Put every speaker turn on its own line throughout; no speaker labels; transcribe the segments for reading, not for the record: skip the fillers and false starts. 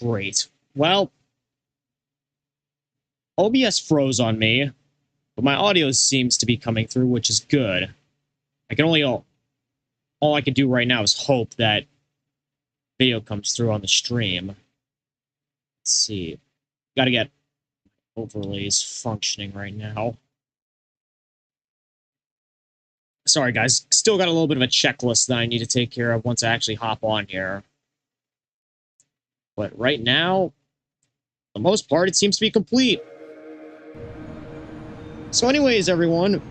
Great. Well, OBS froze on me, but my audio seems to be coming through, which is good. I can only all I can do right now is hope that video comes through on the stream. Let's see. Got to get overlays functioning right now. Sorry, guys. Still got a little bit of a checklist that I need to take care of once I actually hop on here. But right now, for the most part, it seems to be complete. So anyways, everyone.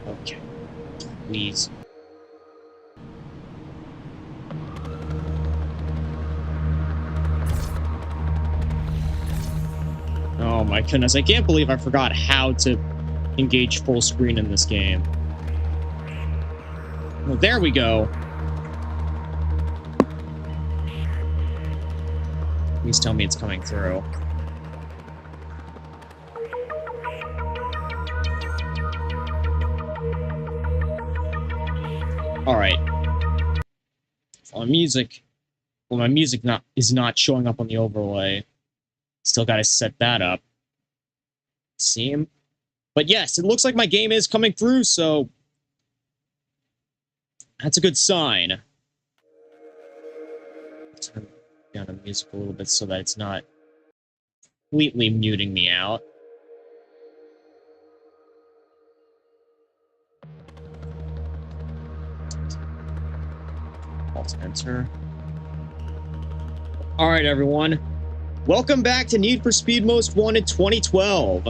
Okay. Please. Oh my goodness, I can't believe I forgot how to engage full screen in this game. Well, there we go. Please tell me it's coming through. Alright. My music is not showing up on the overlay. Still gotta set that up. See? But yes, it looks like my game is coming through, so that's a good sign. Turn down the music a little bit so that it's not completely muting me out. Alt enter. Alright, everyone. Welcome back to Need for Speed Most Wanted 2012.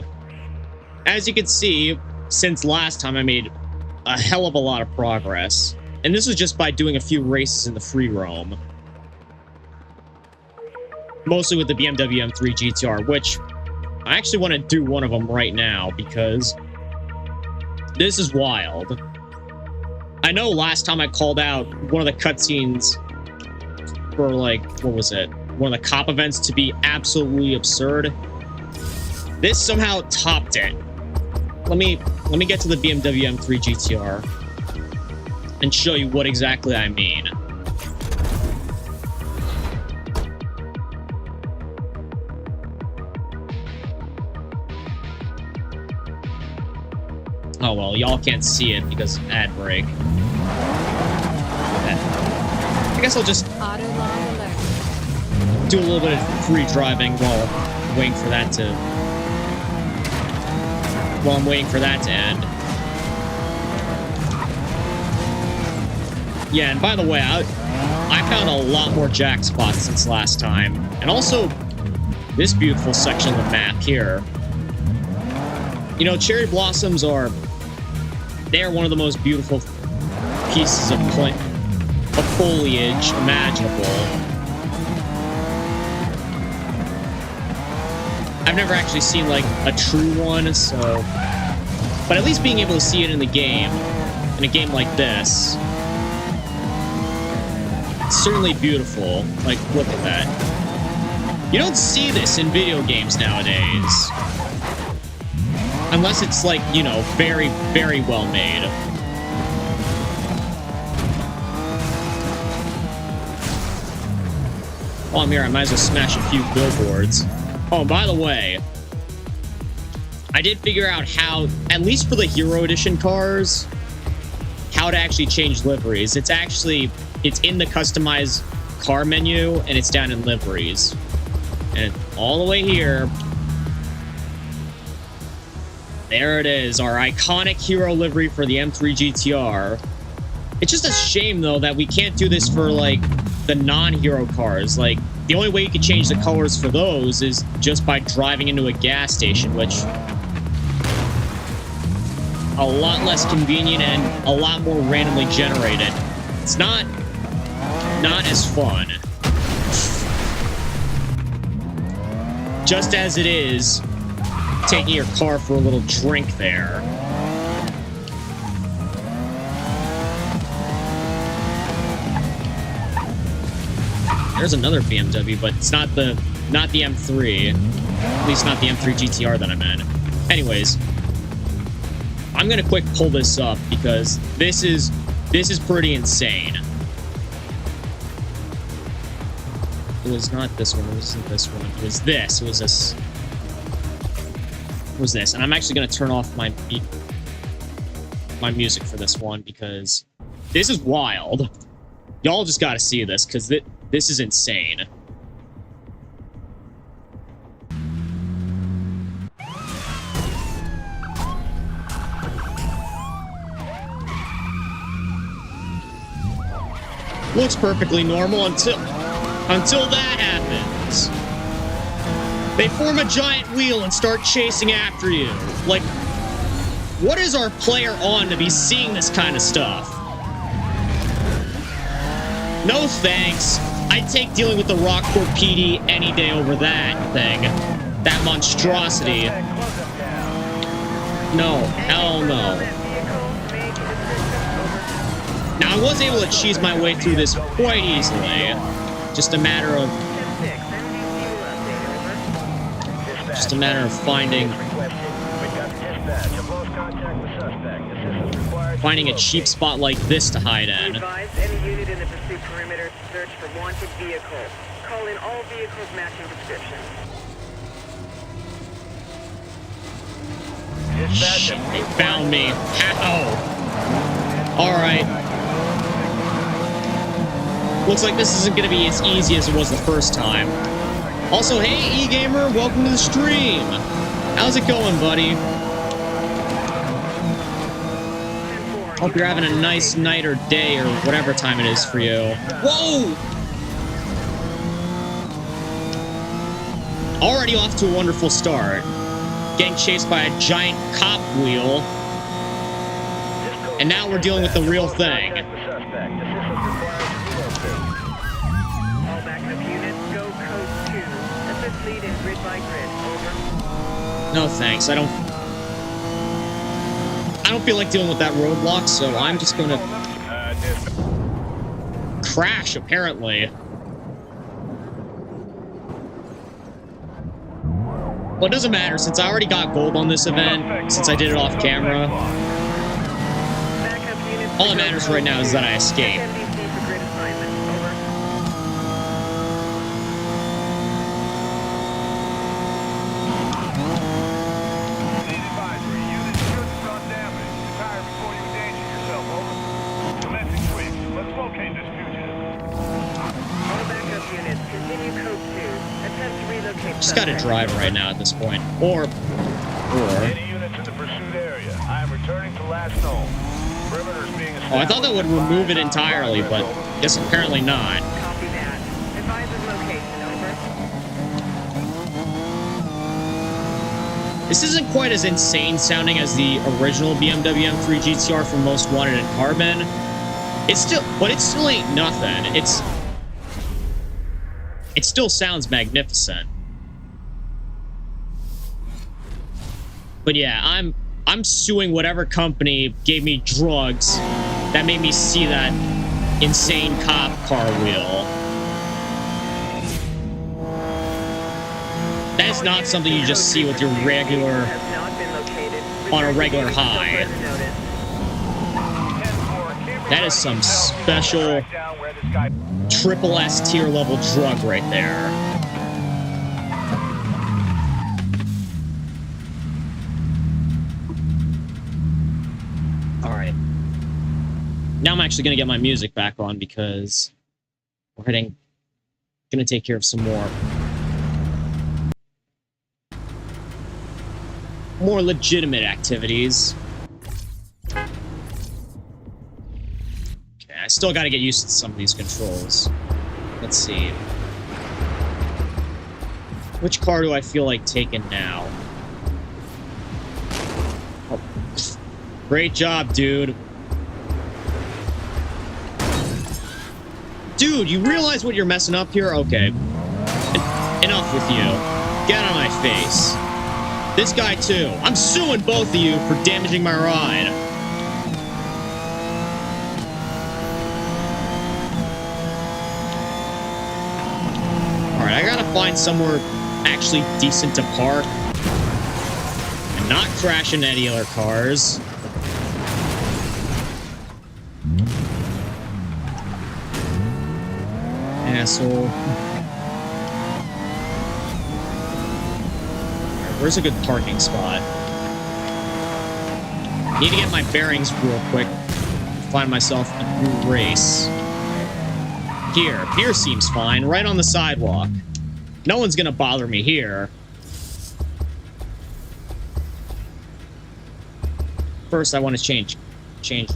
As you can see, since last time I made a hell of a lot of progress. And this was just by doing a few races in the free roam. Mostly with the BMW M3 GTR, which I actually want to do one of them right now because this is wild. I know last time I called out one of the cutscenes for, like, what was it? One of the cop events to be absolutely absurd. This somehow topped it. Let me get to the BMW M3 GTR and show you what exactly I mean. Oh well, y'all can't see it because ad break. I guess I'll just do a little bit of free driving while waiting for that to I'm waiting for that to end. Yeah, and by the way, I found a lot more jack spots since last time. And also, this beautiful section of the map here. You know, cherry blossoms they're one of the most beautiful pieces of foliage imaginable. I've never actually seen, like, a true one, so... But at least being able to see it in the game, in a game like this, it's certainly beautiful. Like, look at that. You don't see this in video games nowadays. Unless it's, like, you know, very, very well made. While I'm here, I might as well smash a few billboards. Oh, by the way, I did figure out how, at least for the Hero Edition cars, how to actually change liveries. It's in the customized car menu, and it's down in liveries. And all the way here, there it is, our iconic Hero livery for the M3 GTR. It's just a shame, though, that we can't do this for, like, the non-Hero cars. Like, the only way you can change the colors for those is just by driving into a gas station, which a lot less convenient and a lot more randomly generated. It's not as fun. Just as it is taking your car for a little drink there. There's another BMW, but it's not the M3. At least not the M3 GTR that I meant. Anyways, I'm gonna quick pull this up because this is pretty insane. It was not this one. It wasn't this one. It was this. It was this. It was this. And I'm actually going to turn off my music for this one because this is wild. Y'all just got to see this because this is insane. Looks perfectly normal until that happens. They form a giant wheel and start chasing after you. Like, what is our player on to be seeing this kind of stuff? No thanks. I'd take dealing with the Rockport PD any day over that thing. That monstrosity. No, hell no. Now, I was able to cheese my way through this quite easily. Just a matter of finding a cheap spot like this to hide in.
Any unit in the pursuit perimeter to search for wanted vehicle. Call in all vehicles matching description.
Shit, they found me. How? Alright. Looks like this isn't going to be as easy as it was the first time. Also, hey, E-Gamer, welcome to the stream. How's it going, buddy? Hope you're having a nice night or day or whatever time it is for you. Whoa! Already off to a wonderful start. Getting chased by a giant cop wheel. And now we're dealing with the real thing. No thanks, I don't feel like dealing with that roadblock, so I'm just gonna crash, apparently. Well, it doesn't matter, since I already got gold on this event, since I did it off camera. All that matters right now is that I escape. Just gotta drive right now at this point. Or...
Any units in the pursuit area. I am returning to last known. Perimeter is being established.
Oh, I thought that would remove it entirely, but guess apparently not.
Copy that. Advise of location, over.
This isn't quite as insane sounding as the original BMW M3 GTR from Most Wanted and Carbon. It still ain't nothing. It still sounds magnificent. But yeah, I'm suing whatever company gave me drugs that made me see that insane cop car wheel. That is not something you just see with your regular, on a regular high. That is some special triple S tier level drug right there. Alright. Now I'm actually going to get my music back on because we're going to take care of some more legitimate activities. Okay, I still got to get used to some of these controls. Let's see. Which car do I feel like taking now? Oh. Great job, dude. Dude, you realize what you're messing up here? Okay. Enough with you. Get out of my face. This guy, too. I'm suing both of you for damaging my ride. Alright, I gotta find somewhere actually decent to park. And not crash into any other cars. Asshole. Where's a good parking spot? Need to get my bearings real quick. Find myself a new race. Here. Here seems fine. Right on the sidewalk. No one's gonna bother me here. First, I want to change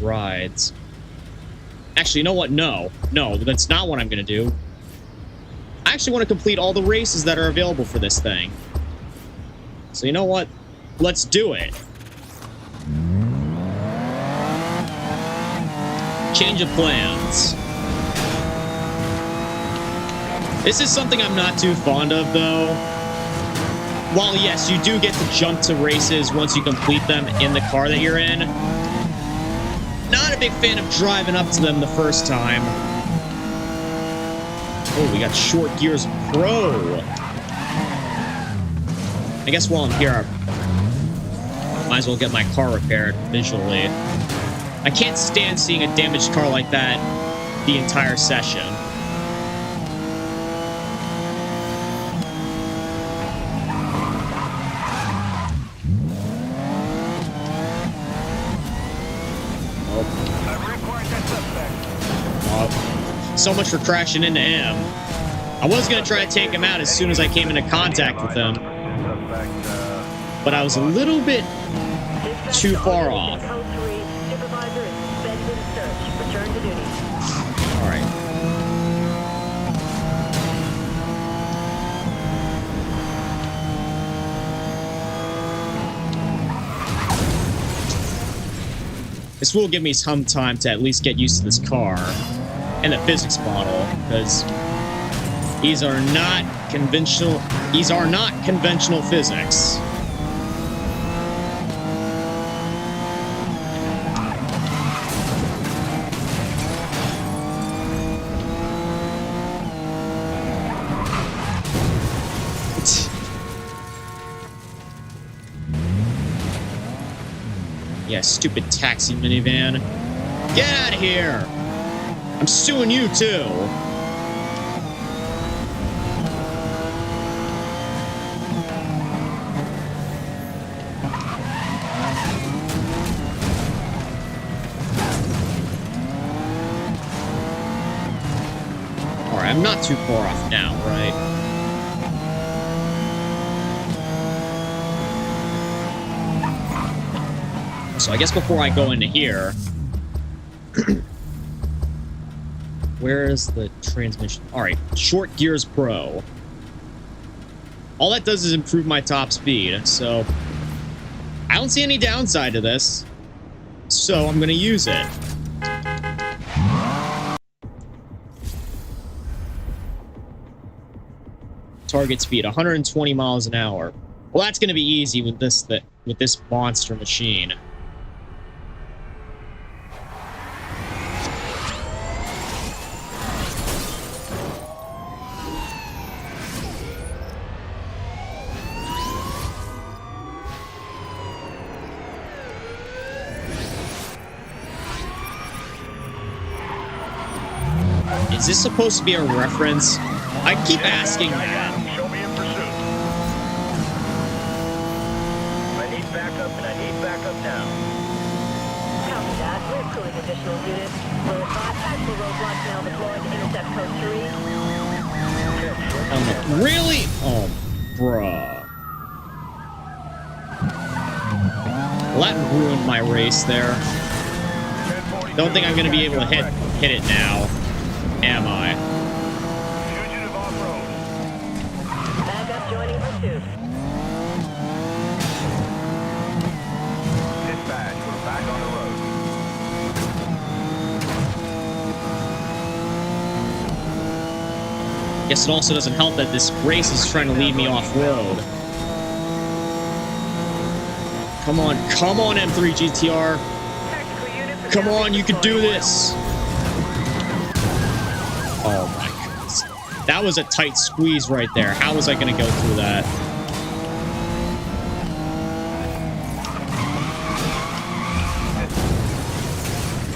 rides. Actually, you know what? No, that's not what I'm gonna do. I actually want to complete all the races that are available for this thing. So you know what? Let's do it. Change of plans. This is something I'm not too fond of, though. While, yes, you do get to jump to races once you complete them in the car that you're in. Not a big fan of driving up to them the first time. Oh, we got Short Gears Pro. I guess while I'm here, I might as well get my car repaired visually. I can't stand seeing a damaged car like that the entire session. So much for crashing into him. I was going to try to take him out as soon as I came into contact with him. But I was a little bit too far off. Alright. This will give me some time to at least get used to this car. And the physics model, because these are not conventional physics. Yeah, stupid taxi minivan. Get out of here! I'm suing you, too. Alright, I'm not too far off now, right? So I guess before I go into here... Where is the transmission? Alright, Short Gears Pro. All that does is improve my top speed, so... I don't see any downside to this. So I'm gonna use it. Target speed, 120 miles an hour. Well, that's gonna be easy with this monster machine. Is this supposed to be a reference? I keep asking that.
Show me in pursuit. I need backup, and I need backup now.
Copy that. We're pulling additional units. We'll advise tactical roadblocks now deployed to intercept Post 3.
Oh, no. Really? Oh, bruh. Well, that ruined my race there. Don't think I'm going to be able to hit it now. Am I?
Fugitive off-road.
Backup joining pursuit.
Dispatch, we're back on the road.
Guess it also doesn't help that this race is trying to lead me off-road. Come on, M3 GTR. Come on, you can do this. Oh my goodness. That was a tight squeeze right there. How was I going to go through that?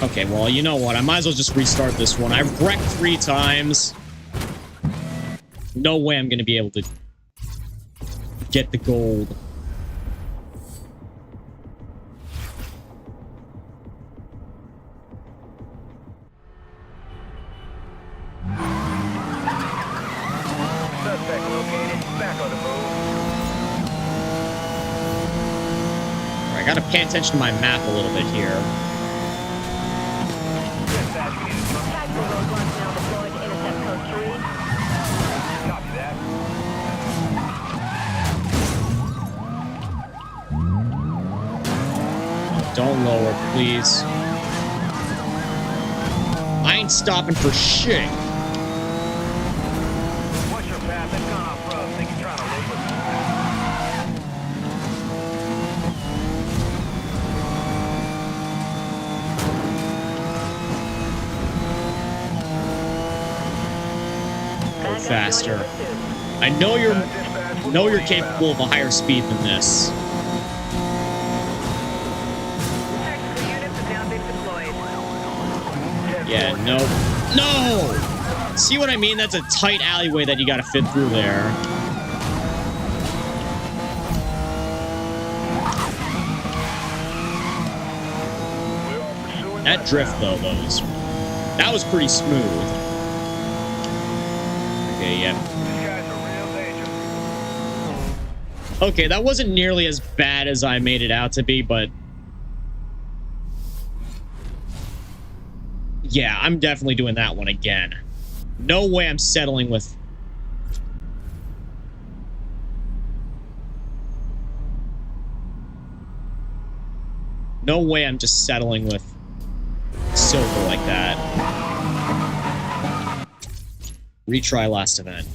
Okay, well, you know what? I might as well just restart this one. I've wrecked 3 times. No way I'm going to be able to get the gold. Gotta pay attention to my map a little bit here.
Tactical roadblocks now deployed to intercept code 3.
Copy that.
Don't lower, please. I ain't stopping for shit.
What's your path? They've gone off road. Think you're trying to leave us?
Go faster. I know you're capable of a higher speed than this.
Tactical units have now been deployed.
Yeah, no. No! See what I mean? That's a tight alleyway that you gotta fit through there. That drift, though, that was pretty smooth. Okay, yeah.
These guys are real dangerous.
Okay, that wasn't nearly as bad as I made it out to be, but... yeah, I'm definitely doing that one again. No way I'm settling with... no way I'm just settling with silver like that. Retry last event.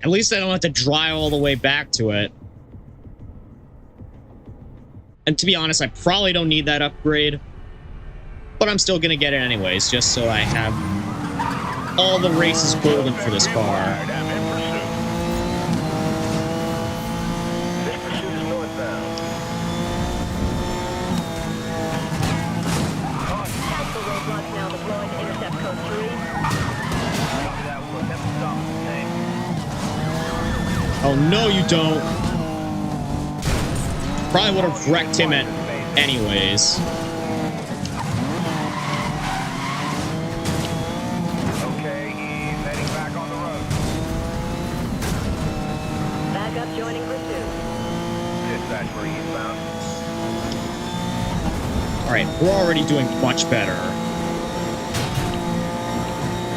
At least I don't have to drive all the way back to it. And to be honest, I probably don't need that upgrade. But I'm still gonna get it anyways, just so I have all the races golden for this car.
I'm in pursuit. This pursuit is northbound.
Tactical roadblocks now deployed to intercept code 3.
Copy that. We'll attempt to stop the tank.
Oh, no, you don't. Probably would have wrecked him at anyways.
Okay, he's heading back on the road.
Backup joining pursuit.
Dispatch where he's bound.
Alright, we're already doing much better.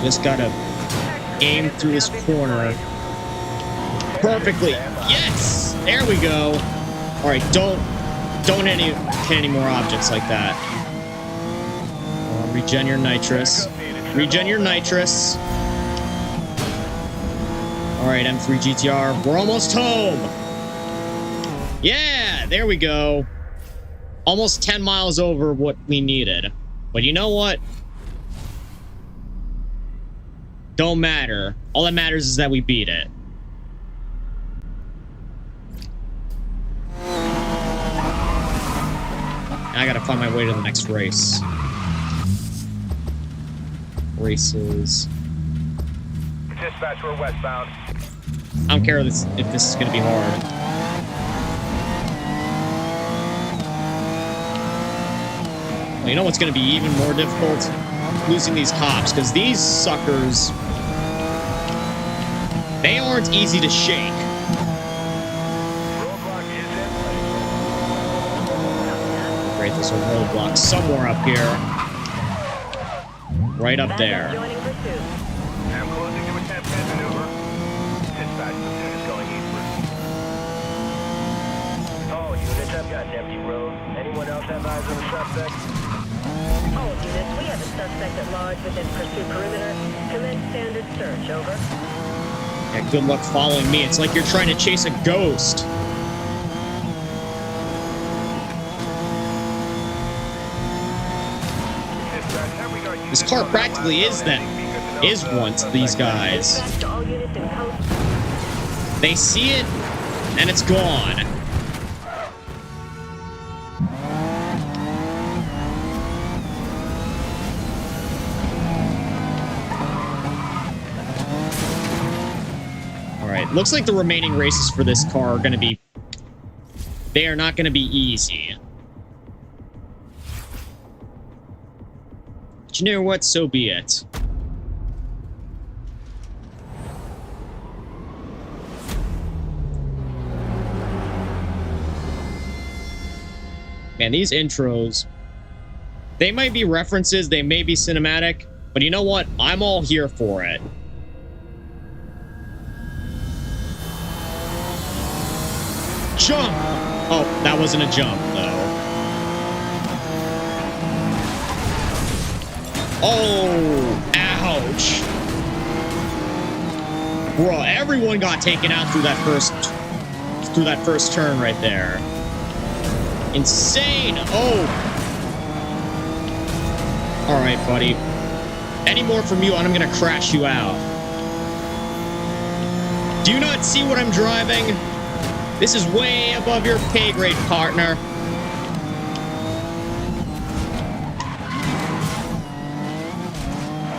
Just gotta aim through this corner perfectly. Yes! There we go. Alright, don't hit any more objects like that. Regen your nitrous. Regen your nitrous. Alright, M3 GTR. We're almost home! Yeah! There we go. Almost 10 miles over what we needed. But you know what? Don't matter. All that matters is that we beat it. I gotta find my way to the next race. Races.
Dispatch, we're westbound.
I don't care if this is gonna be hard. Well, you know what's gonna be even more difficult? Losing these cops, because these suckers, they aren't easy to shake.
Roadblock is in place.
Great, there's a roadblock somewhere up here. Right up there.
Joining pursuit.
I'm closing to a 10-pin maneuver. Dispatch, platoon is going eastward. All units, I've got an empty road. Anyone else have eyes on the suspect?
All units, we have a suspect at large within pursuit perimeter. Commence standard search, over.
Yeah, good luck following me. It's like you're trying to chase a ghost.
Dispatch, have we got
This
units
car
on that
practically
last
is
zone
them.
ending because
Is
of the
one to these guys.
Dispatch to all units in coast.
They see it, and it's gone. Alright, looks like the remaining races for this car are gonna be... they are not gonna be easy. But you know what? So be it. And these intros, they might be references, they may be cinematic, but you know what? I'm all here for it. Jump! Oh, that wasn't a jump, though. Oh, ouch. Bro, everyone got taken out through that first turn right there. Insane. Oh. All right, buddy. Any more from you, and I'm gonna crash you out. Do you not see what I'm driving? This is way above your pay grade, partner.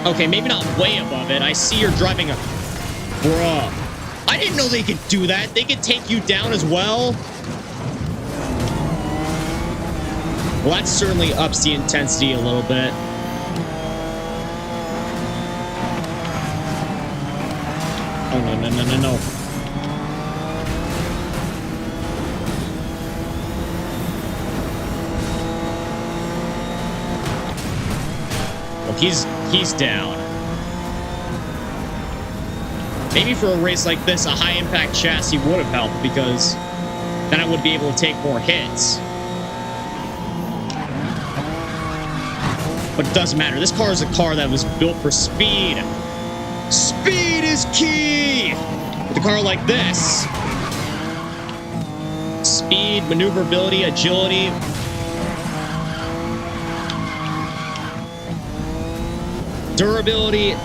Okay, maybe not way above it. I see you're driving a... Bruh. I didn't know they could do that. They could take you down as well. Well, that certainly ups the intensity a little bit. Oh, no, no, no, no, no. Well, he's down. Maybe for a race like this, a high-impact chassis would have helped, because then I would be able to take more hits. But it doesn't matter. This car is a car that was built for speed. Speed is key! With a car like this. Speed, maneuverability, agility. Durability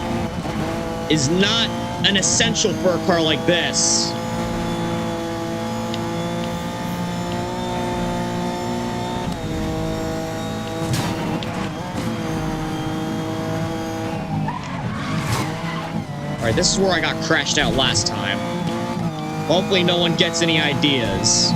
is not an essential for a car like this. Alright, this is where I got crashed out last time. Hopefully no one gets any ideas.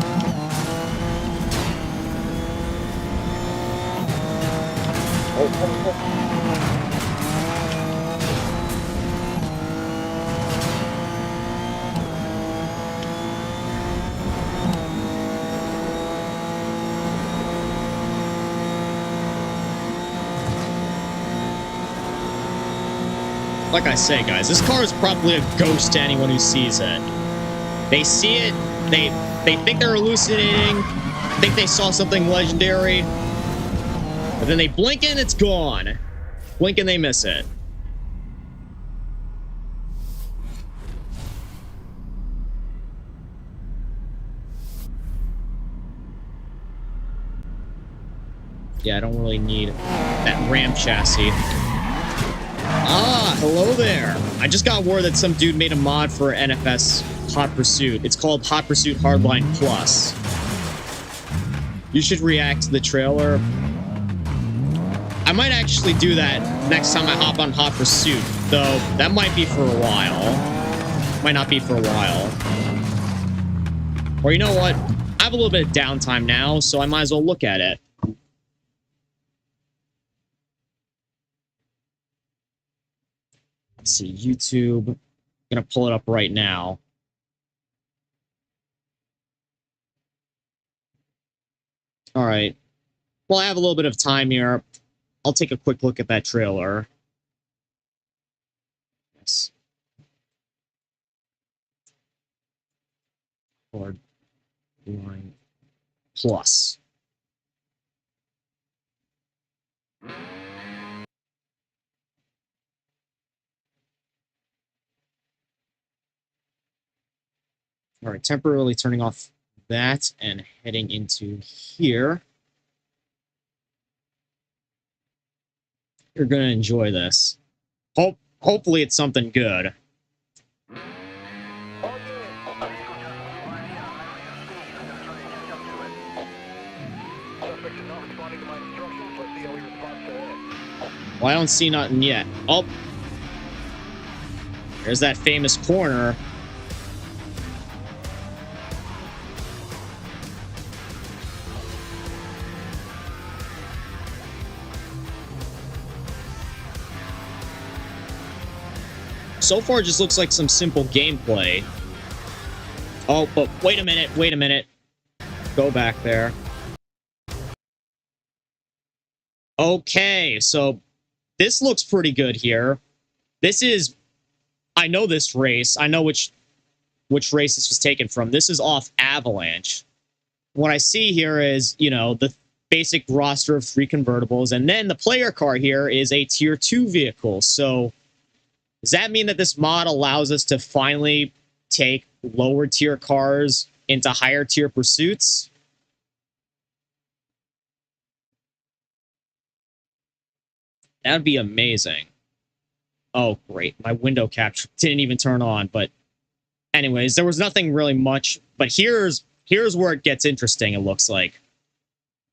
Like I say, guys, this car is probably a ghost to anyone who sees it. They see it, they think they're hallucinating, think they saw something legendary, but then they blink and it's gone. Blink and they miss it. Yeah, I don't really need that Ram chassis. Ah, hello there. I just got word that some dude made a mod for NFS Hot Pursuit. It's called Hot Pursuit Hardline Plus. You should react to the trailer. I might actually do that next time I hop on Hot Pursuit, though that might be for a while. Might not be for a while. Or you know what? I have a little bit of downtime now, so I might as well look at it. Let's see, YouTube. I'm gonna pull it up right now. All right. Well, I have a little bit of time here. I'll take a quick look at that trailer. Yes. Hardline Plus. All right, temporarily turning off that and heading into here. You're going to enjoy this. Hopefully it's something good. Well, I don't see nothing yet. Oh, there's that famous corner. So far, it just looks like some simple gameplay. Oh, but wait a minute, wait a minute. Go back there. Okay, so this looks pretty good here. This is, I know this race. I know which race this was taken from. This is off Avalanche. What I see here is, you know, the basic roster of 3 convertibles, and then the player car here is a tier 2 vehicle. So does that mean that this mod allows us to finally take lower tier cars into higher tier pursuits? That would be amazing. Oh, great. My window capture didn't even turn on, but anyways, there was nothing really much, but here's where it gets interesting, it looks like.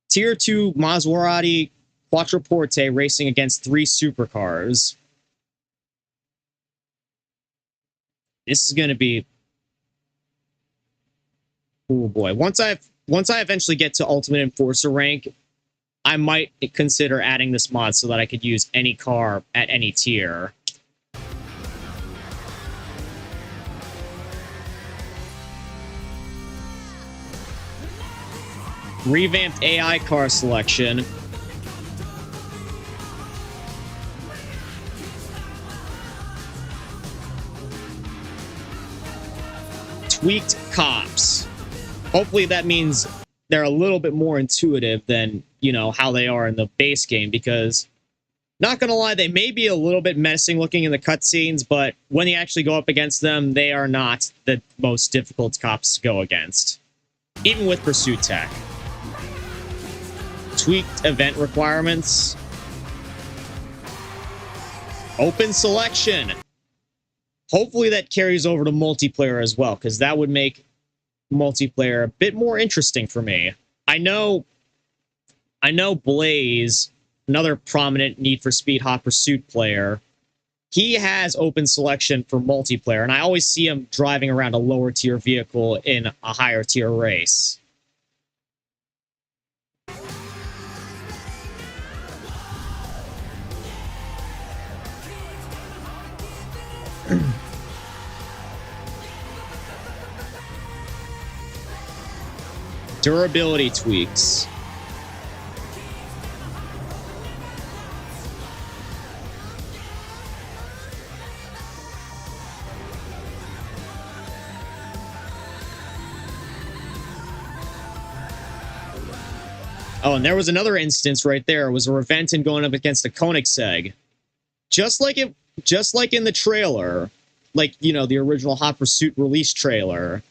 Tier 2 Maserati Quattroporte racing against 3 supercars. This is going to be... Oh boy. Once I eventually get to Ultimate Enforcer rank, I might consider adding this mod so that I could use any car at any tier. Revamped AI car selection. Tweaked cops. Hopefully that means they're a little bit more intuitive than, you know, how they are in the base game, because not gonna lie, they may be a little bit menacing looking in the cutscenes, but when you actually go up against them, they are not the most difficult cops to go against, even with pursuit tech. Tweaked event requirements. Open selection. Hopefully that carries over to multiplayer as well, because that would make multiplayer a bit more interesting for me. I know Blaze, another prominent Need for Speed Hot Pursuit player, he has open selection for multiplayer, and I always see him driving around a lower tier vehicle in a higher tier race. Durability tweaks. Oh, and there was another instance right there. It was a Reventon going up against a Koenigsegg. Just like in the trailer, like, you know, the original Hot Pursuit release trailer.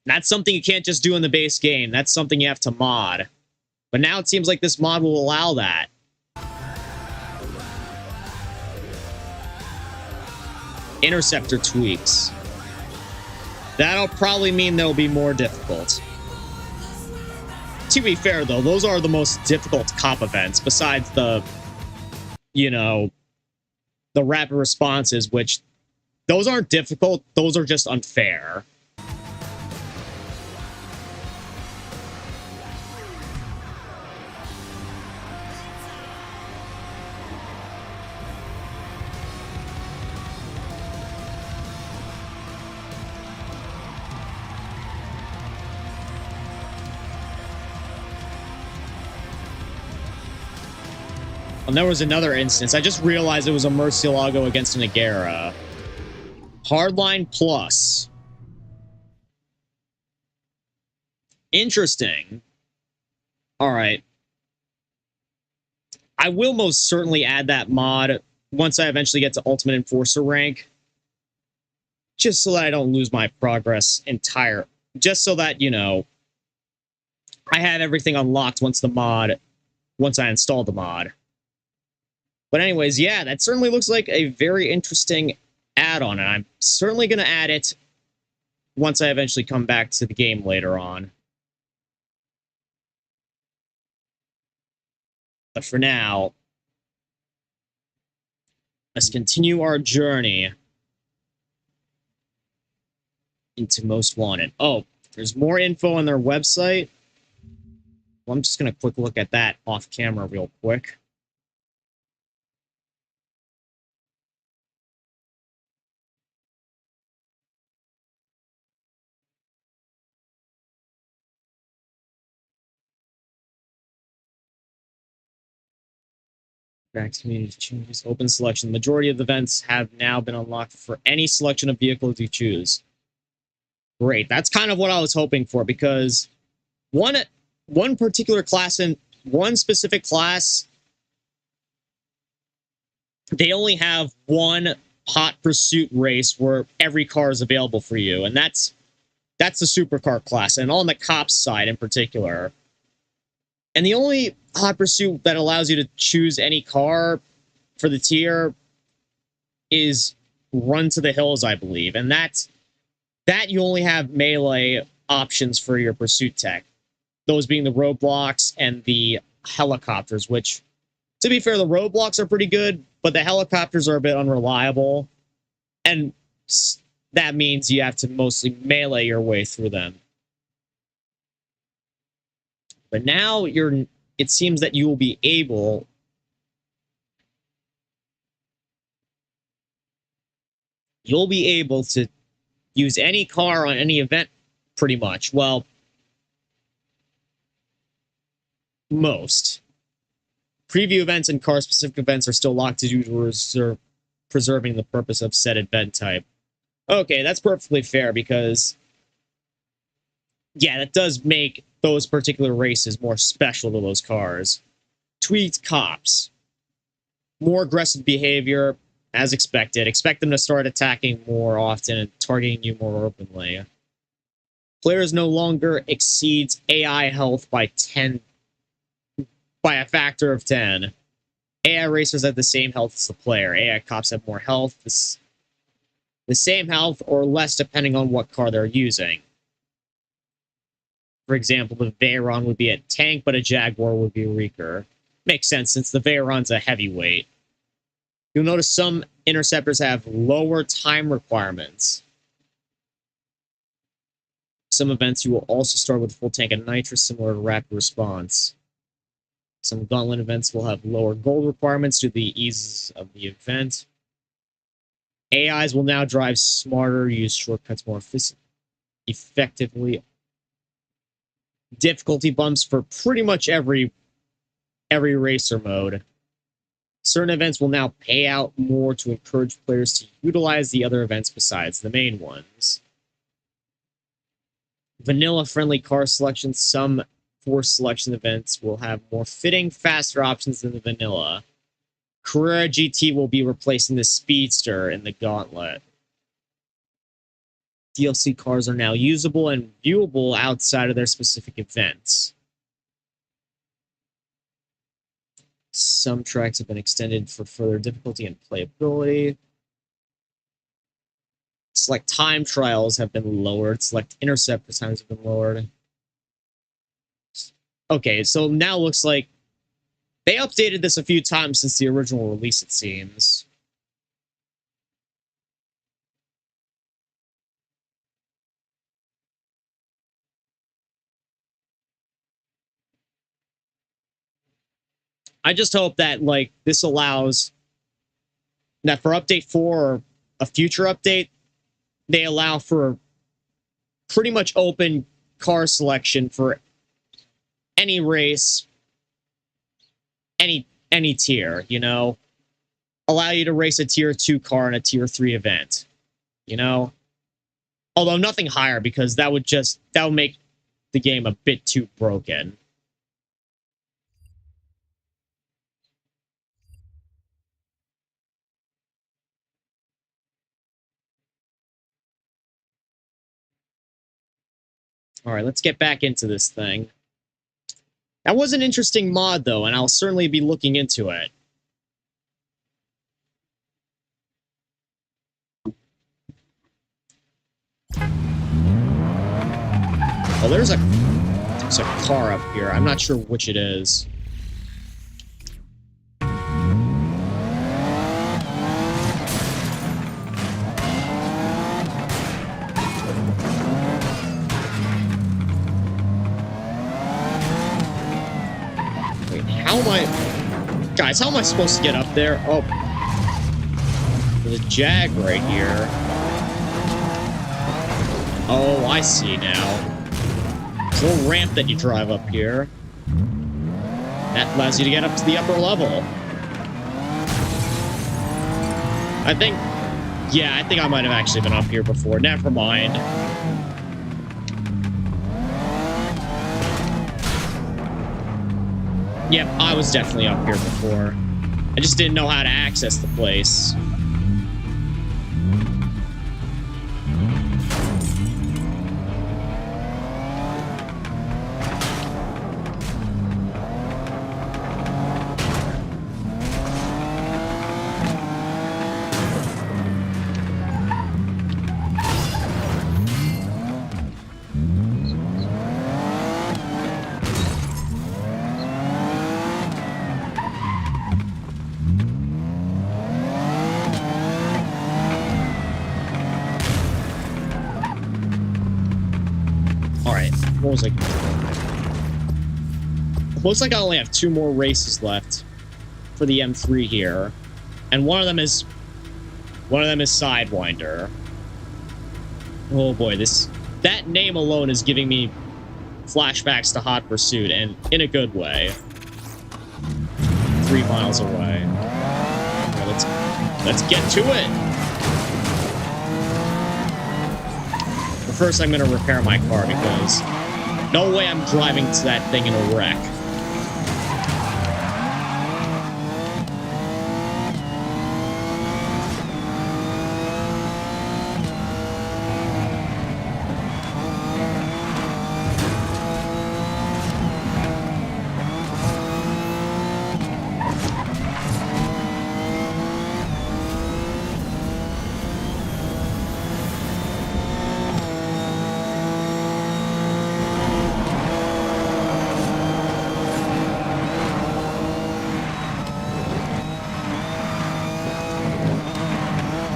That's something you can't just do in the base game. That's something you have to mod. But now it seems like this mod will allow that. Interceptor tweaks. That'll probably mean they'll be more difficult. To be fair, though, those are the most difficult cop events, besides the, you know, the rapid responses, which those aren't difficult, those are just unfair. And there was another instance. I just realized it was a Murcielago against an Agera. Hardline Plus. Interesting. All right. I will most certainly add that mod once I eventually get to Ultimate Enforcer rank. Just so that I don't lose my progress entire. Just so that, you know, I have everything unlocked once I install the mod. But anyways, yeah, that certainly looks like a very interesting add-on, and I'm certainly going to add it once I eventually come back to the game later on. But for now, let's continue our journey into Most Wanted. Oh, there's more info on their website. Well, I'm just going to quick look at that off camera real quick. Back to community changes. Open selection. The majority of the events have now been unlocked for any selection of vehicles you choose. Great. That's kind of what I was hoping for, because one particular class and one specific class, they only have one hot pursuit race where every car is available for you, and that's the supercar class, and on the cops side in particular. And the only hot pursuit that allows you to choose any car for the tier is Run to the Hills, I believe. And that you only have melee options for your pursuit tech. Those being the roadblocks and the helicopters, which, to be fair, the roadblocks are pretty good, but the helicopters are a bit unreliable. And that means you have to mostly melee your way through them. But now it seems that you will be able to use any car on any event pretty much. Well, most. Preview events and car-specific events are still locked due to preserving the purpose of said event type. Okay, that's perfectly fair, because yeah, that does make those particular races more special to those cars. Tweaked cops. More aggressive behavior, as expected. Expect them to start attacking more often and targeting you more openly. Players no longer exceeds AI health by a factor of 10. AI racers have the same health as the player. AI cops have more health, the same health, or less depending on what car they're using. For example, the Veyron would be a tank, but a Jaguar would be weaker. Makes sense, since the Veyron's a heavyweight. You'll notice some interceptors have lower time requirements. Some events you will also start with a full tank of nitrous, similar to rapid response. Some gauntlet events will have lower gold requirements due to the ease of the event. AIs will now drive smarter, use shortcuts more effectively. Difficulty bumps for pretty much every racer mode. Certain events will now pay out more to encourage players to utilize the other events besides the main ones. Vanilla-friendly car selection. Some force selection events will have more fitting, faster options than the vanilla. Carrera GT will be replacing the Speedster in the Gauntlet. DLC cars are now usable and viewable outside of their specific events. Some tracks have been extended for further difficulty and playability. Select time trials have been lowered. Select intercept times have been lowered. Okay, so now it looks like they updated this a few times since the original release, it seems. I just hope that, like, this allows that for update 4 or a future update, they allow for pretty much open car selection for any race, any tier, you know? Allow you to race a tier 2 car in a tier 3 event, you know? Although nothing higher, because that would make the game a bit too broken. All right, let's get back into this thing. That was an interesting mod, though, and I'll certainly be looking into it. Oh, there's a car up here. I'm not sure which it is. Guys, how am I supposed to get up there? Oh. There's a Jag right here. Oh, I see now. There's a little ramp that you drive up here. That allows you to get up to the upper level. I think... Yeah, I think I might have actually been up here before. Never mind. Yep, I was definitely up here before. I just didn't know how to access the place. What was I doing? Looks like I only have 2 more races left for the M3 here, and one of them is Sidewinder. Oh boy, that name alone is giving me flashbacks to Hot Pursuit, and in a good way. 3 miles away. Right, let's get to it. But first, I'm gonna repair my car because no way I'm driving to that thing in a wreck.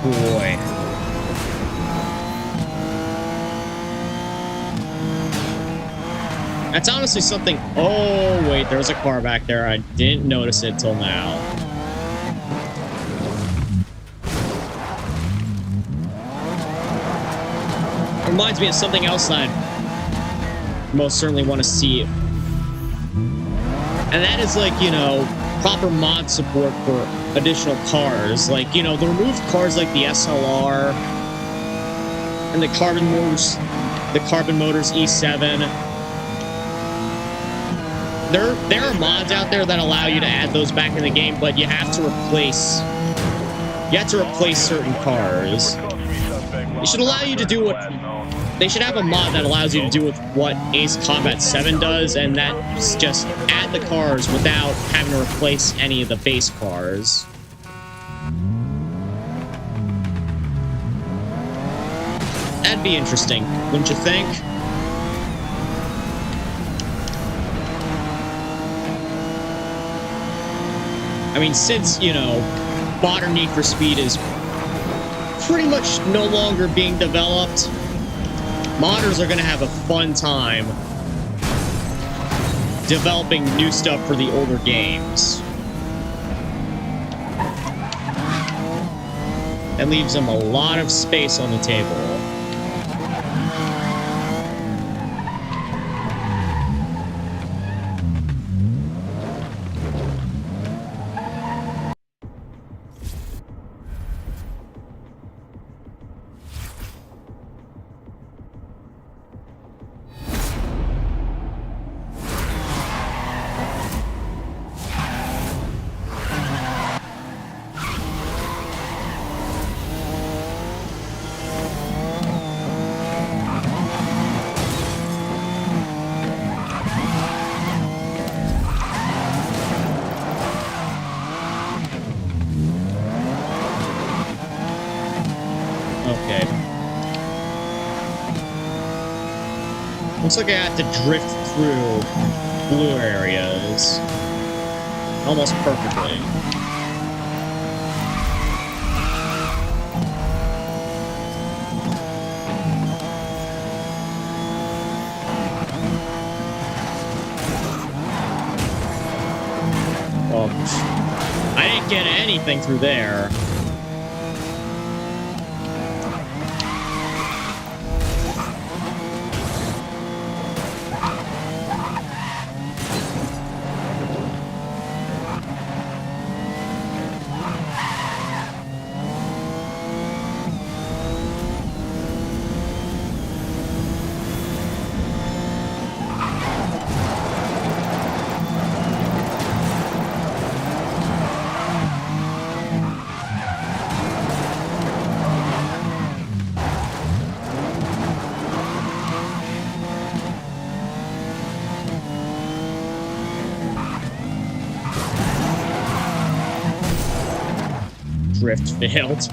Boy. That's honestly something... Oh, wait, there's a car back there. I didn't notice it till now. Reminds me of something else that I most certainly want to see. And that is, like, you know, proper mod support for additional cars. Like, you know, the removed cars like the SLR and the Carbon Motors E7. There are mods out there that allow you to add those back in the game, but you have to replace certain cars. It should allow you to do what they should have a mod that allows you to do with what Ace Combat 7 does, and that's just add the cars without having to replace any of the base cars. That'd be interesting, wouldn't you think? I mean, since, you know, modern Need for Speed is pretty much no longer being developed, modders are going to have a fun time developing new stuff for the older games. That leaves them a lot of space on the table. Looks like I have to drift through blue areas almost perfectly. Oh, I didn't get anything through there. drift failed.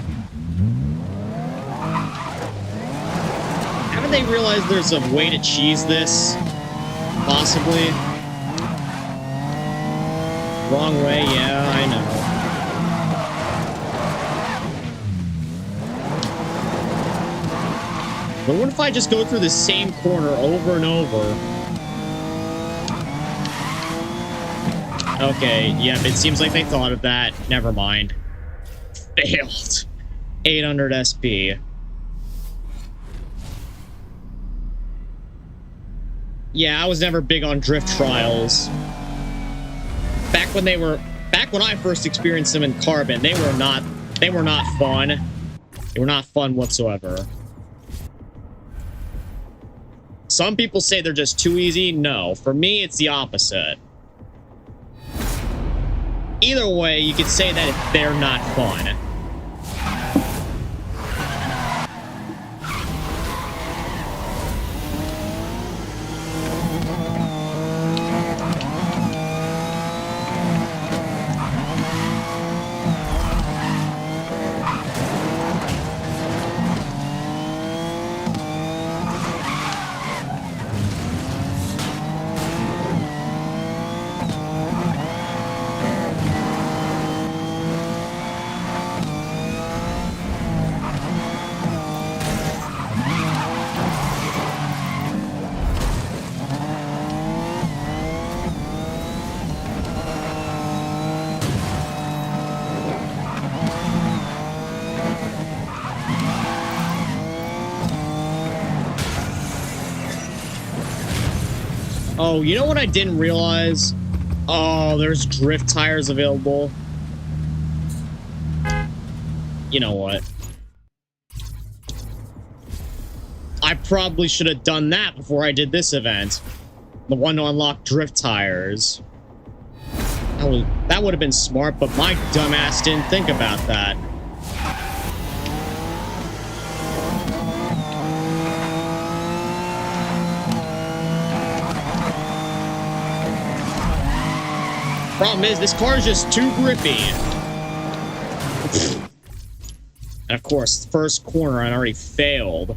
Haven't they realized there's a way to cheese this? Possibly. Wrong way, yeah, I know. But what if I just go through the same corner over and over? Okay, yeah, it seems like they thought of that. Never mind. Failed. 800 SP. Yeah, I was never big on drift trials. Back when I first experienced them in Carbon, they were not fun. They were not fun whatsoever. Some people say they're just too easy. No, for me, it's the opposite. Either way, you could say that they're not fun. Oh, you know what I didn't realize? Oh, there's drift tires available. You know what? I probably should have done that before I did this event. The one to unlock drift tires. That would have been smart, but my dumbass didn't think about that. Problem is, this car is just too grippy. And of course, first corner, I already failed.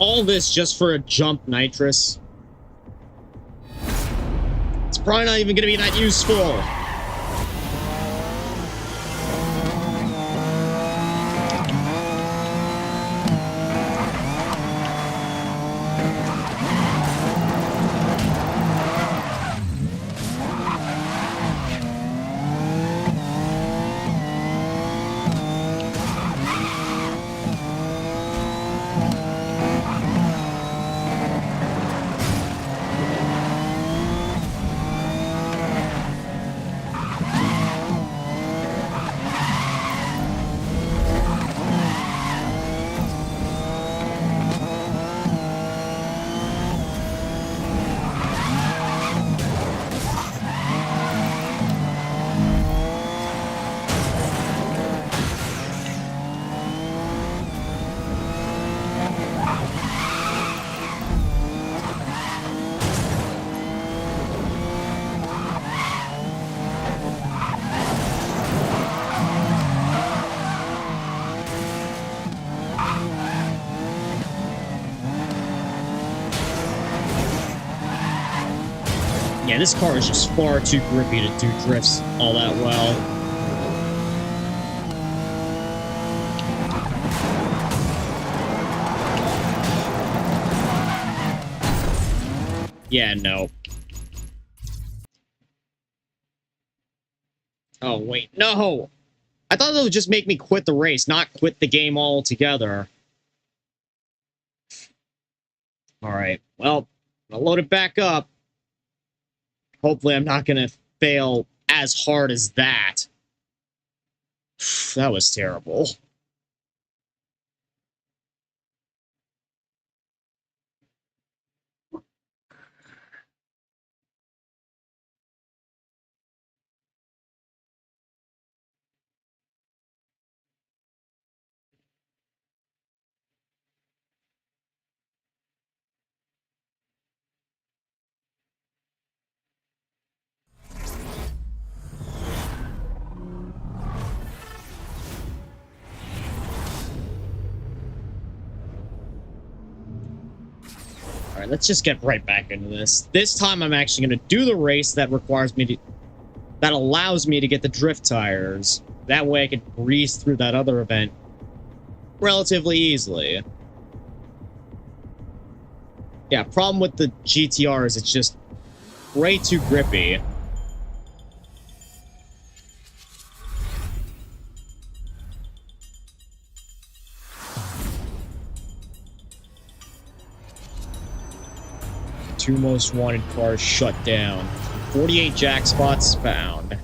All this just for a jump nitrous. It's probably not even going to be that useful. Yeah, this car is just far too grippy to do drifts all that well. Yeah, no. Oh, wait, no! I thought that would just make me quit the race, not quit the game altogether. Alright, well, I'll load it back up. Hopefully I'm not going to fail as hard as that. That was terrible. All right, let's just get right back into this. This time I'm actually going to do the race that requires me to... that allows me to get the drift tires. That way I can breeze through that other event relatively easily. Yeah, problem with the GTR is it's just way too grippy. Two most wanted cars shut down. 48 jack spots found.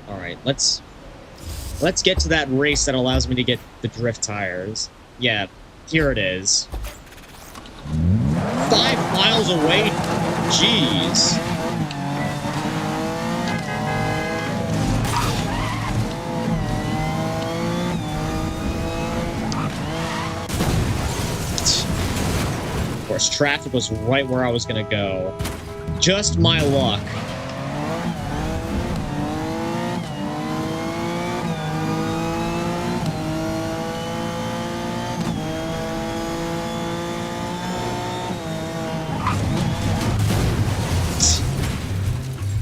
Alright, let's get to that race that allows me to get the drift tires. Yeah, here it is. 5 miles away? Jeez. Of course, traffic was right where I was gonna go. Just my luck.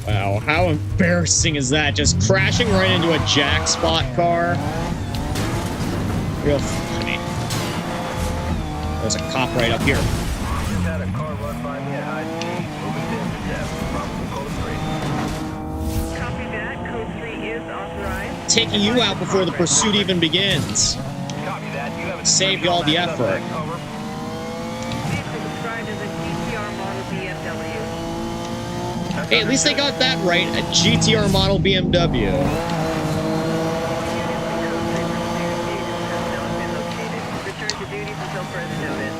Wow, how embarrassing is that? Just crashing right into a jack spot car? Real funny. There's a cop right up here.
Just had a car run by me at high speed, moving to intercept. Probably code 3.
Copy that. Code 3 is authorized.
Taking you out before the pursuit even begins.
Copy that. You have a
Save you all the effort.
Over.
Vehicle described as a GTR model BMW.
Hey, at least they got that right. A GTR model BMW.
Return to duties until further notice.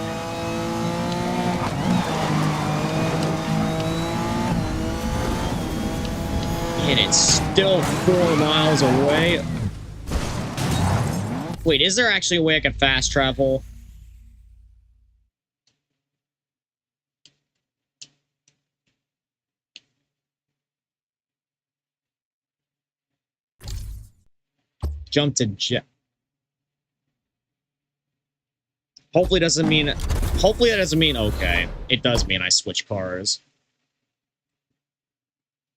And it's still 4 miles away. Wait, is there actually a way I can fast travel? Jump to jet. Hopefully that doesn't mean okay. It does mean I switch cars.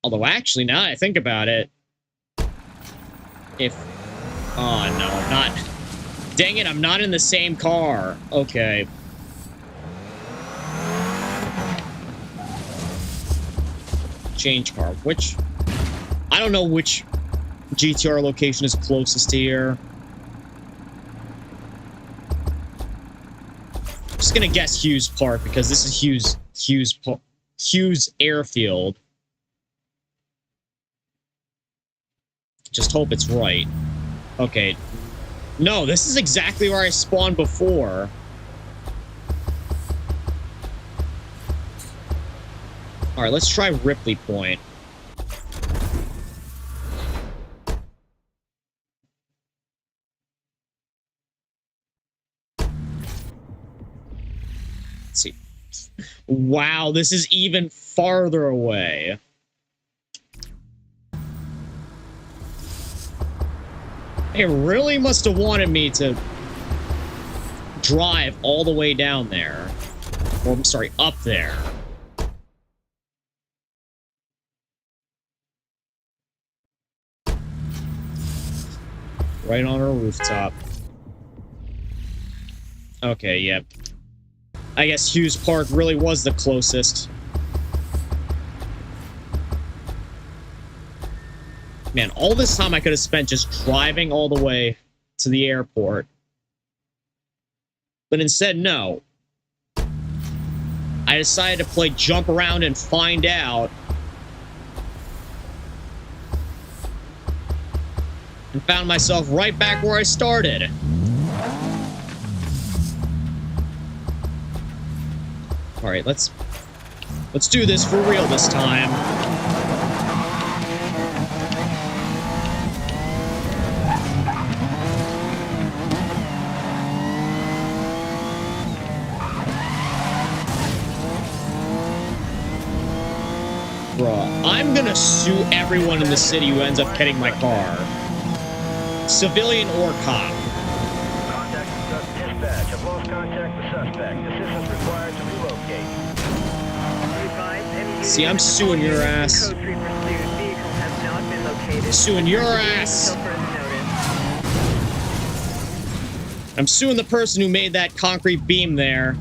Although actually, now that I think about it, if... oh no, I'm not... dang it, I'm not in the same car. Okay. Change car. Which... I don't know which GTR location is closest to here. I'm just gonna guess Hughes Park because this is Hughes Airfield. Just hope it's right. Okay. No, this is exactly where I spawned before. Alright, let's try Ripley Point. Let's see. Wow, this is even farther away. They really must have wanted me to drive all the way down there. Or, I'm sorry, up there. Right on our rooftop. Okay, yep. I guess Hughes Park really was the closest. Man, all this time I could have spent just driving all the way to the airport. But instead, no. I decided to play jump around and find out. And found myself right back where I started. Alright, let's do this for real this time. Bruh, I'm gonna sue everyone in the city who ends up getting my car. Civilian or cop.
Contact dispatch. I've lost contact with suspect. Assistance required to relocate.
See, I'm suing your ass. Suing your ass. I'm suing the person who made that concrete beam there.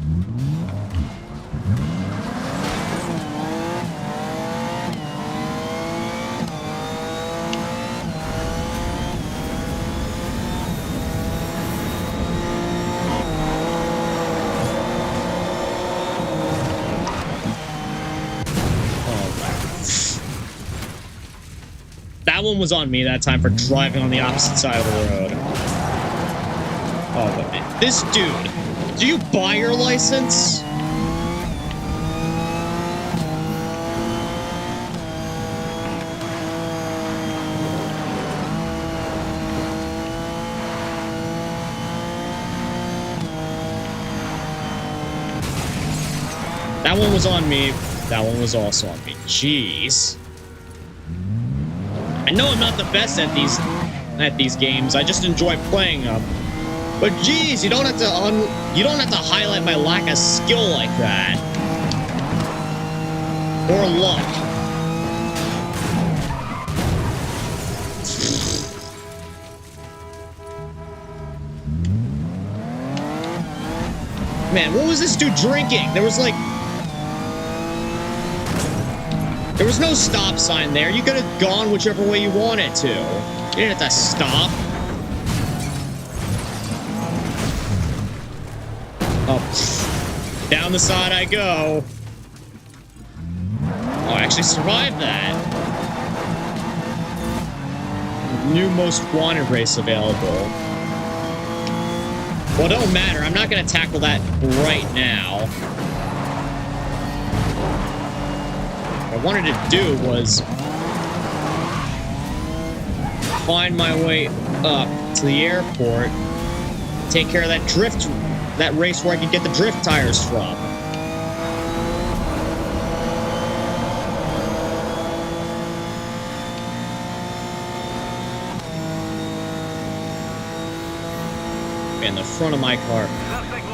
That one was on me that time for driving on the opposite side of the road. Oh, but man. This dude, do you buy your license? That one was on me. That one was also on me. Jeez. I know I'm not the best at these games. I just enjoy playing them. But geez, you don't have to highlight my lack of skill like that. Or luck. Man, what was this dude drinking? There was no stop sign there. You could have gone whichever way you wanted to. You didn't have to stop. Oh, down the side I go. Oh, I actually survived that. New most wanted race available. Well, it don't matter. I'm not going to tackle that right now. What I wanted to do was find my way up to the airport, take care of that race where I could get the drift tires from. Man, the front of my car.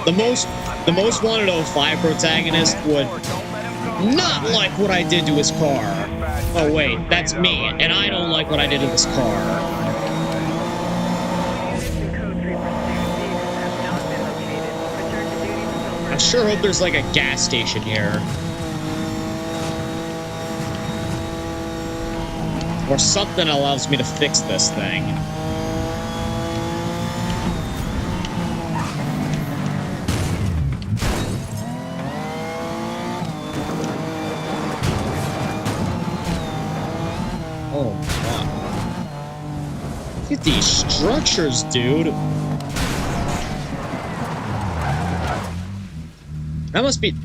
The most wanted 05 protagonist would not like what I did to his car. Oh wait, that's me, and I don't like what I did to this car. I sure hope there's like a gas station here. Or something that allows me to fix this thing. Oh my. Look at these structures, dude.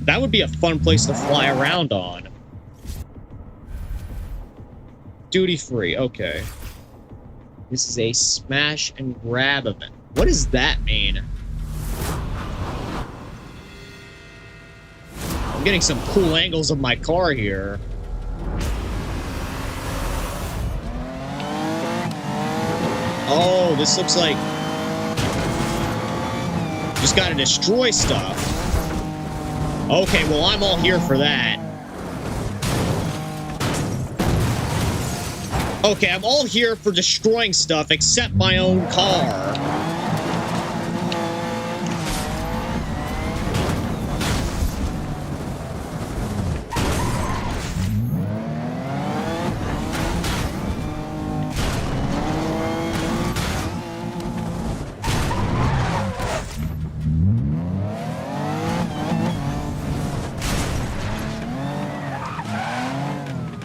That would be a fun place to fly around on. Duty free, okay. This is a smash and grab event. What does that mean? I'm getting some cool angles of my car here. Oh, this looks like... just gotta destroy stuff. Okay, well, I'm all here for that. Okay, I'm all here for destroying stuff except my own car.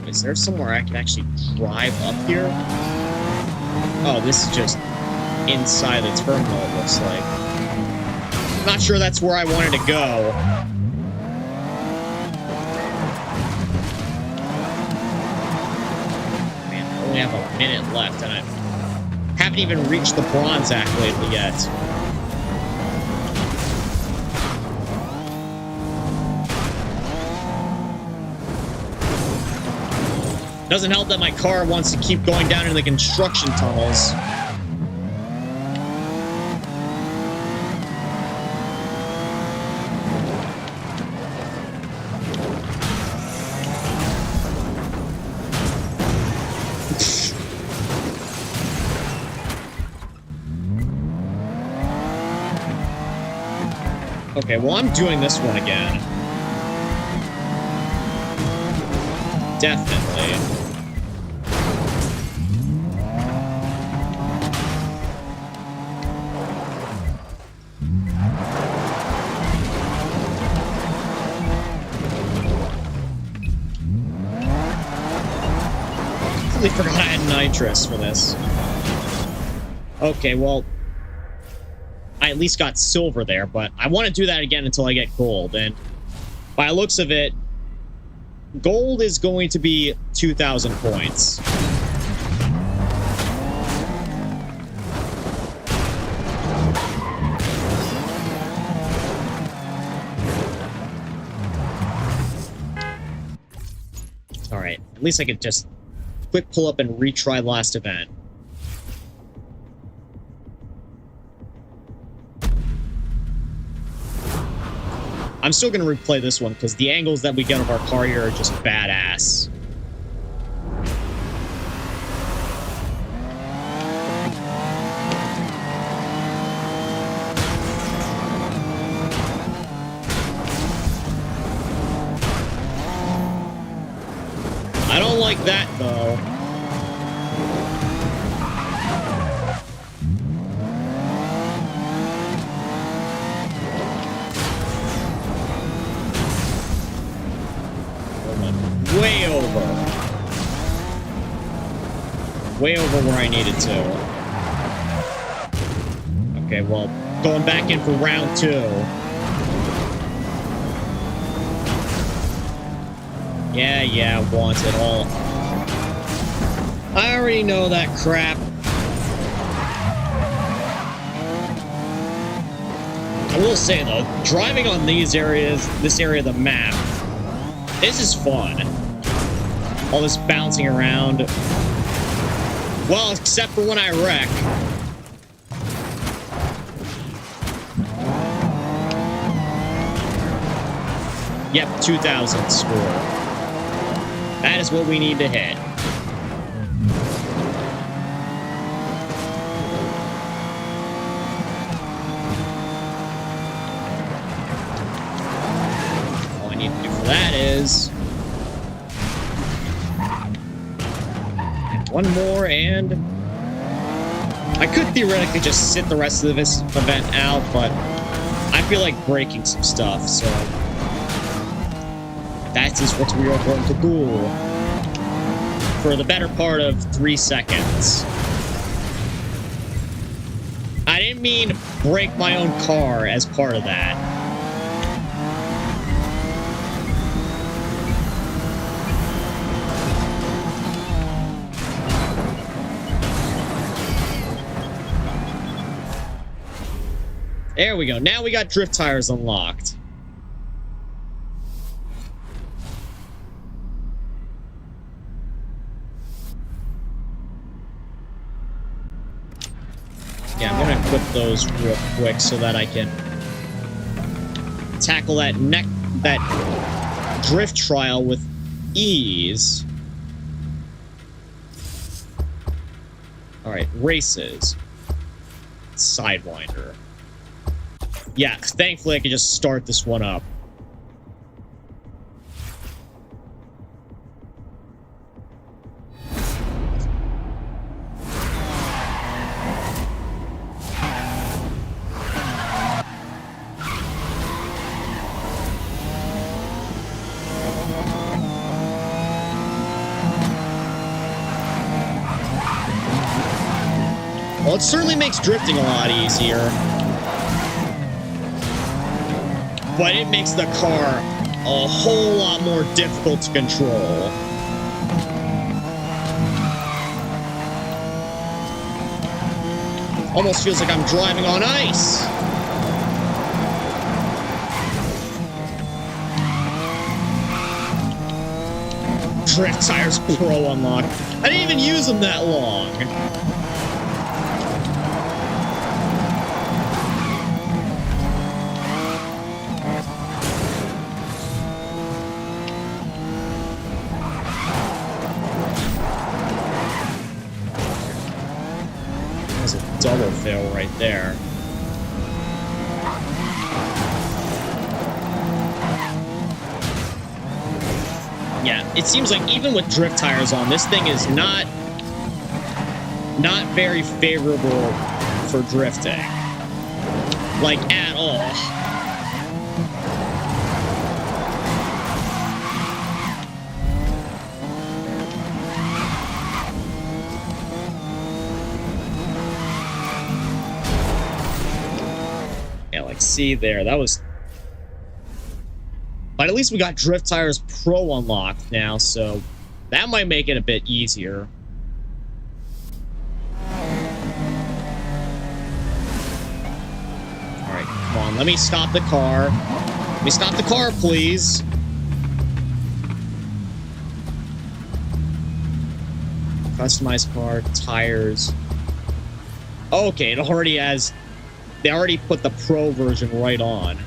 Is there somewhere I can actually drive up here? Oh, this is just inside the terminal, it looks like. I'm not sure that's where I wanted to go. Man, I only have a minute left, and I haven't even reached the bronze accolade yet. Doesn't help that my car wants to keep going down into the construction tunnels. Okay, well, I'm doing this one again. Definitely. Completely forgot I had nitrous for this. Okay, well, I at least got silver there, but I want to do that again until I get gold. And by the looks of it, gold is going to be 2,000 points. All right, at least I could just quick pull up and retry last event. I'm still going to replay this one because the angles that we get of our car here are just badass. I don't like that, though. Way over. Way over where I needed to. Okay, well, going back in for round 2. Yeah, want it all. I already know that crap. I will say, though, driving on these areas, this area of the map, this is fun. All this bouncing around. Well, except for when I wreck. Yep, 2,000 score. That is what we need to hit. All I need to do for that is... one more, and I could theoretically just sit the rest of this event out, but I feel like breaking some stuff, so that is what we are going to do for the better part of 3 seconds. I didn't mean break my own car as part of that. There we go. Now we got drift tires unlocked. Yeah, I'm gonna equip those real quick so that I can tackle that drift trial with ease. All right, races. Sidewinder. Yeah, thankfully I can just start this one up. Well, it certainly makes drifting a lot easier. But it makes the car a whole lot more difficult to control. Almost feels like I'm driving on ice. Drift Tires Pro unlock. I didn't even use them that long. Double fail right there. Yeah, it seems like even with drift tires on, this thing is not very favorable for drifting. Like, at all. Yeah, like, see there, that was... But at least we got Drift Tires Pro unlocked now, so that might make it a bit easier. Alright, come on, let me stop the car. Let me stop the car, please. Customized car, tires. Okay, it already has... They already put the Pro version right on.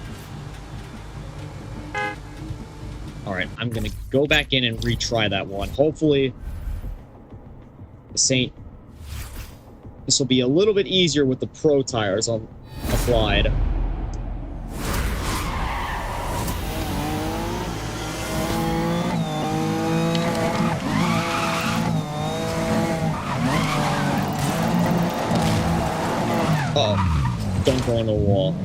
Alright, I'm gonna go back in and retry that one. Hopefully, this will be a little bit easier with the Pro tires applied. Oh, don't go on the wall.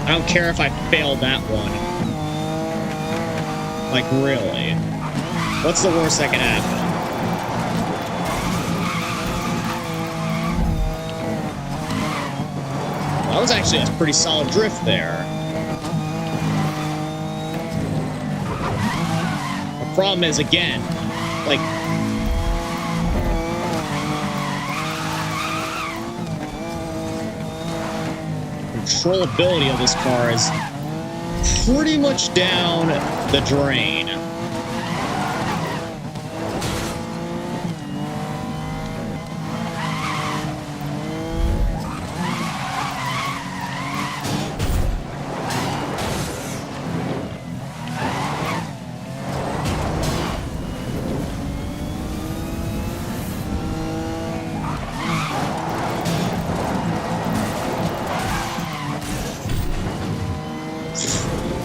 I don't care if I failed that one. Like, really? What's the worst that can happen? Well, that was actually a pretty solid drift there. The problem is, again, like... Controllability of this car is pretty much down the drain.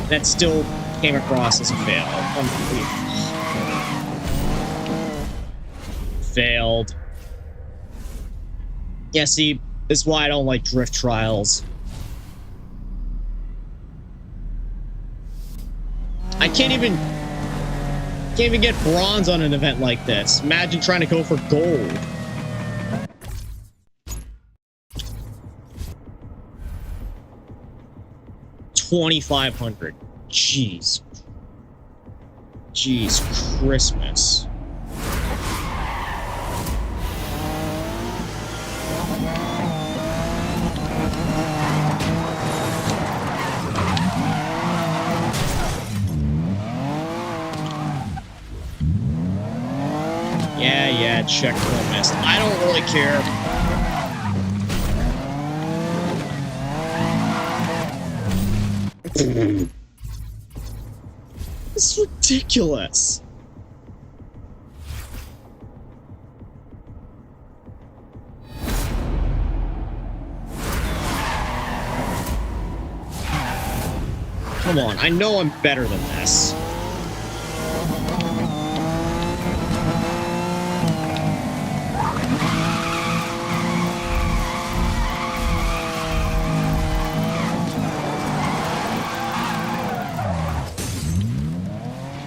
That still came across as a fail. Failed. Yeah, see, this is why I don't like drift trials. I can't even get bronze on an event like this. Imagine trying to go for gold. $2,500. Jeez. Jeez Christmas. Yeah, checkpoint missed. I don't really care. It's ridiculous. Come on, I know I'm better than this.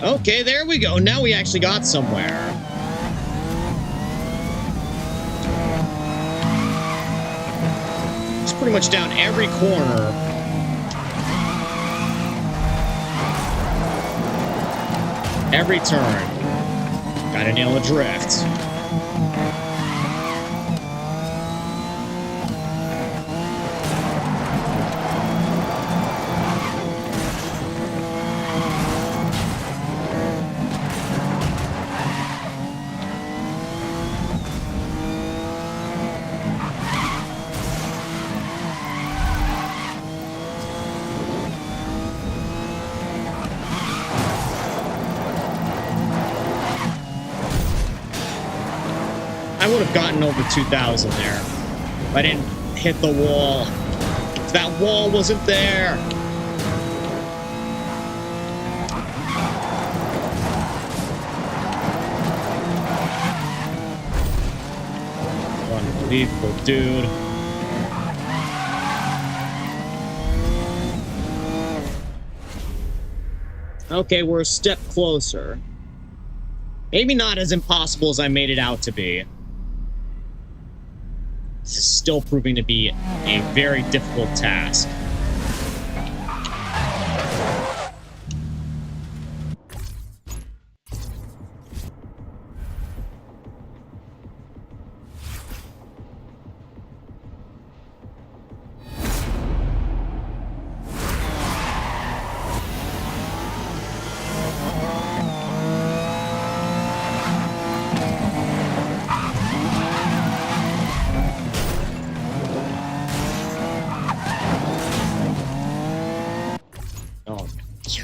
Okay, there we go. Now we actually got somewhere. It's pretty much down every corner. Every turn. Gotta nail a drift. have gotten over 2,000 there. If I didn't hit the wall. If that wall wasn't there. Unbelievable, dude. Okay, we're a step closer. Maybe not as impossible as I made it out to be. This is still proving to be a very difficult task.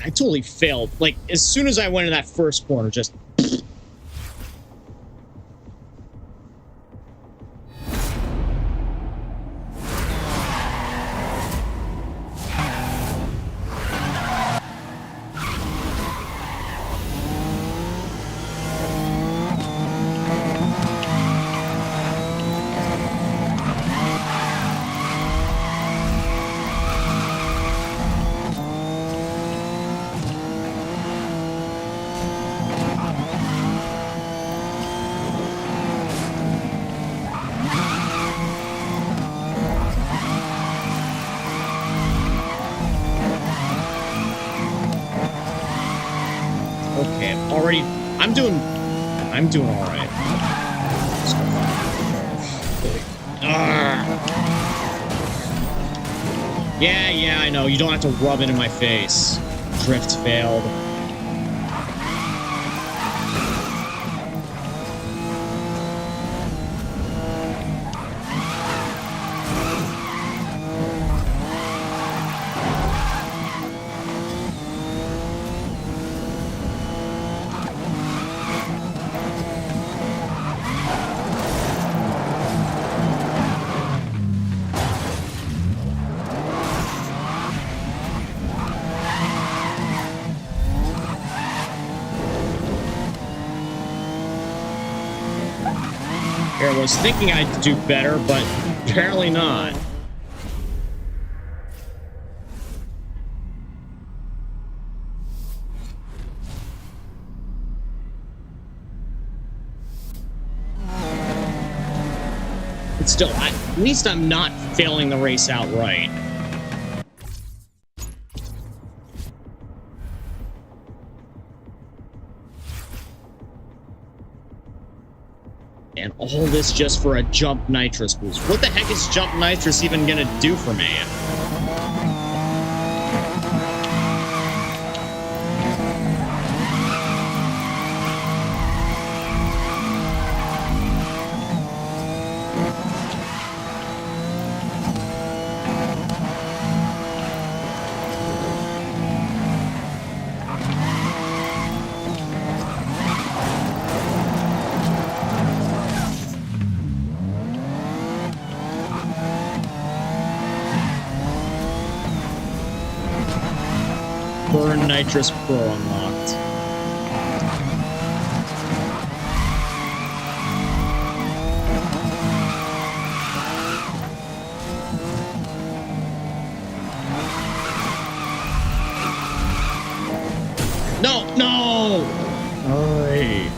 I totally failed. Like, as soon as I went in that first corner, just... I'm doing all right. Yeah, I know. You don't have to rub it in my face. Drift failed. I was thinking I'd do better, but apparently not. But still, at least I'm not failing the race outright. And all this just for a jump nitrous boost. What the heck is jump nitrous even gonna do for me? Burn Nitrous Pro unlocked. No! Oy.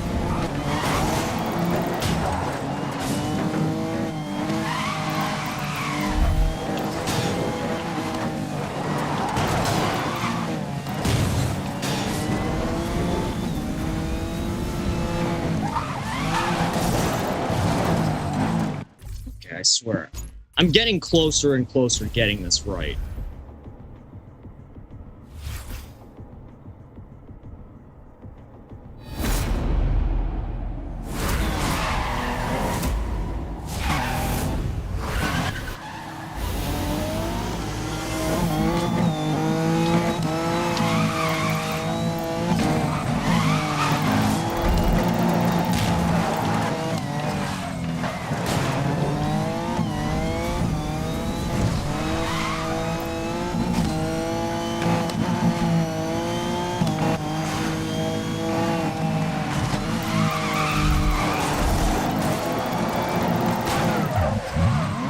I swear. I'm getting closer and closer to getting this right.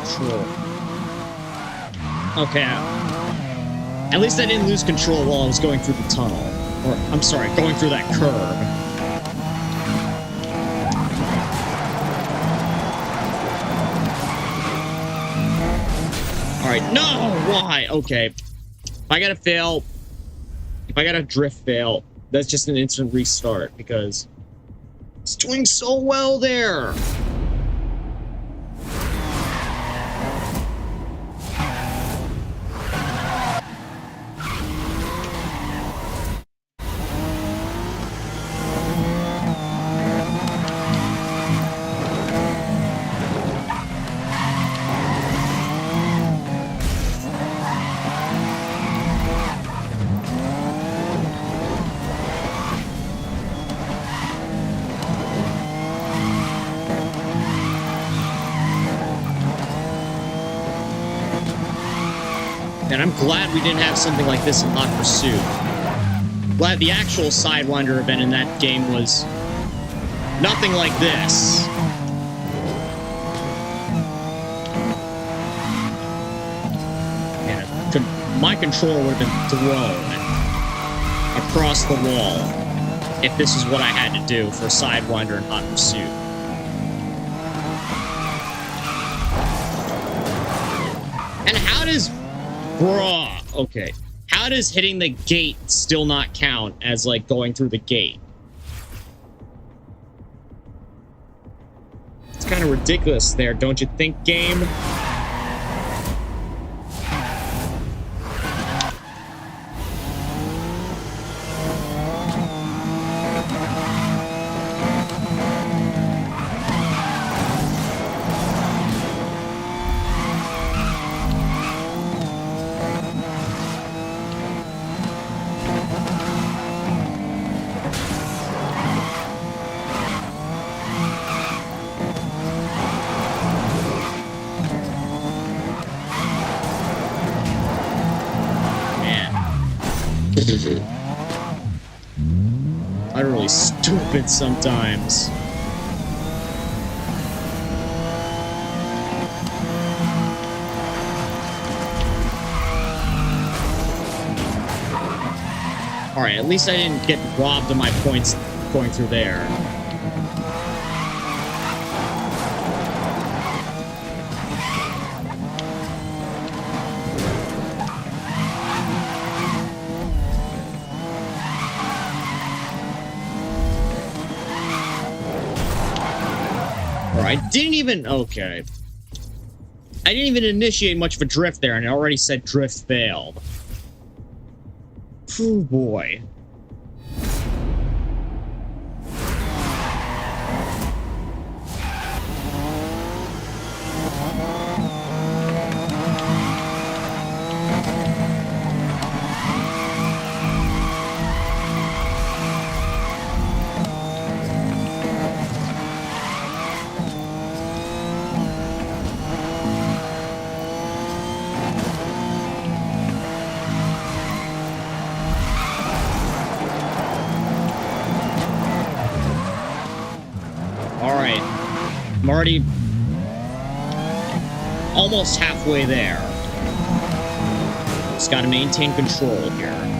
control. Okay. At least I didn't lose control while I was going through the tunnel. Or, I'm sorry, going through that curve. Alright, no! Why? Okay. If I gotta fail... If I gotta drift fail, that's just an instant restart, because... It's doing so well there! And I'm glad we didn't have something like this in Hot Pursuit. Glad the actual Sidewinder event in that game was nothing like this. Yeah, my controller would have been thrown across the wall if this is what I had to do for Sidewinder and Hot Pursuit. And how does... Bruh. Okay. How does hitting the gate still not count as, like, going through the gate? It's kind of ridiculous there, don't you think, game? Utterly stupid sometimes. Alright, at least I didn't get robbed of my points going through there. I didn't even... Okay. I didn't even initiate much of a drift there, and it already said drift failed. Oh boy. I'm already almost halfway there. Just gotta maintain control here.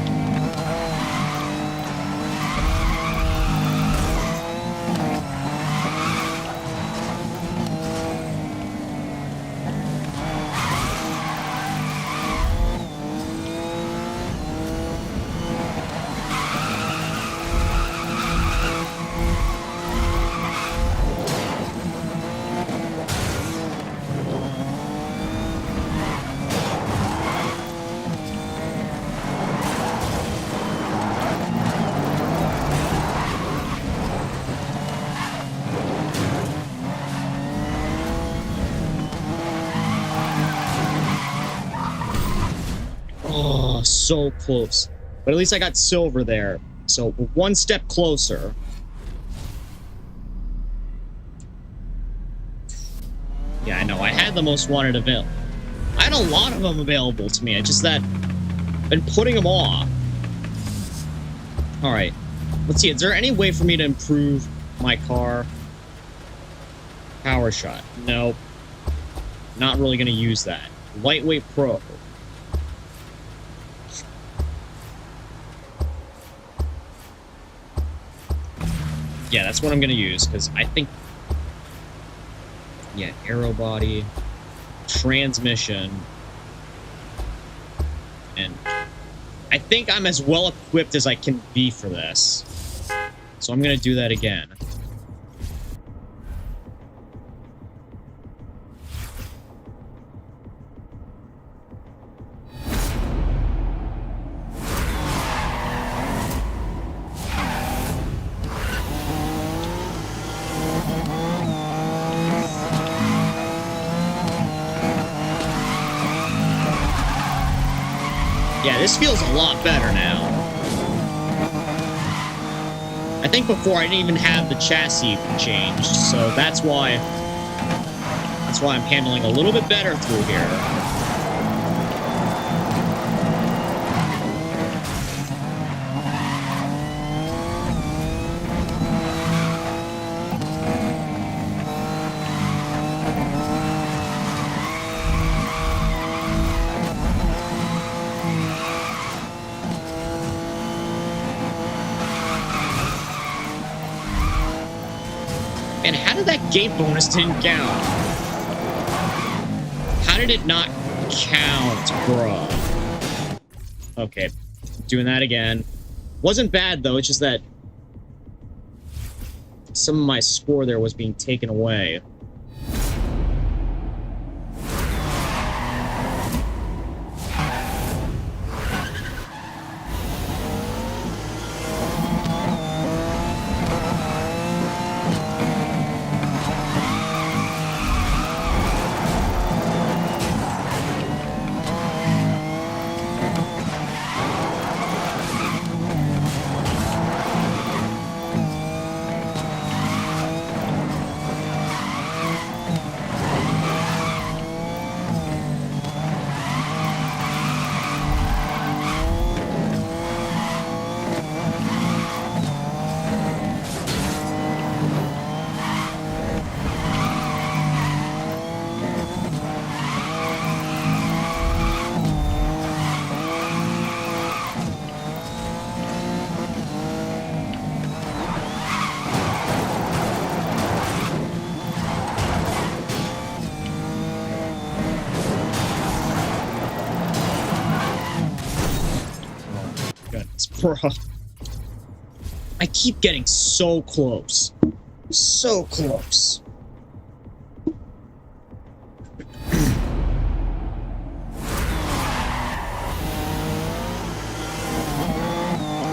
So close, but at least I got silver there, so we're one step closer. Yeah, I know, I had the most wanted available. I had a lot of them available to me, it's just that I've been putting them off. Alright, let's see, is there any way for me to improve my car? Power shot, nope. Not really going to use that. Lightweight Pro. Yeah, that's what I'm going to use, because I think... Yeah, aero body, transmission, and I think I'm as well equipped as I can be for this. So I'm going to do that again. Yeah, this feels a lot better now. I think before I didn't even have the chassis changed, so that's why I'm handling a little bit better through here. And how did that gate bonus didn't count? How did it not count, bruh? Okay, doing that again. Wasn't bad, though. It's just that some of my score there was being taken away. Bruh. I keep getting so close. So close.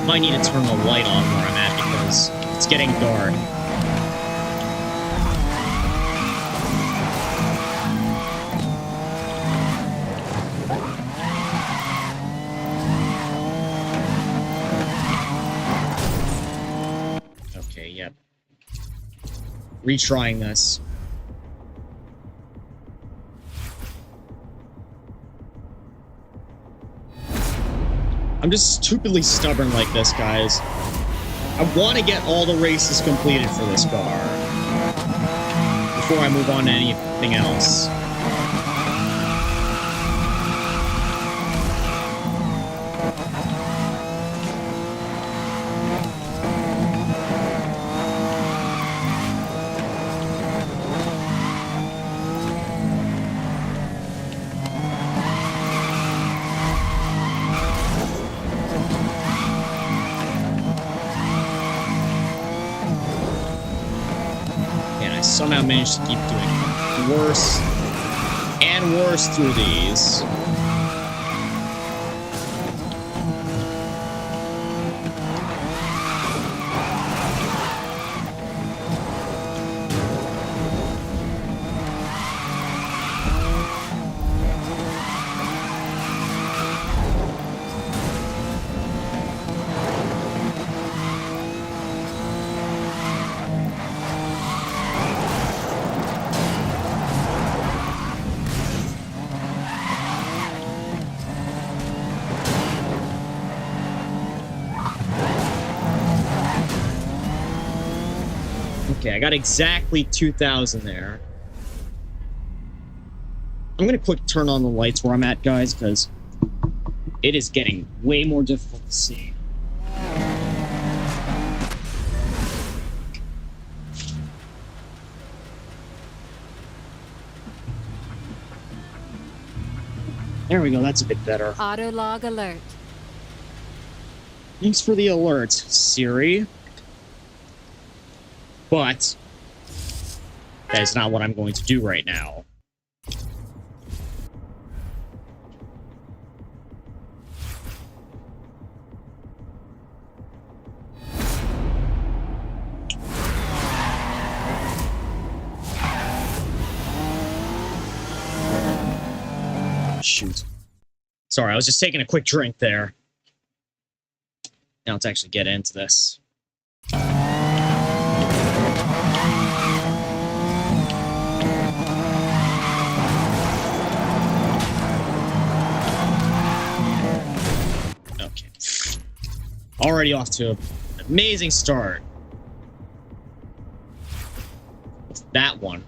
Might need to turn the light on where I'm at because it's getting dark. Retrying this. I'm just stupidly stubborn like this, guys. I want to get all the races completed for this car before I move on to anything else. Somehow managed to keep doing worse and worse through these. Okay, I got exactly 2,000 there. I'm gonna quick turn on the lights where I'm at, guys, because it is getting way more difficult to see. There we go, that's a bit better.
Auto log alert.
Thanks for the alert, Siri. But that is not what I'm going to do right now. Shoot. Sorry, I was just taking a quick drink there. Now let's actually get into this. Okay. Already off to an amazing start. What's that one?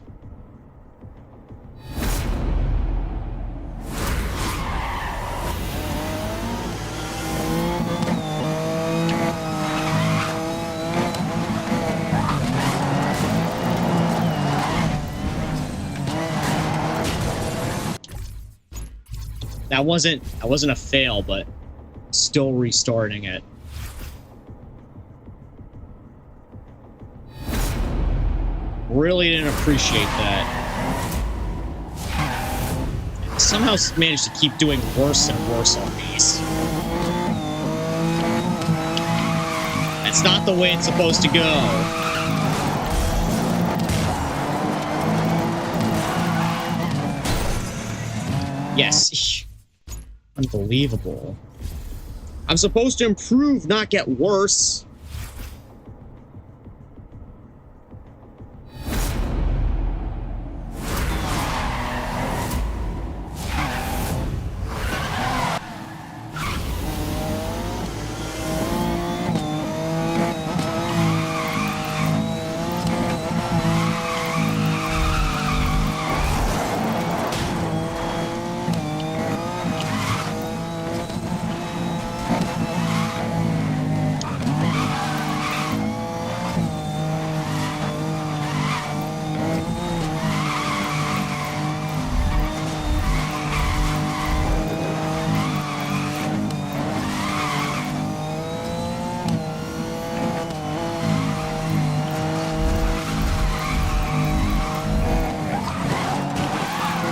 That wasn't a fail, but still restarting it. Really didn't appreciate that. Somehow managed to keep doing worse and worse on these. That's not the way it's supposed to go. Yes. Unbelievable. I'm supposed to improve, not get worse.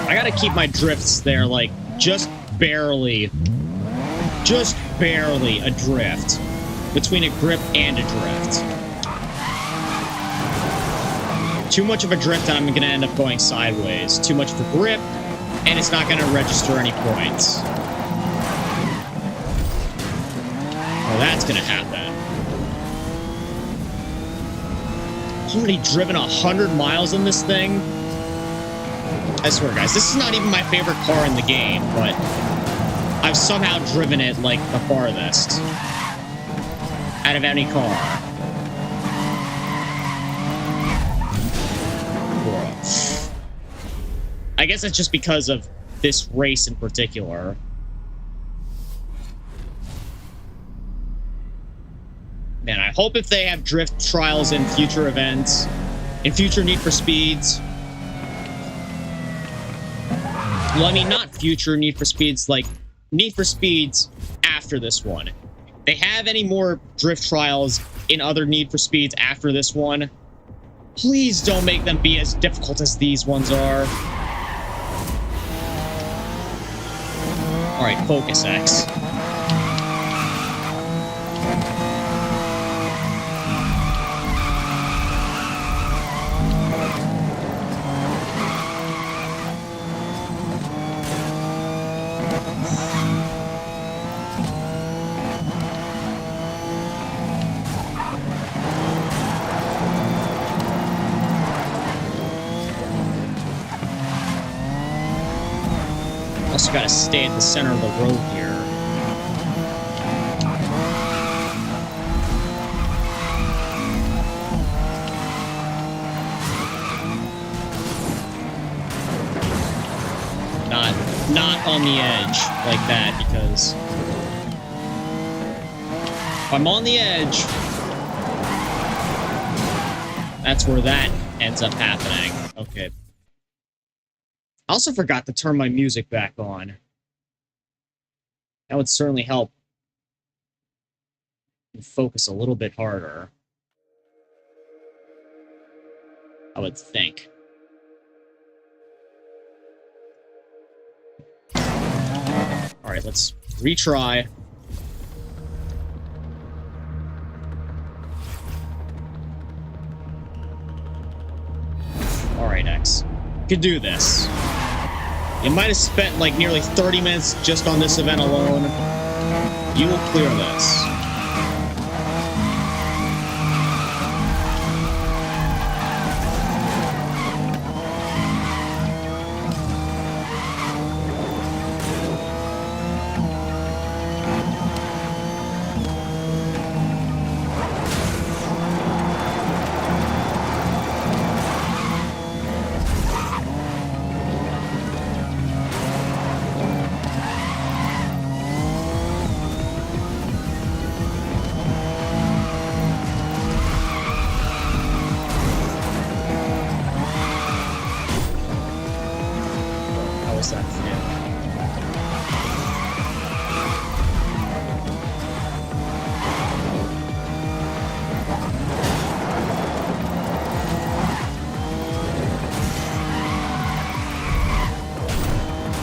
I gotta keep my drifts there, like, just barely adrift. Between a grip and a drift. Too much of a drift and I'm gonna end up going sideways. Too much of a grip, and it's not gonna register any points. Well, that's gonna happen. Already driven 100 miles in this thing. I swear, guys, this is not even my favorite car in the game, but I've somehow driven it, like, the farthest out of any car. I guess it's just because of this race in particular. Man, I hope if they have drift trials in future events, in future Need for Speeds. Well, I mean, not future Need for Speeds, like Need for Speeds after this one. If they have any more drift trials in other Need for Speeds after this one, please don't make them be as difficult as these ones are. All right, focus, X. Also gotta stay at the center of the road here. not on the edge like that, because if I'm on the edge, that's where that ends up happening. Okay. I also forgot to turn my music back on. That would certainly help me focus a little bit harder, I would think. Alright, let's retry. Alright, X. You can do this. You might have spent like nearly 30 minutes just on this event alone. You will clear this.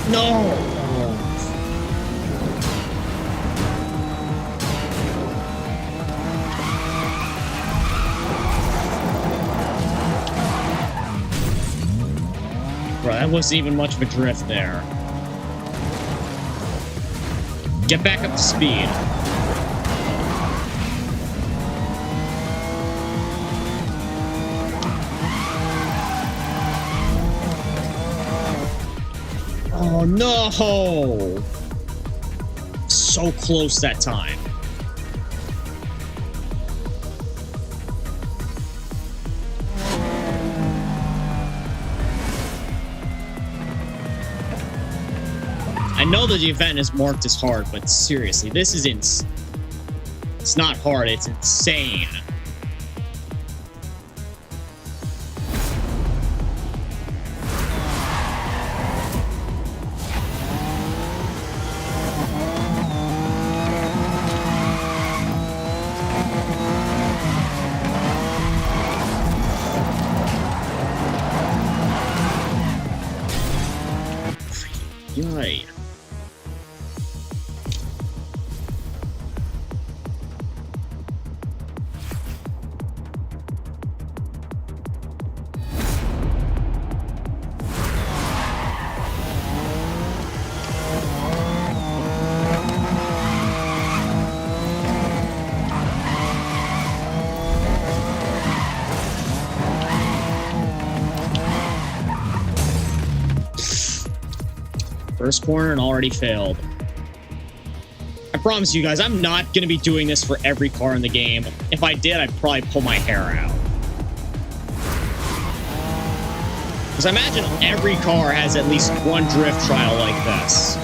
No! Bro, that wasn't even much of a drift there. Get back up to speed. Oh no! So close that time. I know that the event is marked as hard, but seriously, this is it's not hard, it's insane. Yay. First corner and already failed. I promise you guys, I'm not going to be doing this for every car in the game. If I did, I'd probably pull my hair out. Because I imagine every car has at least one drift trial like this.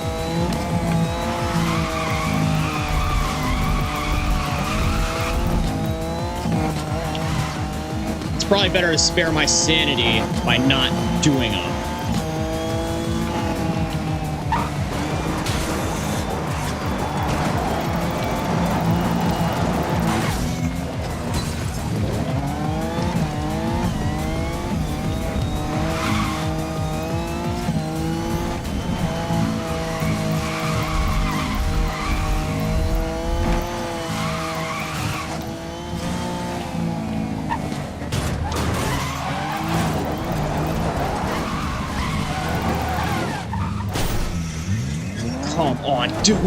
It's probably better to spare my sanity by not doing them. Come on, dude.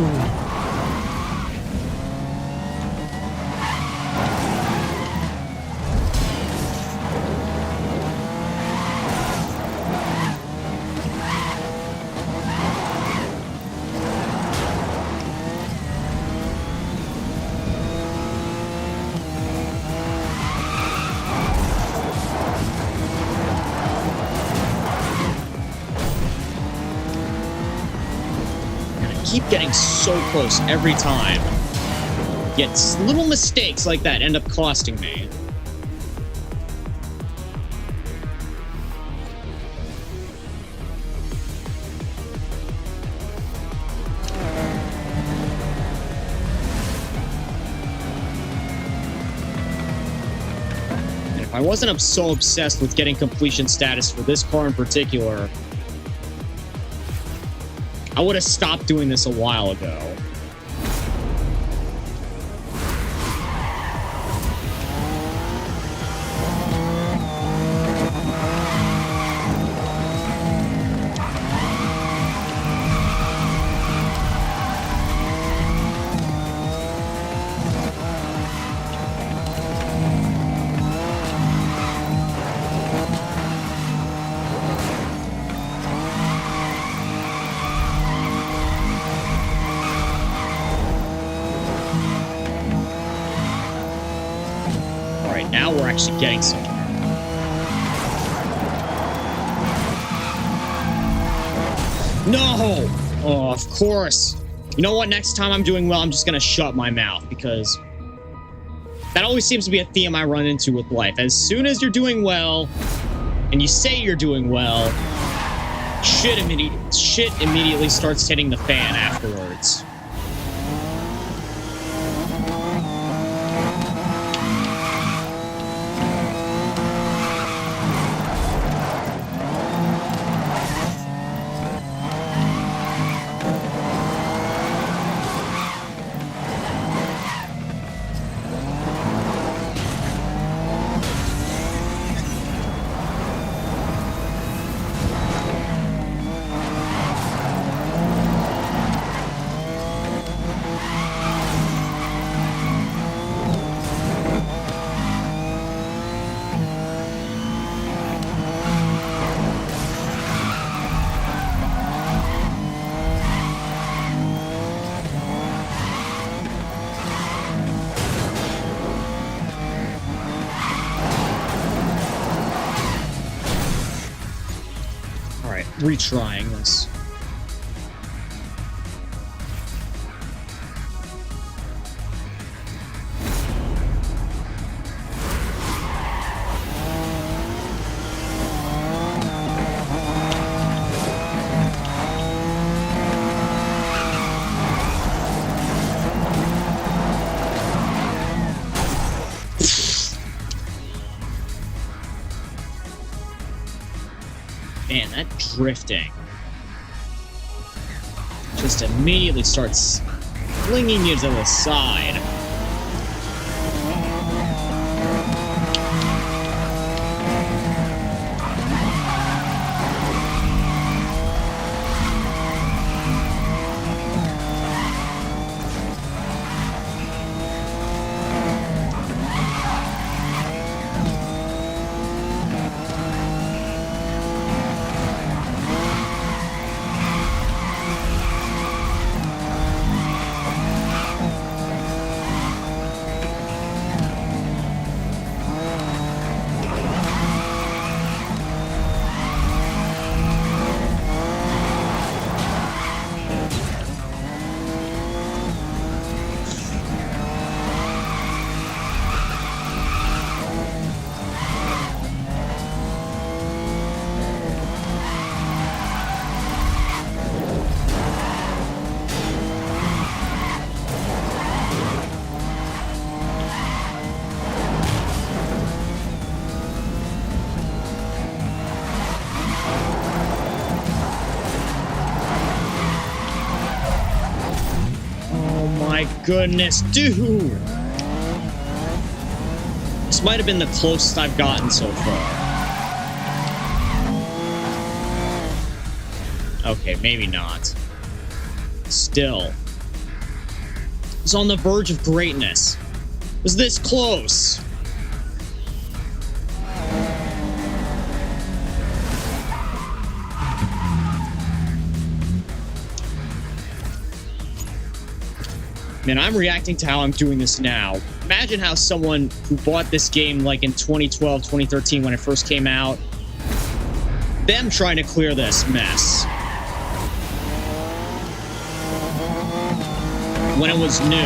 keep getting so close every time. Yet little mistakes like that end up costing me. If I wasn't so obsessed with getting completion status for this car in particular, I would have stopped doing this a while ago. Now we're actually getting somewhere. No! Oh, of course. You know what? Next time I'm doing well, I'm just gonna shut my mouth, because that always seems to be a theme I run into with life. As soon as you're doing well, and you say you're doing well, shit immediately starts hitting the fan afterwards. Retrying this. Man, that drifting just immediately starts flinging you to the side. My goodness, dude! This might have been the closest I've gotten so far. Okay, maybe not. Still. It's on the verge of greatness. It was this close. Man, I'm reacting to how I'm doing this now. Imagine how someone who bought this game like in 2012, 2013 when it first came out, them trying to clear this mess. when it was new.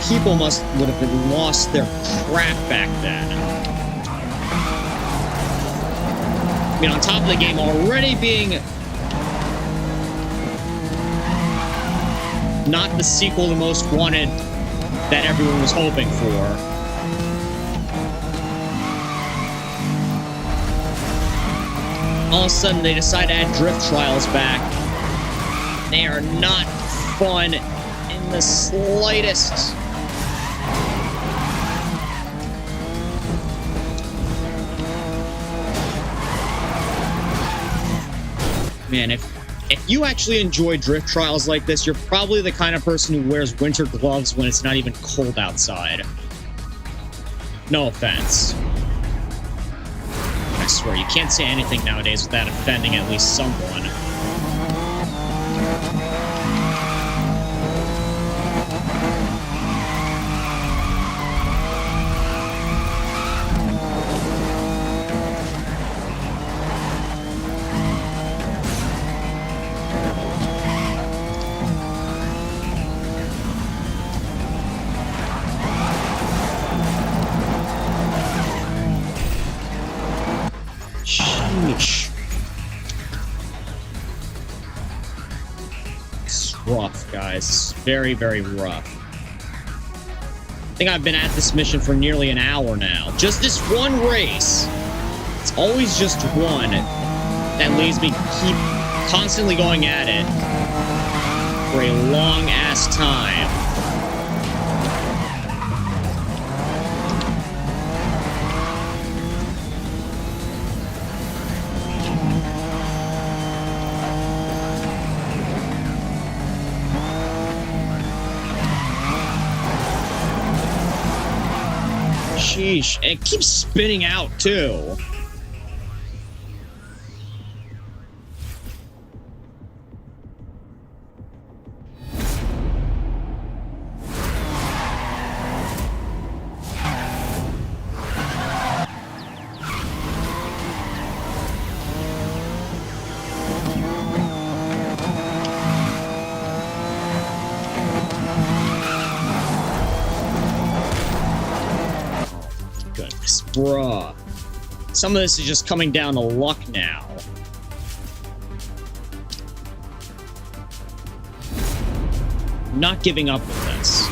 People would have been lost their crap back then. I mean, on top of the game already being not the sequel to Most Wanted that everyone was hoping for. All of a sudden, they decide to add drift trials back. They are not fun in the slightest. Man, if you actually enjoy drift trials like this, you're probably the kind of person who wears winter gloves when it's not even cold outside. No offense. I swear, you can't say anything nowadays without offending at least someone. Sheesh. It's rough, guys. It's very, very rough. I think I've been at this mission for nearly an hour now. Just this one race. It's always just one that leaves me keep constantly going at it for a long-ass time. Sheesh, and it keeps spinning out, too. Bruh. Some of this is just coming down to luck now. I'm not giving up with this.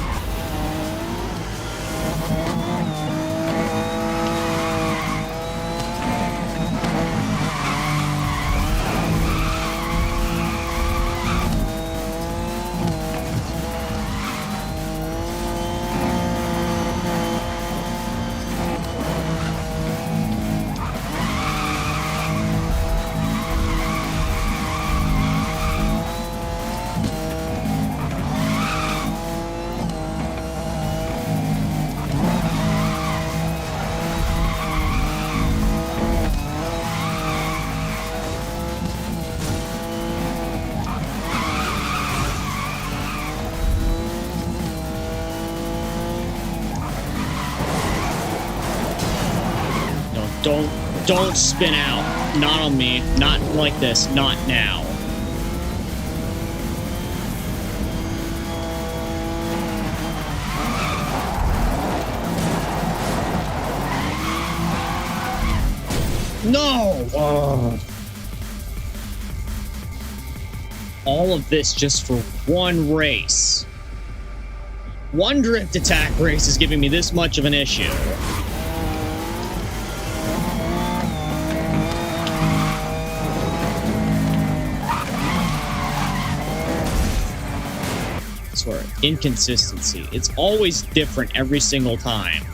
Don't spin out. Not on me. Not like this. Not now. No! All of this just for one race. One drift attack race is giving me this much of an issue. Inconsistency. It's always different every single time.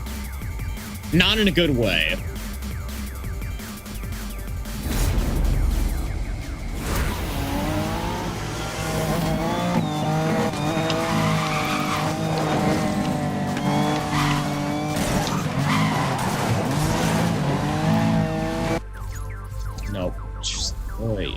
Not in a good way. Nope. Just, oy.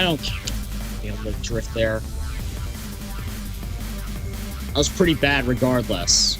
don't be able to drift there. That was pretty bad regardless.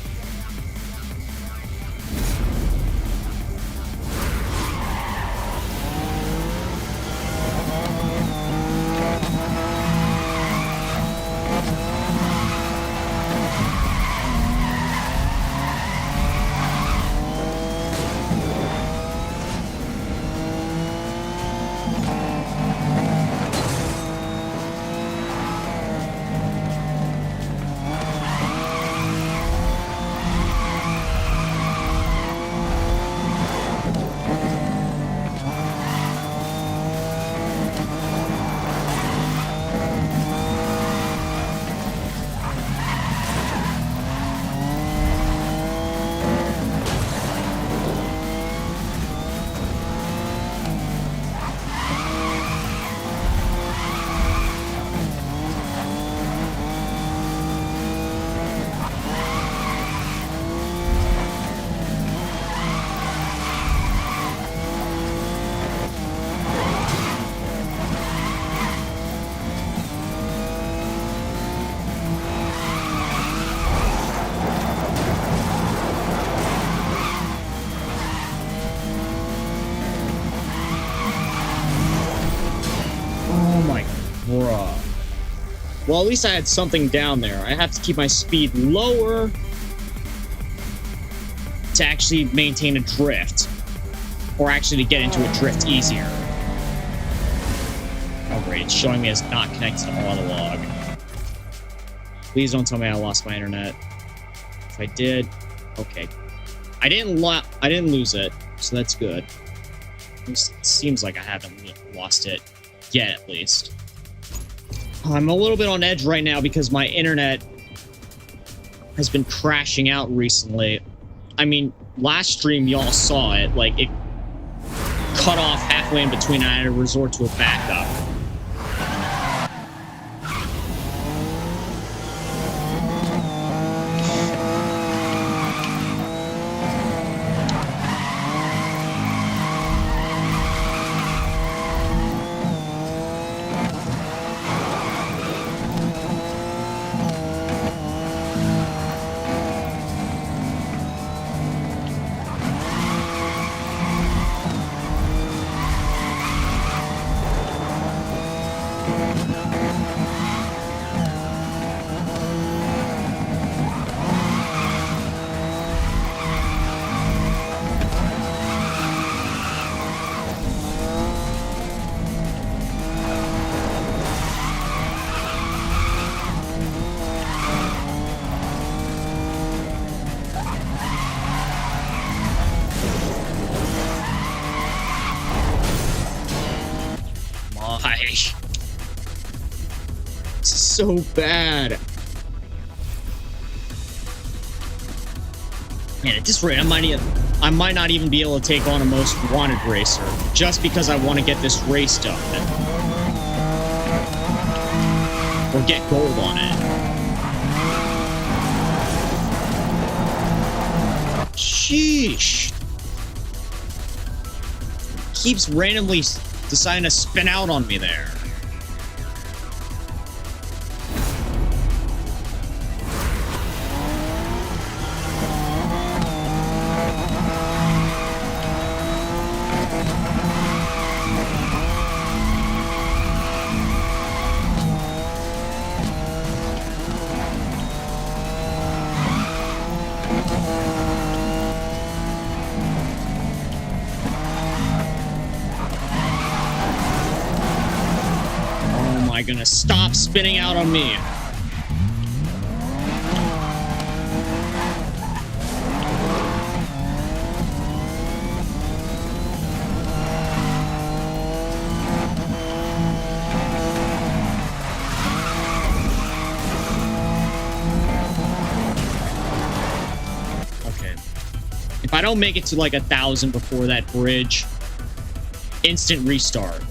Bruh. Well, at least I had something down there. I have to keep my speed lower to actually maintain a drift. Or actually to get into a drift easier. Oh great, it's showing me as not connected to Autolog. Please don't tell me I lost my internet. If I did, okay. I didn't lose it, so that's good. It seems like I haven't lost it yet, at least. I'm a little bit on edge right now because my internet has been crashing out recently. I mean, last stream y'all saw it. Like, it cut off halfway in between. I had to resort to a backup. So bad. Man, at this rate, I might not even be able to take on a most wanted racer just because I want to get this race done or get gold on it. Sheesh. Keeps randomly deciding to spin out on me there. Gonna stop spinning out on me. Okay. If I don't make it to like 1,000 before that bridge, instant restart.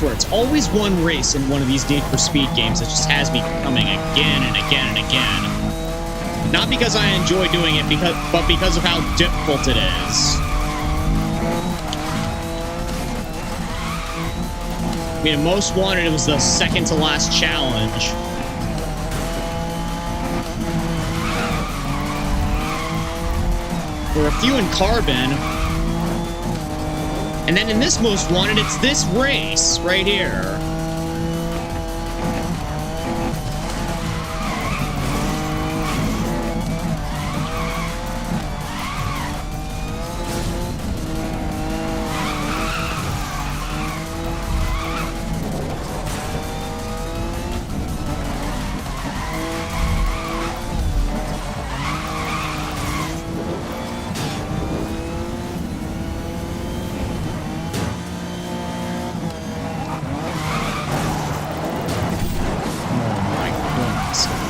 It's always one race in one of these Need for Speed games that just has me coming again and again and again. Not because I enjoy doing it, but because of how difficult it is. I mean, most wanted, it was the second to last challenge. There were a few in carbon. And then in this most wanted, it's this race right here.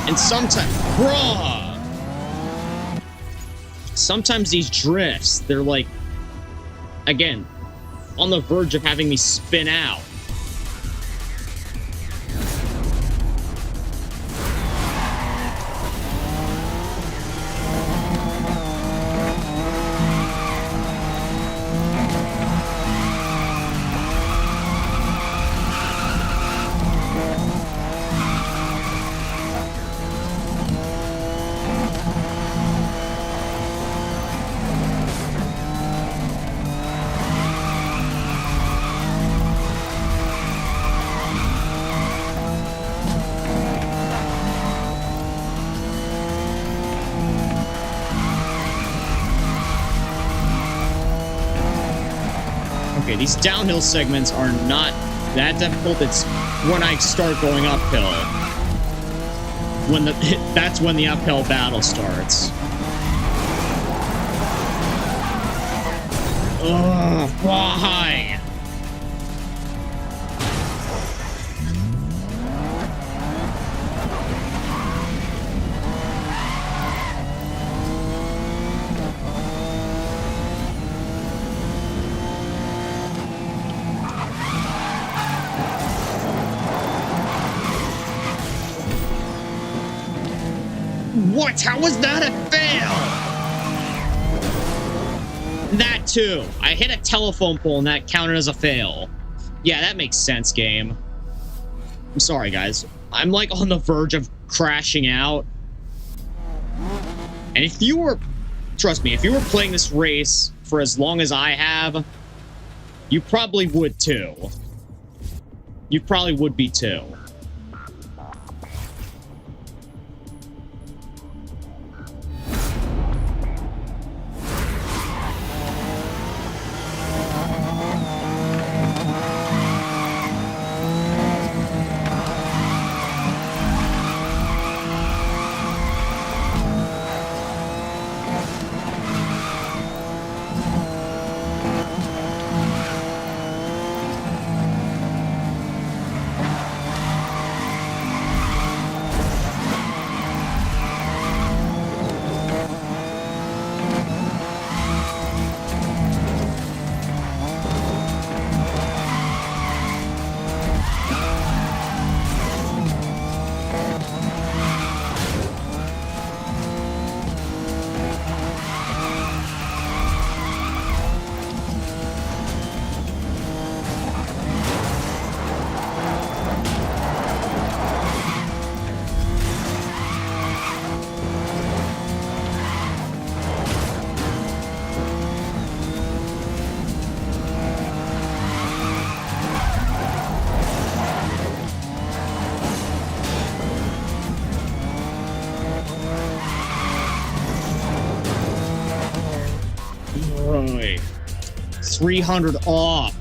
And sometimes, bruh! Sometimes these drifts, they're like, again, on the verge of having me spin out. Okay, these downhill segments are not that difficult. It's when I start going uphill. That's when the uphill battle starts. Ugh, why? What? How was that a fail? That too. I hit a telephone pole and that counted as a fail. Yeah, that makes sense, game. I'm sorry, guys. I'm like on the verge of crashing out. And if you were, trust me, if you were playing this race for as long as I have, you probably would too. You probably would be too. Right. 300 off.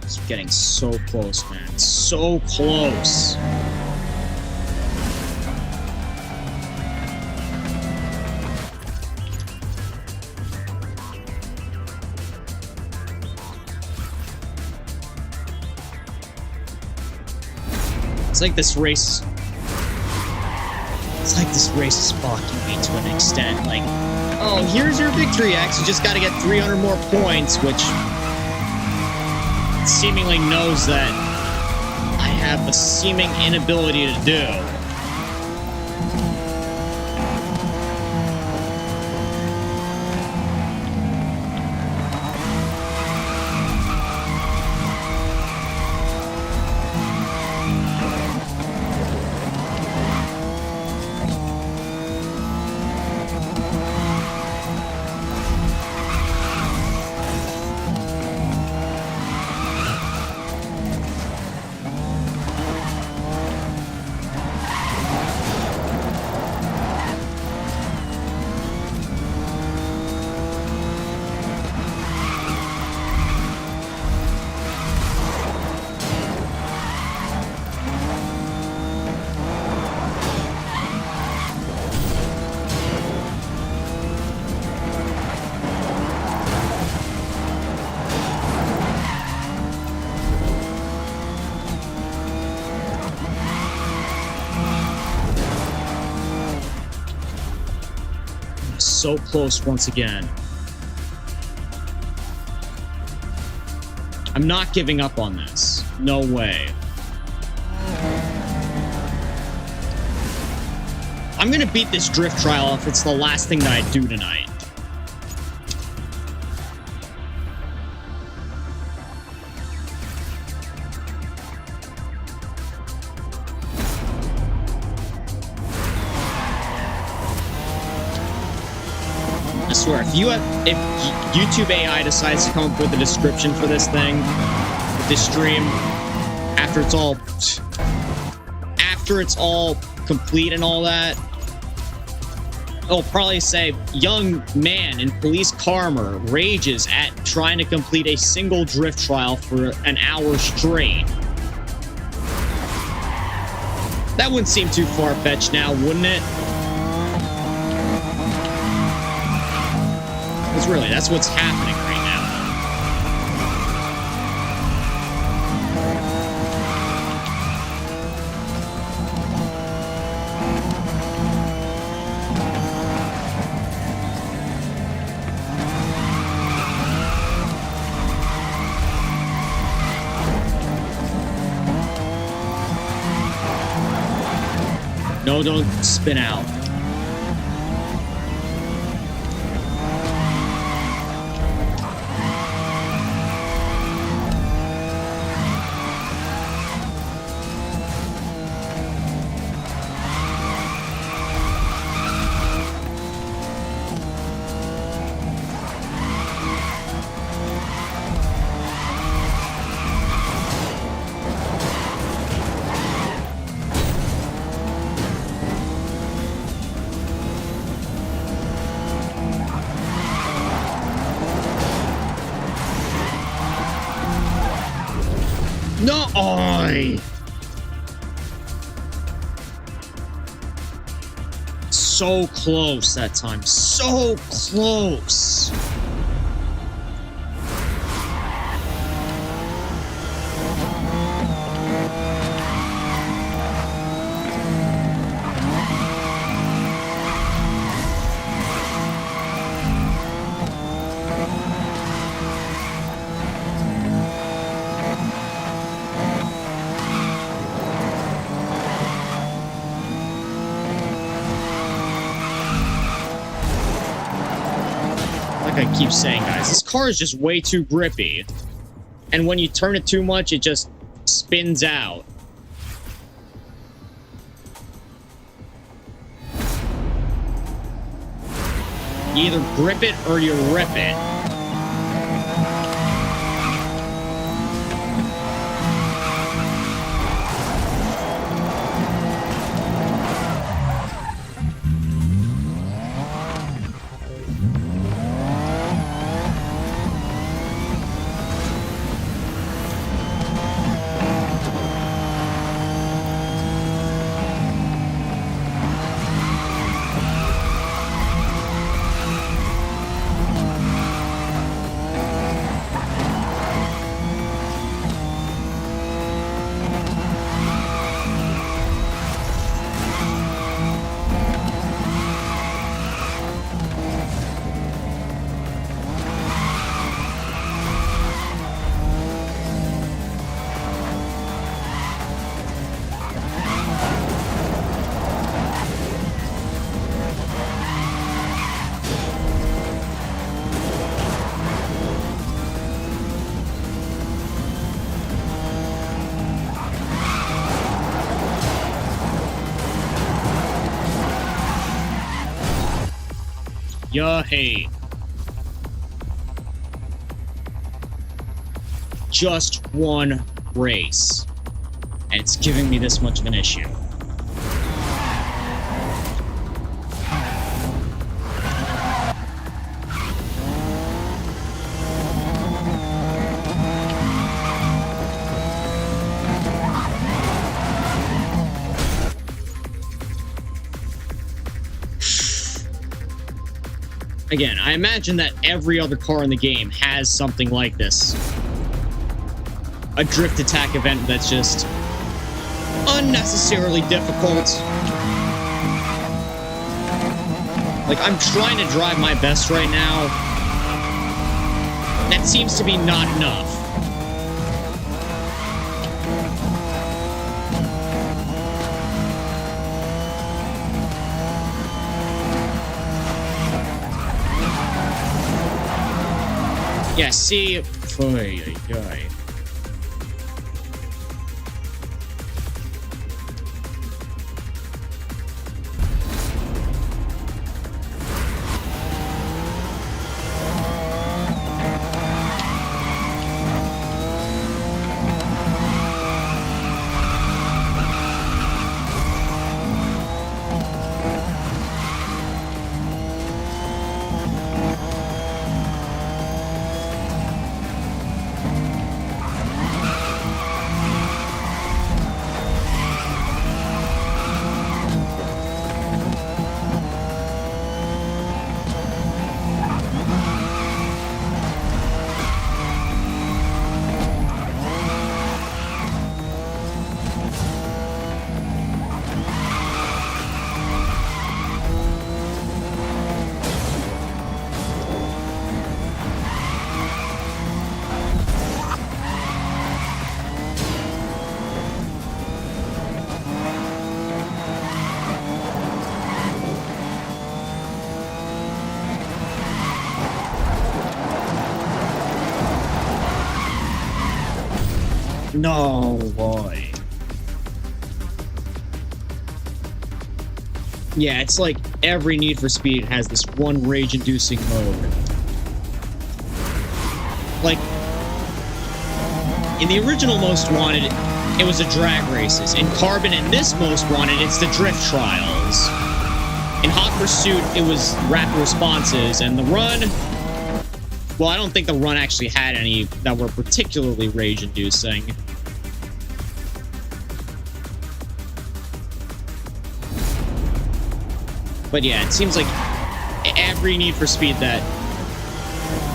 It's getting so close, man. So close. It's like this race. It's like this race is fucking me to an extent. Like, oh, here's your victory X. You just got to get 300 more points, which seemingly knows that I have a seeming inability to do. so close once again. I'm not giving up on this. No way. I'm gonna beat this drift trial if it's the last thing that I do tonight. I swear, if YouTube AI decides to come up with a description for this thing, with this stream, after it's all complete and all that, it'll probably say, young man in police car armor rages at trying to complete a single drift trial for an hour straight. That wouldn't seem too far-fetched now, wouldn't it? Because really, that's what's happening right now. No, don't spin out. No, so close that time. So close. I keep saying, guys, this car is just way too grippy, and when you turn it too much, it just spins out. You either grip it or you rip it. Yay. Just one race, and it's giving me this much of an issue. Again, I imagine that every other car in the game has something like this. A drift attack event that's just unnecessarily difficult. Like, I'm trying to drive my best right now. That seems to be not enough. Yeah, see? Oy, oy, oy. No way. Yeah, it's like every Need for Speed has this one rage-inducing mode. Like, in the original Most Wanted, it was the drag races. In Carbon and this Most Wanted, it's the drift trials. In Hot Pursuit, it was rapid responses, and the Run... Well, I don't think the Run actually had any that were particularly rage-inducing. But yeah, it seems like every Need for Speed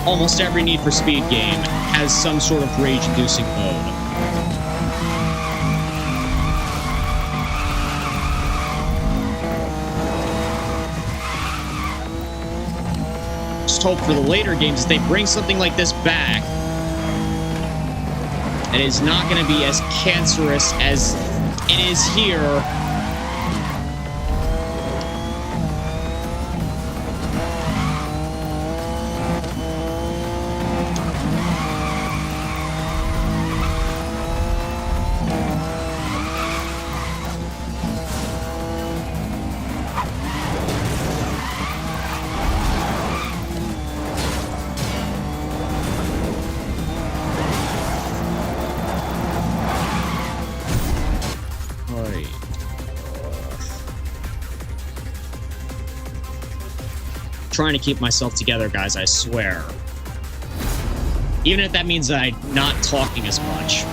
almost every Need for Speed game has some sort of rage-inducing mode. Just hope for the later games that they bring something like this back. It is not going to be as cancerous as it is here. Trying to keep myself together, guys, I swear. Even if that means that I'm not talking as much.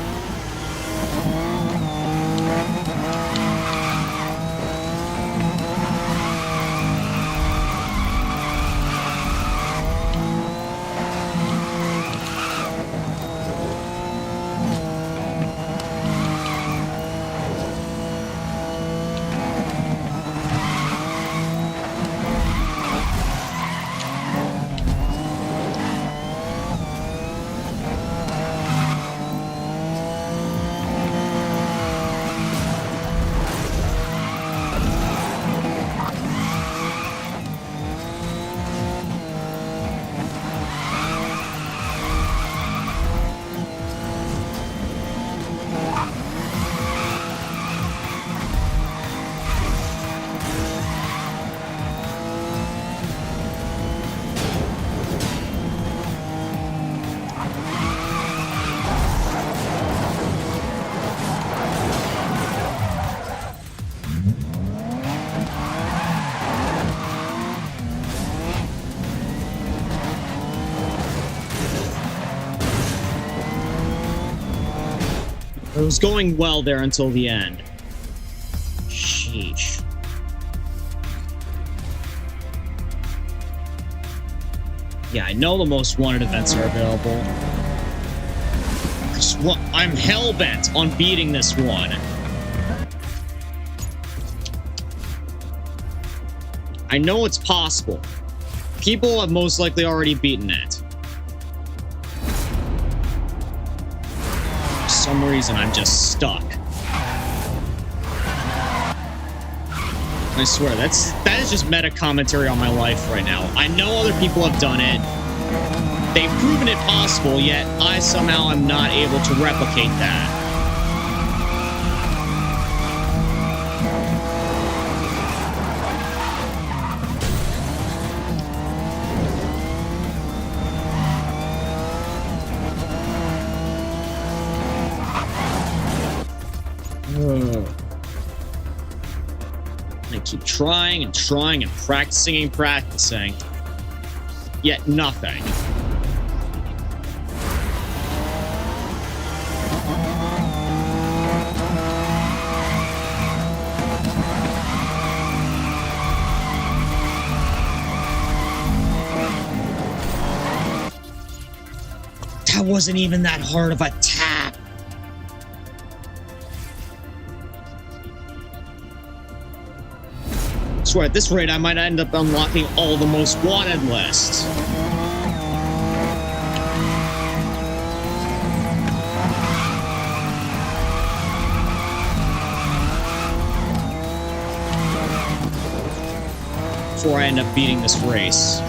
It was going well there until the end. Sheesh. Yeah, I know the Most Wanted events are available. I'm hell-bent on beating this one. I know it's possible. People have most likely already beaten it. For some reason, I'm just stuck. I swear, that is just meta commentary on my life right now. I know other people have done it. They've proven it possible, yet I somehow am not able to replicate that. I keep trying and trying and practicing and practicing, yet nothing. That wasn't even that hard of a tap. I swear, at this rate, I might end up unlocking all the most wanted lists. Before I end up beating this race.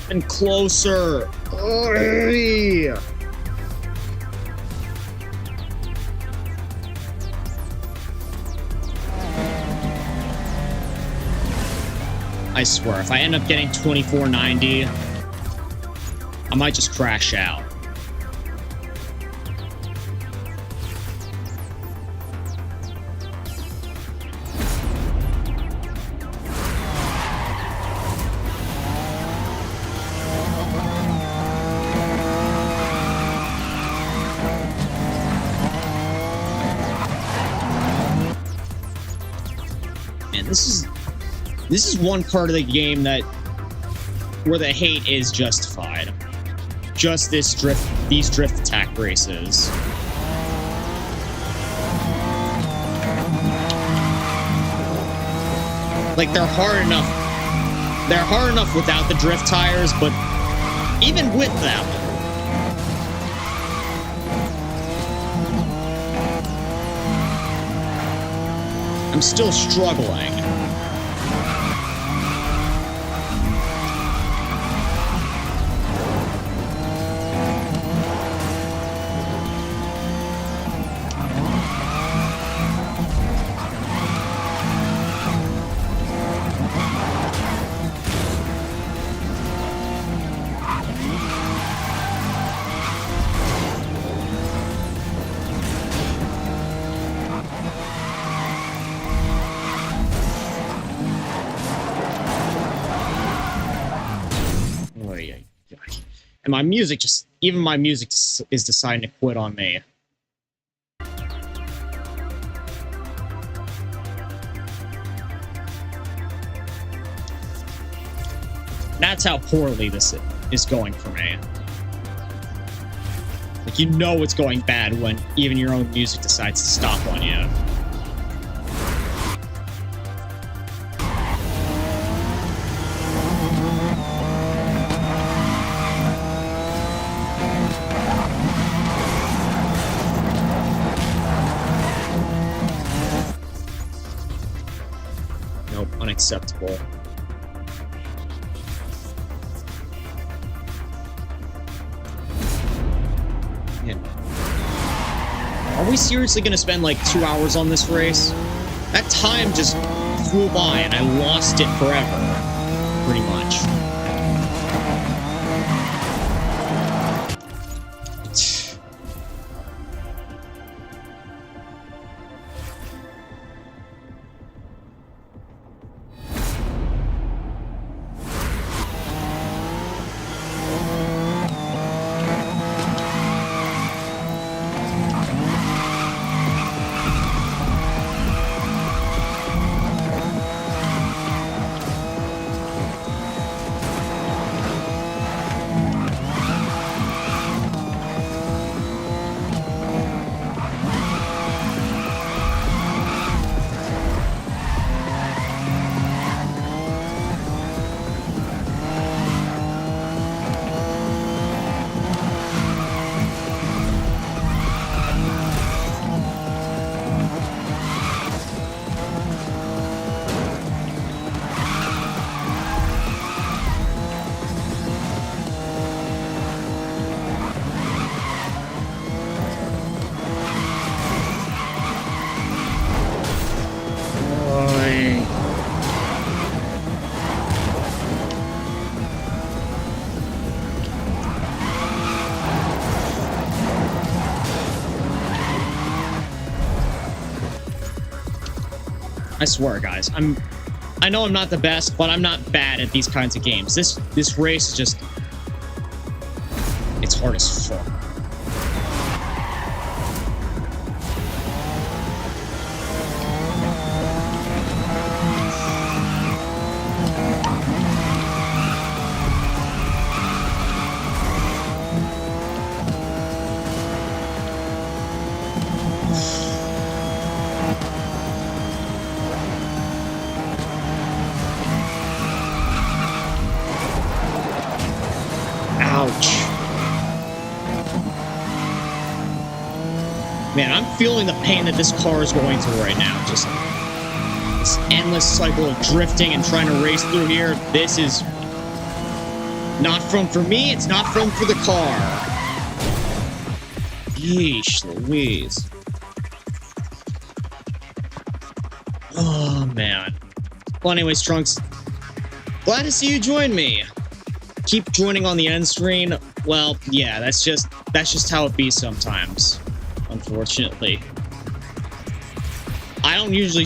And closer. Oy. I swear, if I end up getting 2490, I might just crash out. This is one part of the game where the hate is justified. Just these drift attack races. Like, they're hard enough. They're hard enough without the drift tires, but even with them, I'm still struggling. And my music even my music is deciding to quit on me. That's how poorly this is going for me. Like, you know it's going bad when even your own music decides to stop on you. Nope, unacceptable. Are we seriously going to spend like 2 hours on this race? That time just flew by and I lost it forever. Pretty much. I swear, guys, I know I'm not the best, but I'm not bad at these kinds of games. This race is just, it's hard as fuck. Man, I'm feeling the pain that this car is going through right now. Just this endless cycle of drifting and trying to race through here. This is not fun for me. It's not fun for the car. Yeesh Louise. Oh, man. Well, anyways, Trunks, glad to see you join me. Keep joining on the end screen. Well, yeah, that's just how it be sometimes. Unfortunately, I don't usually,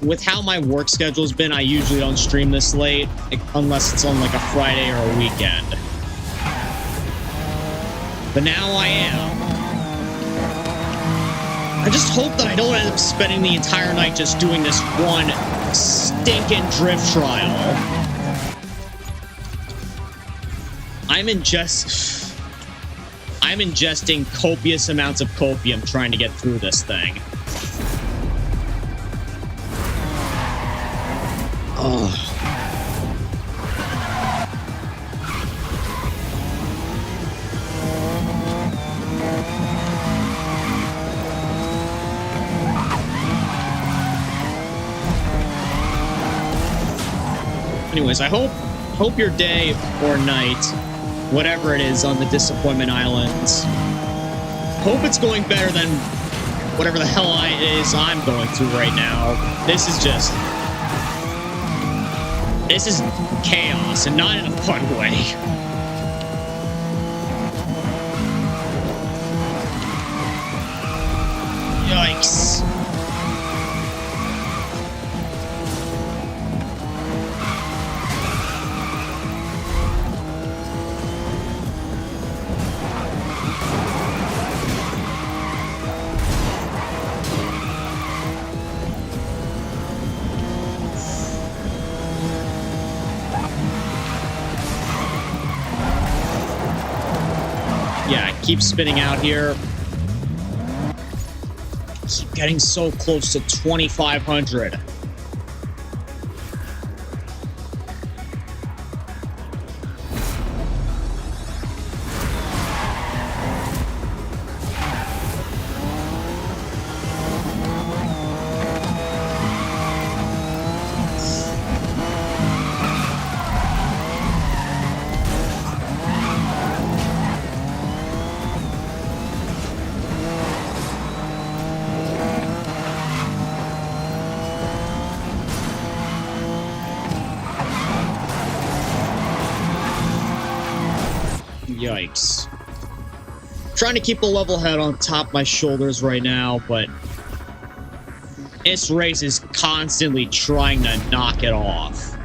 with how my work schedule's been, I usually don't stream this late unless it's on like a Friday or a weekend. But now I am. I just hope that I don't end up spending the entire night just doing this one stinking drift trial. I'm ingesting copious amounts of copium trying to get through this thing. Oh. Anyways, I hope your day or night, whatever it is on the Disappointment Islands, hope it's going better than whatever the hell it is I'm going through right now. This is chaos, and not in a fun way. Yikes. Keep spinning out here. Keep getting so close to 2,500. Yikes. Trying to keep a level head on top of my shoulders right now, but this race is constantly trying to knock it off.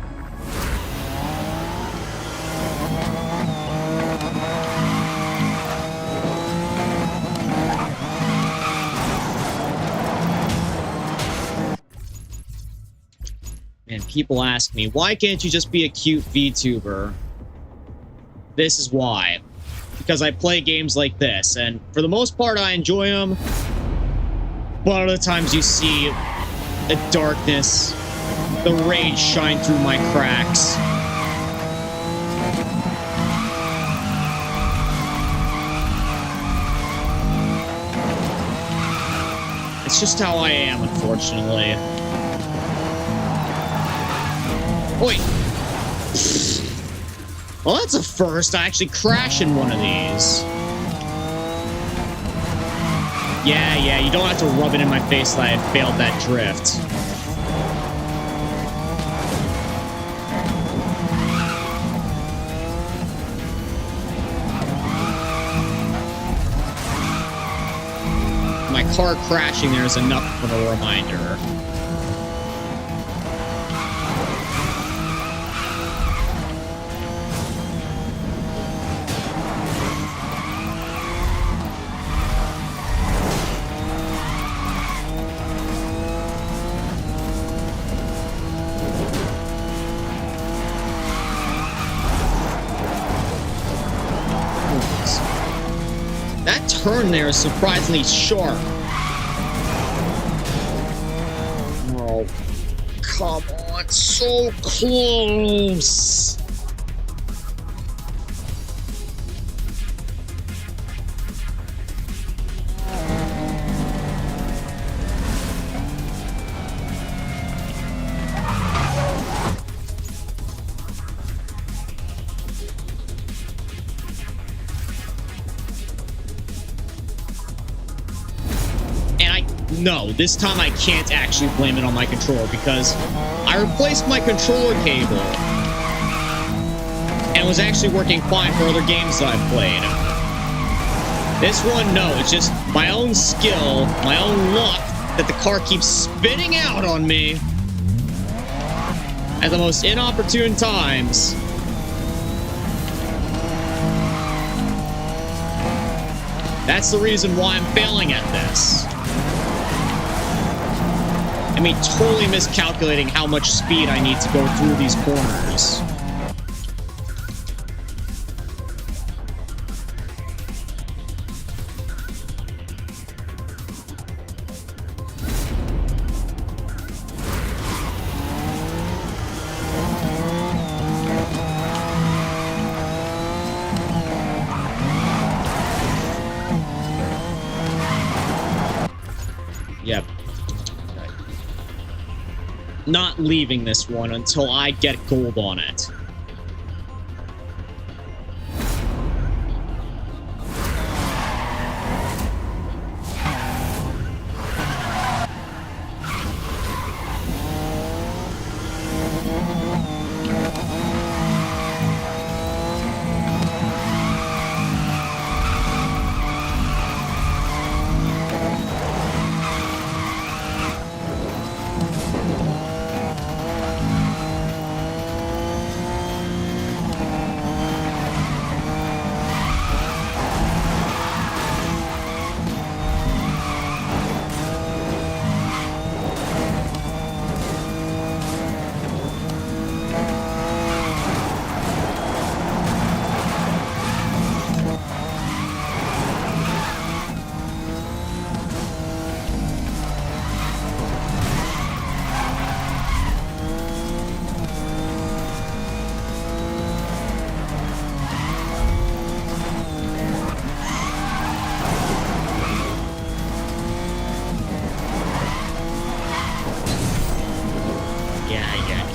And people ask me, why can't you just be a cute VTuber? This is why. Because I play games like this, and for the most part, I enjoy them. But other times you see the darkness, the rage shine through my cracks. It's just how I am, unfortunately. Wait. Well, that's a first. I actually crash in one of these. Yeah, you don't have to rub it in my face that I failed that drift. My car crashing there is enough of a reminder. That turn there is surprisingly sharp. Oh, come on, so close. No, this time I can't actually blame it on my controller because I replaced my controller cable and it was actually working fine for other games that I've played. This one, no, it's just my own skill, my own luck that the car keeps spinning out on me at the most inopportune times. That's the reason why I'm failing at this. I mean, totally miscalculating how much speed I need to go through these corners. Yep. Not leaving this one until I get gold on it.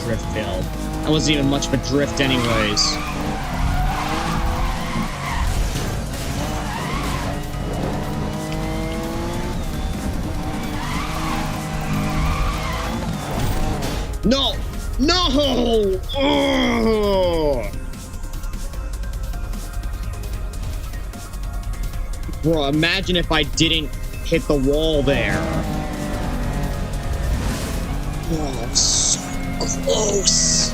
Drift failed. That wasn't even much of a drift anyways. No! No! Oh! Bro, imagine if I didn't hit the wall there. Oh, I'm so close.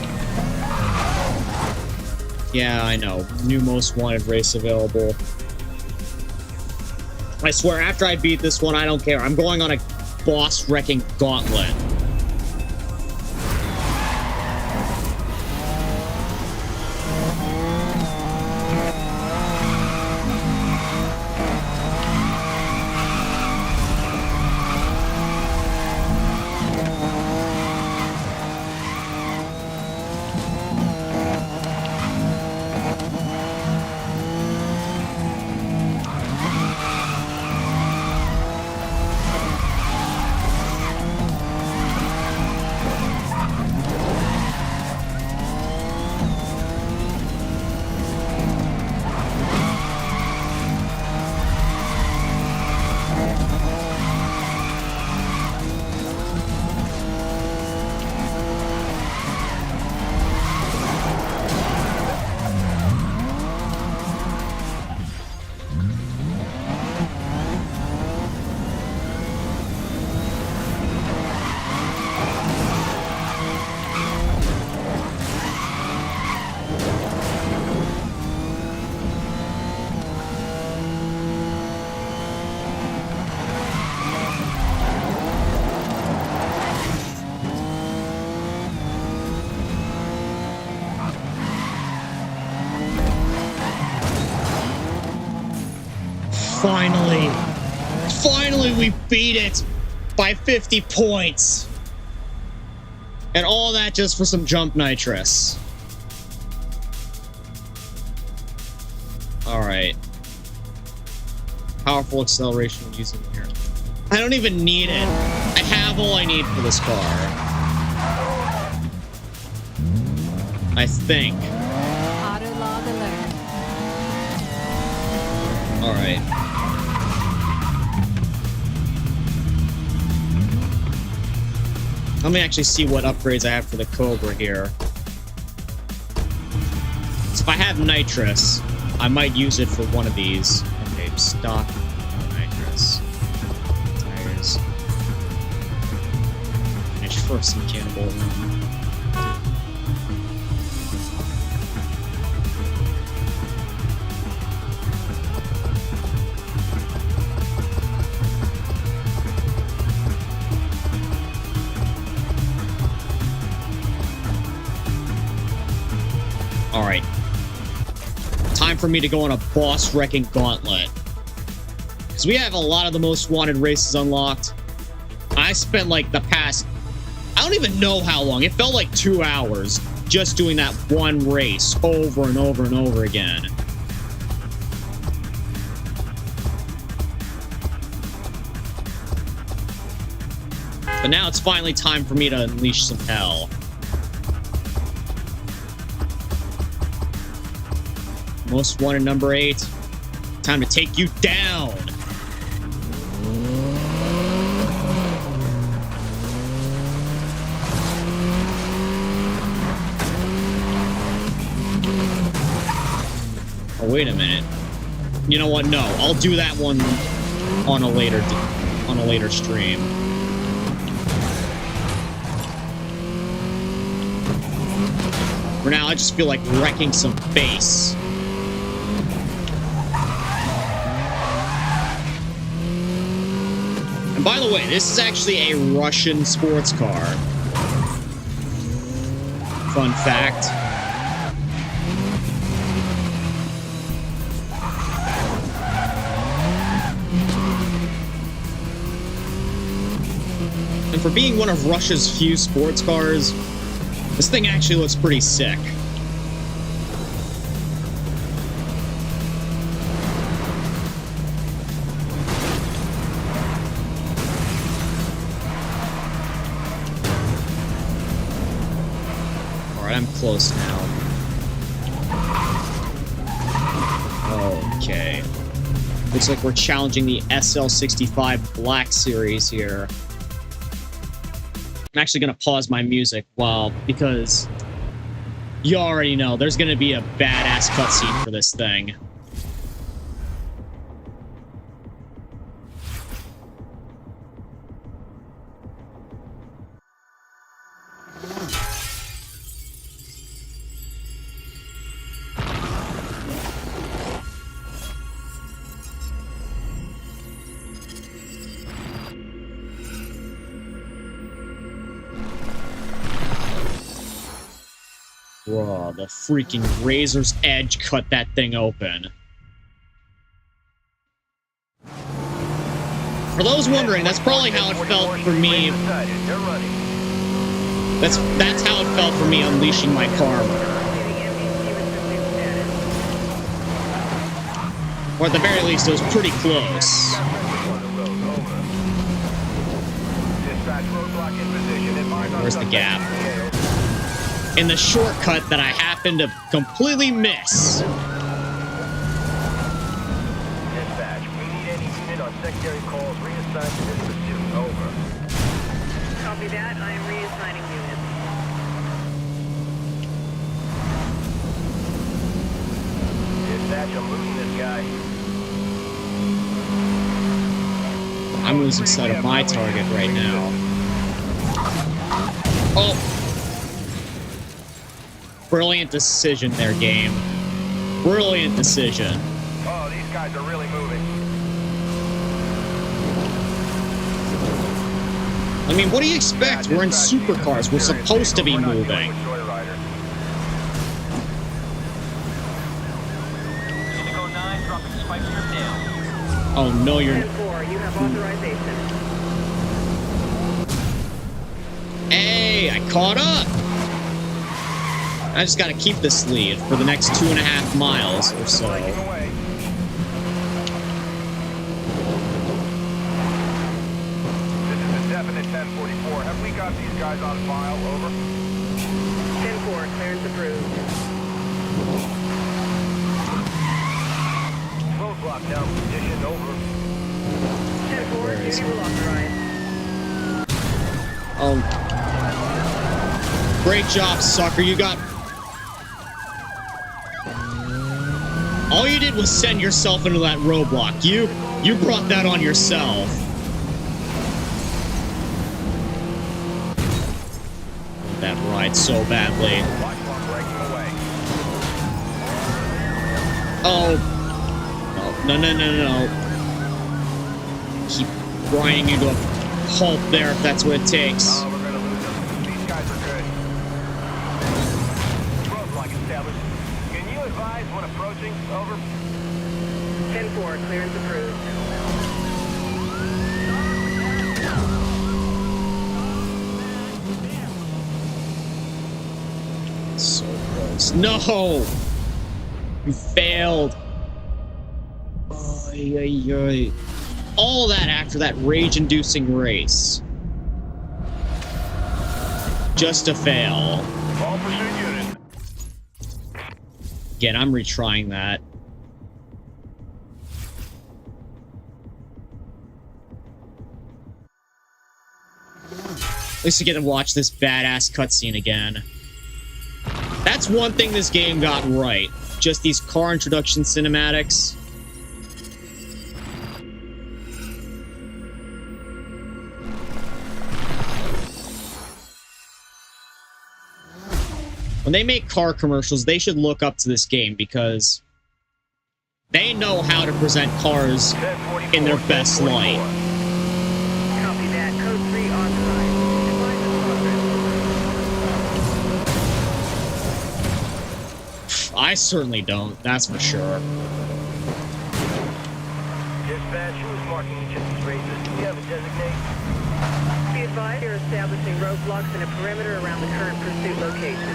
Yeah, I know. New most wanted race available. I swear, after I beat this one, I don't care. I'm going on a boss wrecking gauntlet. Finally. Finally, we beat it by 50 points. And all that just for some jump nitrous. All right. Powerful acceleration using here. I don't even need it. I have all I need for this car. I think.
Auto log alert.
All right. Let me actually see what upgrades I have for the Cobra here. So if I have nitrous, I might use it for one of these. Okay, stock nitrous. Tires. Finish first some cannibal. Alright. Time for me to go on a boss wrecking gauntlet. Because we have a lot of the most wanted races unlocked. I spent like the past... I don't even know how long. It felt like 2 hours just doing that one race over and over and over again. But now it's finally time for me to unleash some hell. Most wanted number 8. Time to take you down. Oh, wait a minute. You know what? No, I'll do that one on a later stream. For now, I just feel like wrecking some base. And by the way, this is actually a Russian sports car. Fun fact. And for being one of Russia's few sports cars, this thing actually looks pretty sick. I'm close now. Okay. Looks like we're challenging the SL65 Black Series here. I'm actually going to pause my music because you already know there's going to be a badass cutscene for this thing. Bro, the freaking razor's edge cut that thing open. For those wondering, that's probably how it felt for me. That's how it felt for me unleashing my karma. Or at the very least, it was pretty close. Where's the gap? In the shortcut that I happened to completely miss.
Dispatch, we need any unit on secondary calls reassigned to this pursuit. Over.
Copy that. I am reassigning units.
Dispatch, I'm losing this guy.
I'm losing sight of my target right now. Oh! Brilliant decision there, game. Brilliant decision.
Oh, these guys are really moving.
I mean, what do you expect? We're in supercars. We're supposed to be moving. Oh, no, you're...
10-4, you have authorization.
Hey, I caught up! I just gotta keep this lead for the next 2.5 miles or so.
This is a definite 1044. Have we got these guys on file? Over.
10-4, clearance approved.
Roadblock down position. Over.
10-4, duty will authorize.
Oh. Great job, sucker. You got... All you did was send yourself into that roadblock. You brought that on yourself. That ride so badly. Oh. No. Keep grinding into a halt there if that's what it takes.
Oh, we're gonna lose them. These guys are good. Roadblock established. Can you advise when approaching? Over.
10-4, clearance approved.
So close. No! You failed. Oy, oy, oy. All that after that rage-inducing race. Just to fail.
All pursuit unit.
Again, I'm retrying that. At least we get to watch this badass cutscene again. That's one thing this game got right. Just these car introduction cinematics. When they make car commercials, they should look up to this game because they know how to present cars in their best light.
Copy that. Code 3 authorized.
I certainly don't, that's for sure.
Dispatch, who is marking each of these races? Do we have a designate?
Be advised, you're establishing roadblocks and a perimeter around the current pursuit location.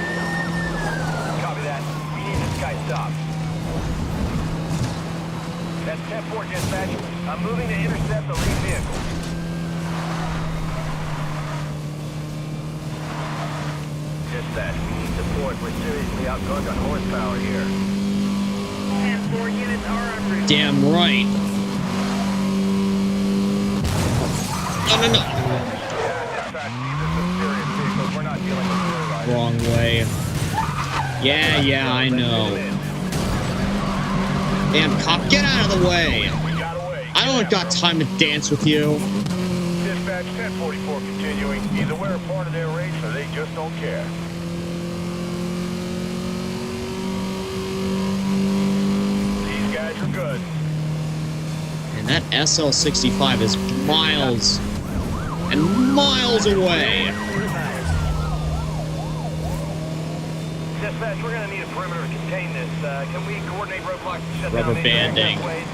Copy that. We need this guy stopped. That's 10-4, dispatch. I'm moving to intercept the lead vehicle. Dispatch, we need support. We're seriously outgunned on horsepower here.
10-4 units are en route.
Damn right. No.
Yeah, dispatch, these are some serious vehicles. We're not dealing with joyriders.
Wrong way. Yeah, I know. Damn, cop, get out of the way!
We got away.
I don't got time to dance with you.
Dispatch, 1044 continuing. Either we're a part of their race or they just don't care. These guys are good.
And that SL65 is miles and miles away.
Dispatch, we're going to need a perimeter to contain this. Can we coordinate roadblocks to shut
Rubber
down
banding.
ways?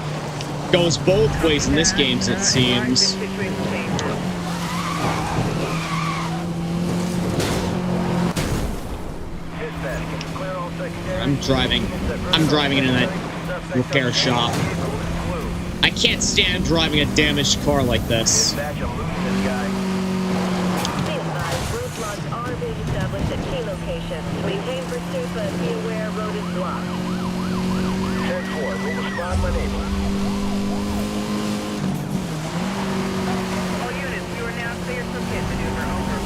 Goes both ways in this game, it seems.
Dispatch, can you clear all secondary?
I'm driving into that repair shop. I can't stand driving a damaged car like this.
Dispatch, I'm losing this guy.
Be advised, roadblocks are being established at key locations. Maintain pursuit, but be aware road is blocked.
10-4, we'll respond when able.
All units, you are now cleared from pit maneuver. Over.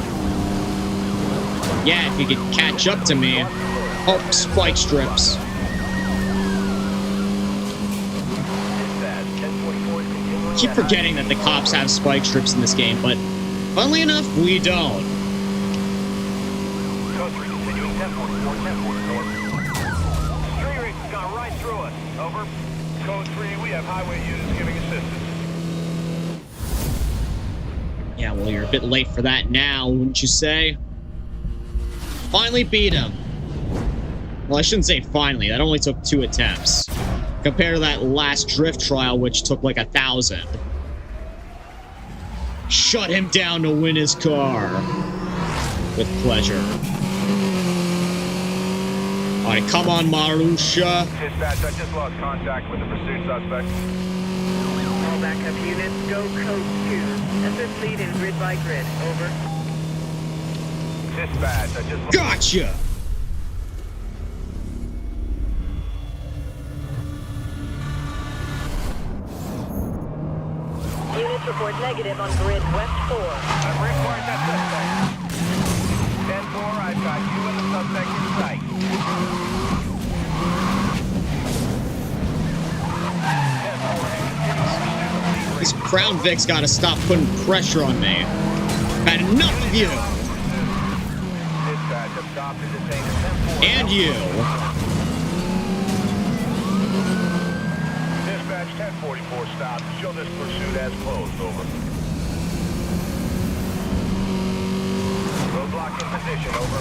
Yeah, if you could catch up to me. Oh, spike strips.
Dispatch, 1044 is continuing.
Keep forgetting that the cops have spike strips in this game, but funnily enough, we don't.
Code 3 continuing 1044, 1044. Street race has gone right through us. Over. Code 3, we have highway units giving assistance.
Yeah, well, you're a bit late for that now, wouldn't you say? Finally beat him. Well, I shouldn't say finally. That only took 2 attempts. Compared to that last drift trial, which took like 1,000. Shut him down to win his car. With pleasure. Alright, come on, Marusha.
Dispatch, I just lost contact with the pursuit suspect.
All backup units, go code 2. Assist lead in grid by grid. Over.
Dispatch, I just lost...
Gotcha!
Units report negative on grid west 4.
I've required that suspect. 10-4, I've got you and the suspect in sight.
This Crown Vic's gotta stop putting pressure on me. I've had enough of you!
Dispatch, I've stopped and detained a 10-4.
And you!
Dispatch, 1044 stopped. Show this pursuit as closed. Over. Roadblock in position. Over.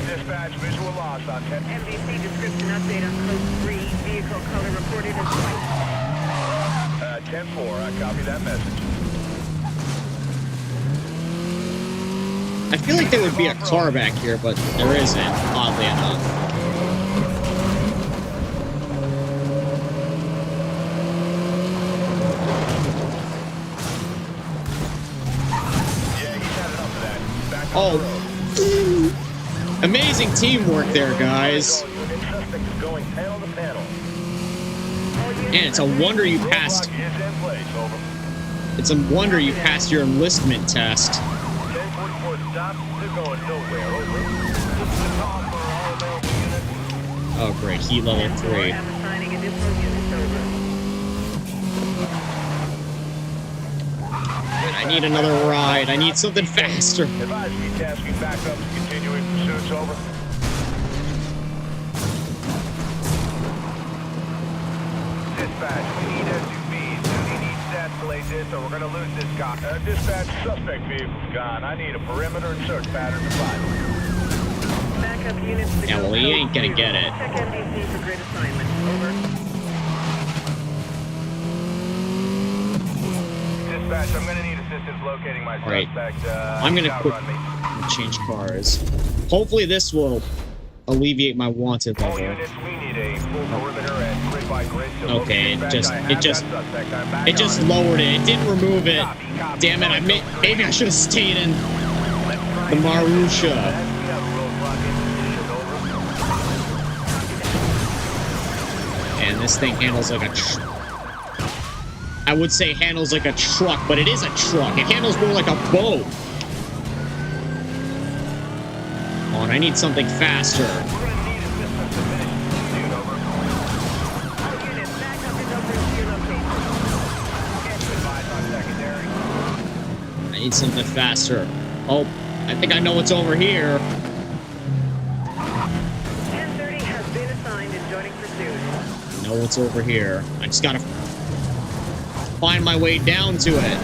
Dispatch, visual loss on 10.
MDC description update on code 3. Vehicle color reported as white.
10-4, I copy that message.
I feel like there would be a car back here, but there isn't, oddly enough.
Yeah, he's had enough of that. Back on
Oh.
the road.
Amazing teamwork there, guys.
Suspect is going panel to panel.
And it's a wonder you passed.
Roadblock is in place. Over.
It's a wonder you passed your enlistment test.
1044 stopped. They're going nowhere. Over. This is a call for all available units.
Oh, great. Heat level 3.
I'm assigning additional units. Over.
I need another ride. I need something faster.
Advise me tasking backups, continuing pursuits. Over. Dispatch, we need SUVs. Duty needs to escalate this or we're going to lose this guy. Dispatch, suspect vehicle's gone. I need a perimeter and search pattern to find him.
Backup units to
Yeah,
go
well, he
code
ain't gonna
2.
get it.
Check MDC for grid assignment. Over.
Dispatch, I'm going to need assistance locating my
Right.
suspect.
I'm gonna
outrun me.
change cars. Hopefully this will alleviate my wanted
All
level.
units, we need a full perimeter and grid by grid. To
Okay,
locate
it
suspect. I have that suspect. I'm back
It just
on.
lowered it. It didn't remove it.
Copy, copy.
Damn it, maybe I should have stayed in the Marusha. And this thing handles like a I would say handles like a truck, but it is a truck. It handles more like a boat. Oh, and I need something faster. I need something faster. Oh, I think I know what's over here.
1030 has been assigned and joining pursuit.
I know what's over here. I just gotta find my way down to it.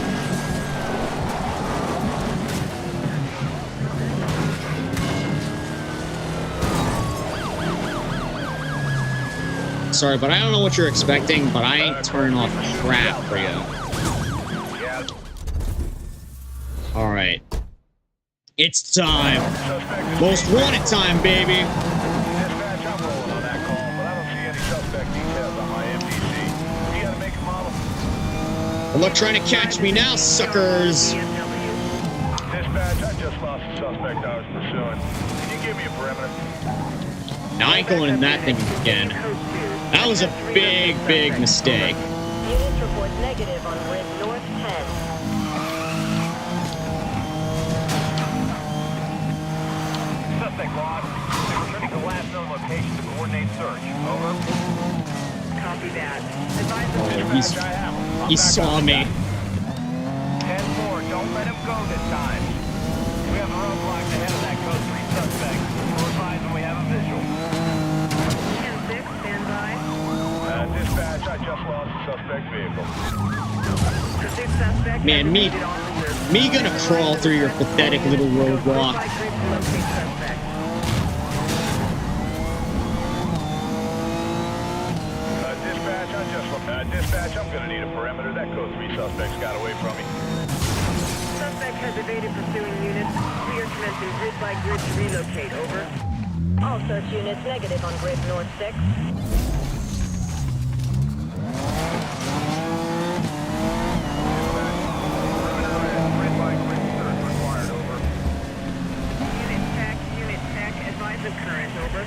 sorry, but I don't know what you're expecting, but I ain't turning off crap for you.
Yeah.
Alright. It's time. Most wanted time, baby.
Dispatch, I'm rolling on that call, but I don't see any suspect details on my MDC. You gotta make a model.
Good luck trying to catch me now, suckers.
Dispatch, I just lost the suspect I was pursuing. Can you give me a perimeter?
Now I ain't going in that thing again. That was a big, big mistake.
Units report negative on grid north 10.
Suspect lost. They're returning to last known location to coordinate search. Over.
Copy that.
He saw me.
10-4, don't let him go this time. We have a roadblock ahead of that code 3 suspect. We'll advise when we have a visual.
10-6, stand by.
Dispatch, I just lost the suspect vehicle.
Pursuit suspect.
Man, me gonna crawl through your pathetic little roadblock.
Dispatch, I'm gonna need a perimeter. That code 3 suspect's got away from me.
Suspect has evaded pursuing units. We are commencing grid by grid to relocate. Over. All search units negative on grid north 6.
Grid by grid search required. Over.
Unit tech, advise of current. Over.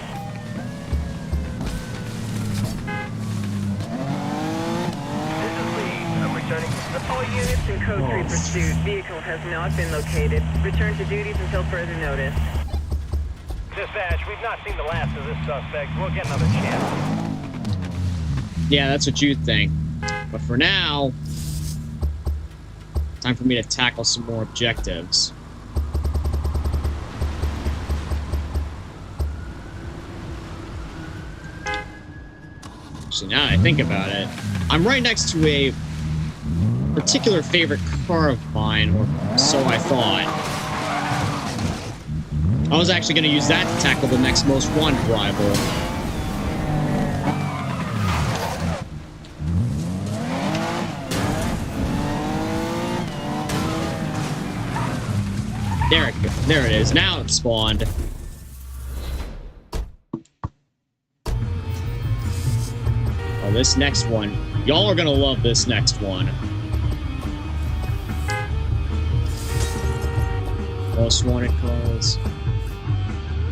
All units in code 3 pursuit. Vehicle has not been located. Return to duties until further notice.
Dispatch, we've not seen the last of this suspect. We'll get another chance.
Yeah, that's what you think. But for now, time for me to tackle some more objectives. Actually, now that I think about it, I'm right next to a particular favorite car of mine, or so I thought. I was actually going to use that to tackle the next most wanted rival. There it is. Now it's spawned. Oh, this next one. Y'all are gonna love this next one. Most wanted cars.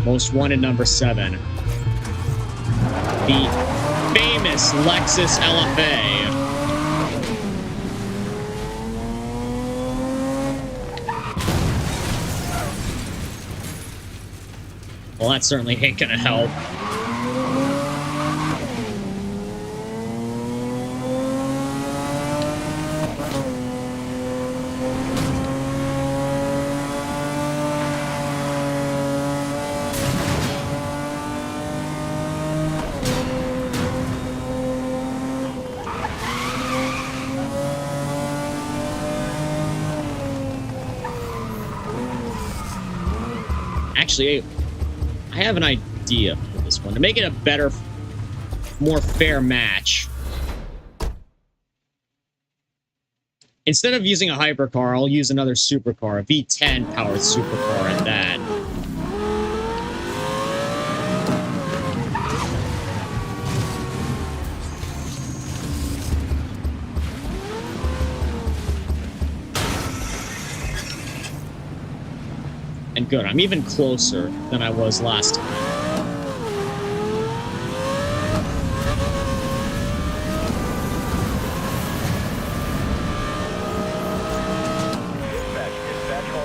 Most wanted number 7. The famous Lexus LFA. Well, that certainly ain't gonna help. Actually, I have an idea for this one. To make it a better, more fair match. Instead of using a hypercar, I'll use another supercar, a V10 powered supercar at that. And good, I'm even closer than I was last time.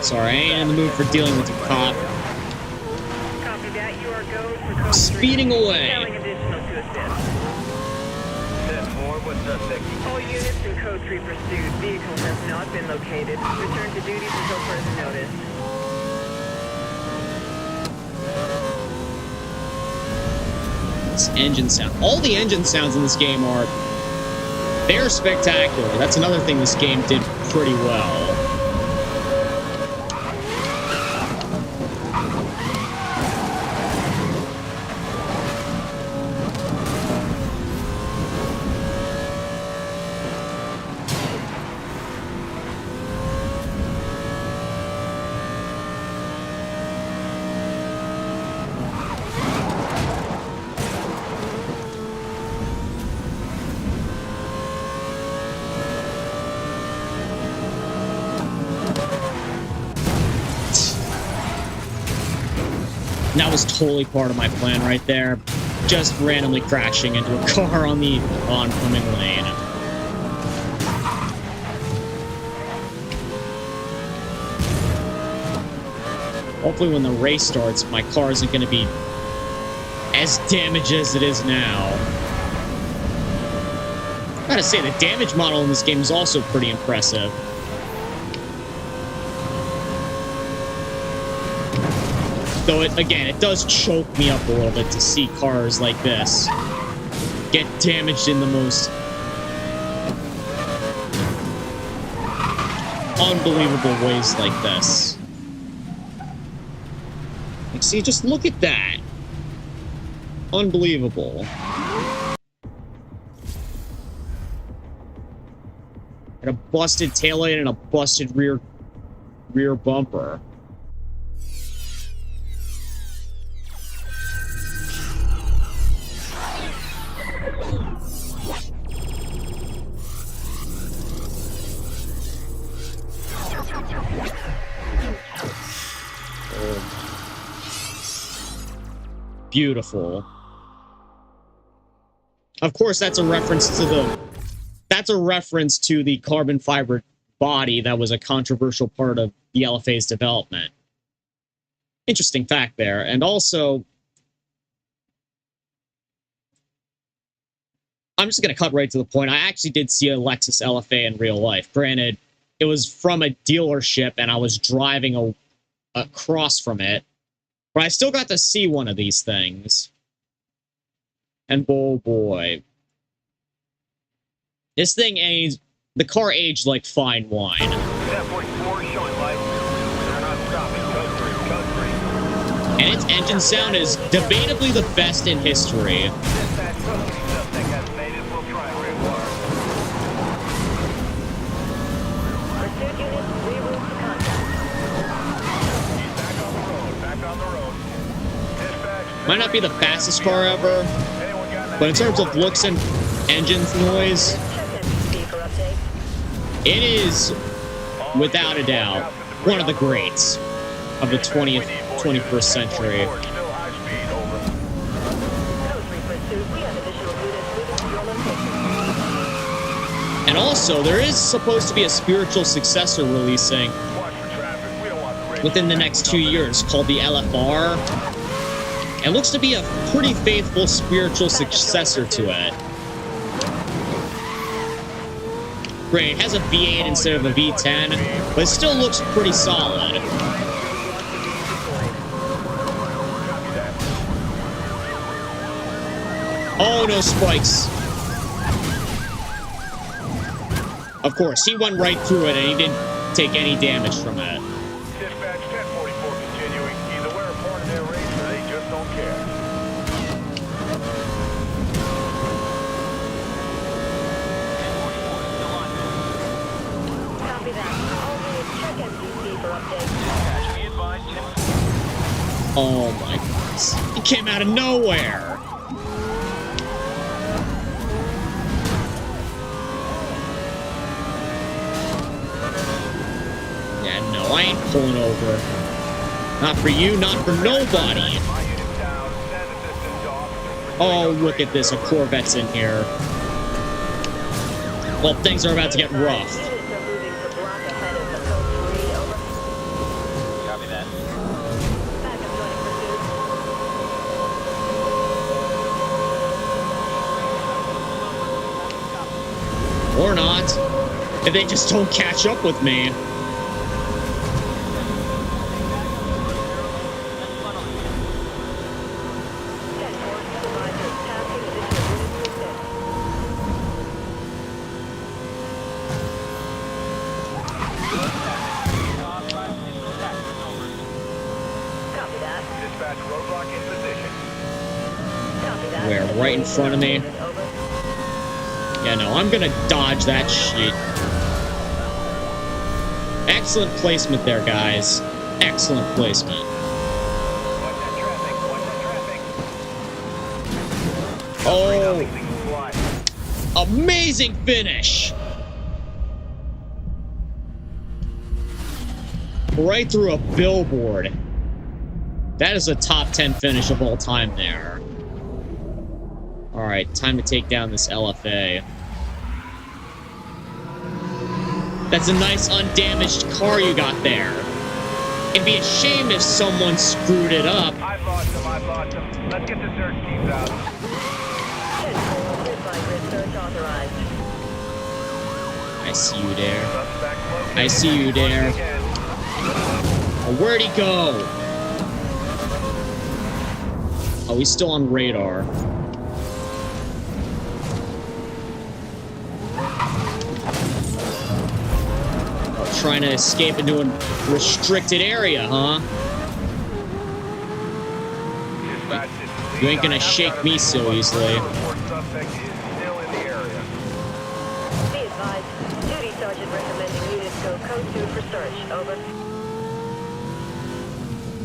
Sorry, I ain't in the mood for dealing with a cop.
Copy that. You are go for code 3.
Speeding away.
Telling additional to assist.
10-4, what's suspect?
All units in code 3 pursuit. Vehicle has not been located. Return to duties until further notice.
This engine sound. All the engine sounds in this game are... they're spectacular. That's another thing this game did pretty well. was totally part of my plan right there. Just randomly crashing into a car on the oncoming lane. Hopefully when the race starts, my car isn't going to be as damaged as it is now. I gotta say, the damage model in this game is also pretty impressive. Though, it does choke me up a little bit to see cars like this get damaged in the most unbelievable ways like this. Like, see, just look at that. Unbelievable. And a busted taillight and a busted rear bumper. Beautiful. Of course, that's a reference to the carbon fiber body that was a controversial part of the LFA's development. Interesting fact there. And also, I'm just going to cut right to the point. I actually did see a Lexus LFA in real life. Granted, it was from a dealership and I was driving across from it. But I still got to see one of these things. And oh boy. This thing aged, the car aged like fine wine.
1044 showing light. They're not stopping. Code 3.
And its engine sound is debatably the best in history.
Dispatch, suspect has made it. We'll try and rewire.
Pursuit units, reroute to contact.
He's back on the road. Back on the road. Dispatch.
Might not be the fastest car ever,
Anyone got
but in terms of looks and engine noise, it is, without a doubt, one of the greats of the 21st century. And also, there is supposed to be a spiritual successor releasing within the next 2 years called the LFR. It looks to be a pretty faithful spiritual successor to it. Great, it has a V8 instead of a V10, but it still looks pretty solid. Oh, no spikes. Of course, he went right through it and he didn't take any damage from it.
Dispatch 1044 continuing. Either we're a part of their race or they just don't care.
Copy that. All units check MDC for updates.
Oh my goodness. He came out of nowhere. Yeah, no, I ain't pulling over. Not for you, not for nobody. Oh, look at this. A Corvette's in here. Well, things are about to get rough.
Units are moving to block ahead of the code 3, over.
Copy that.
Backup joining pursuit.
Or not. If they just don't catch up with me. Where? Right in front of me? Yeah, no, I'm gonna dodge that shit. Excellent placement there, guys. Excellent placement. Oh! Amazing finish! Right through a billboard. That is a top 10 finish of all time there. Alright, time to take down this LFA. That's a nice undamaged car you got there. It'd be a shame if someone screwed it up.
I've lost him. Let's get the search teams out.
10-4, grid by grid search authorized.
I see you there.
Suspect located.
I see you there.
Again.
Oh, where'd he go? Oh, he's still on radar. Oh, trying to escape into a restricted area, huh?
Dispatch is the
You ain't gonna
lead. I have
shake
got a
me so
visual.
easily.
Report suspect is still in the area.
Be advised, duty sergeant recommending units go code 2 for search. Over.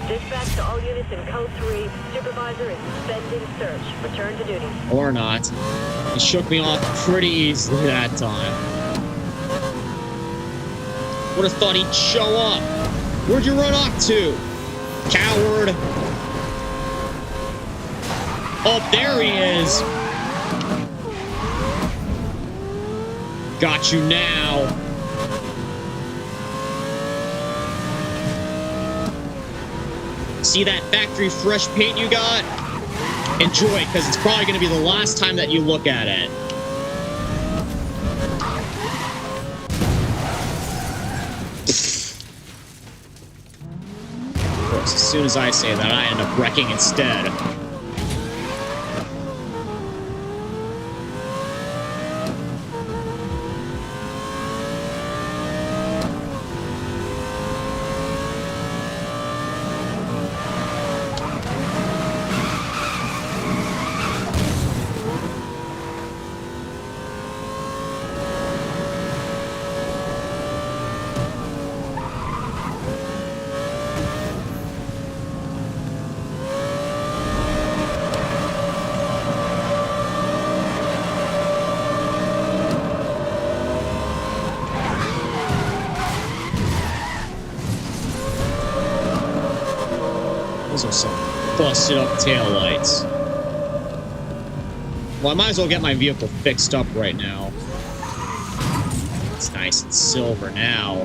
Dispatch to all units in code 3. Supervisor is suspending search. Return to duty.
Or not. He shook me off pretty easily that time. Would have thought he'd show up. Where'd you run off to? Coward. Oh, there he is. Got you now. See that factory fresh paint you got? Enjoy it, because it's probably going to be the last time that you look at it. Of course, as soon as I say that, I end up wrecking instead. Those are some busted up taillights. Well, I might as well get my vehicle fixed up right now. It's nice and silver now.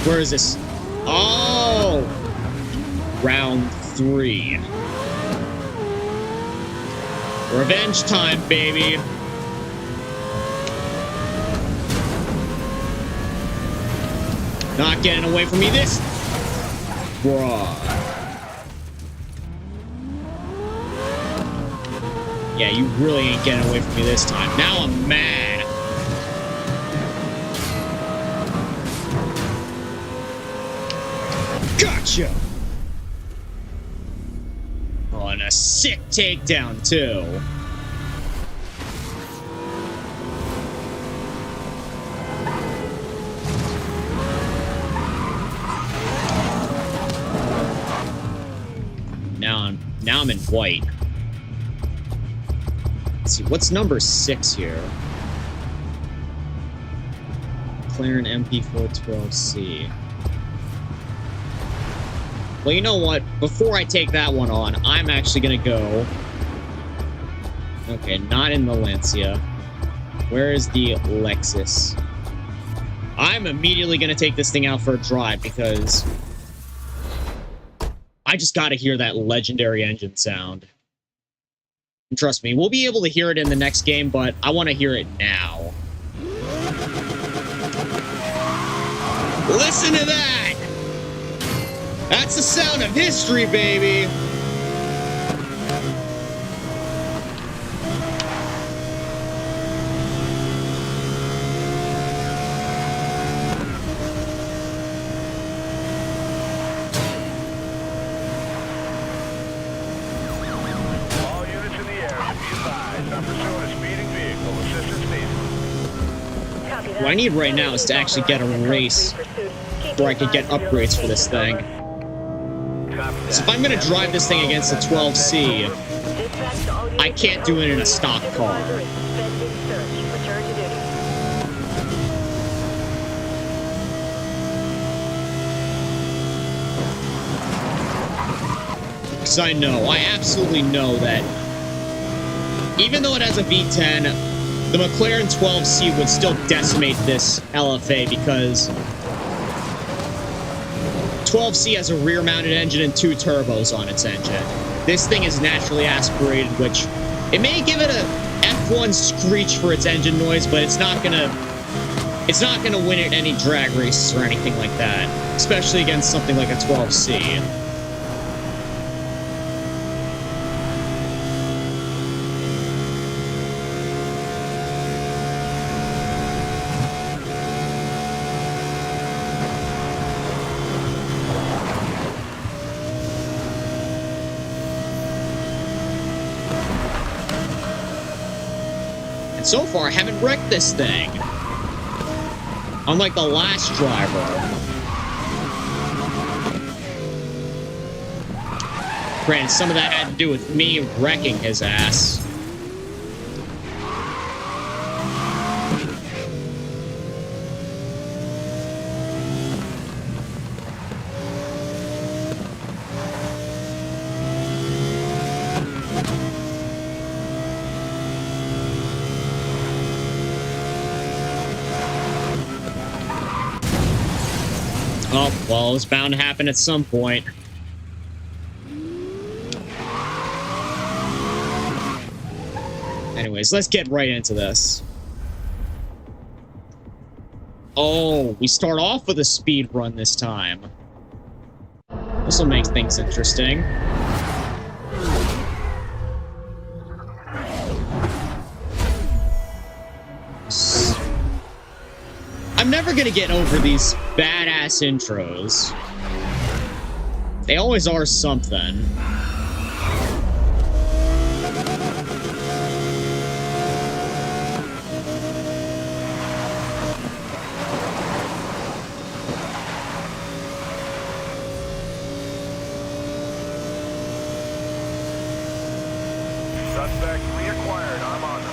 Where is this? Oh! Round 3. Revenge time, baby. Not getting away from me this... Bruh. Yeah, you really ain't getting away from me this time. Now I'm mad. Gotcha! Oh, and a sick takedown, too. Now I'm in white. Let's see, what's number 6 here? McLaren MP412C. Well, you know what? Before I take that one on, I'm actually gonna go... Okay, not in the Lancia. Where is the Lexus? I'm immediately gonna take this thing out for a drive because... I just gotta hear that legendary engine sound. And trust me, we'll be able to hear it in the next game, but I want to hear it now. Listen to that! That's the sound of history, baby! What I need right now is to actually get a race where I could get upgrades for this thing. So if I'm going to drive this thing against the 12C, I can't do it in a stock car. because I absolutely know that even though it has a V10, the McLaren 12C would still decimate this LFA because 12C has a rear-mounted engine and 2 turbos on its engine. This thing is naturally aspirated, which it may give it a F1 screech for its engine noise, but it's not gonna win at any drag races or anything like that, especially against something like a 12C. And so far, I haven't wrecked this thing. Unlike the last driver. Granted, some of that had to do with me wrecking his ass. Oh, well, it's bound to happen at some point. Anyways, let's get right into this. Oh, we start off with a speed run this time. This will make things interesting. I'm never gonna get over these badass intros. They always are something.
Suspect reacquired. I'm on them.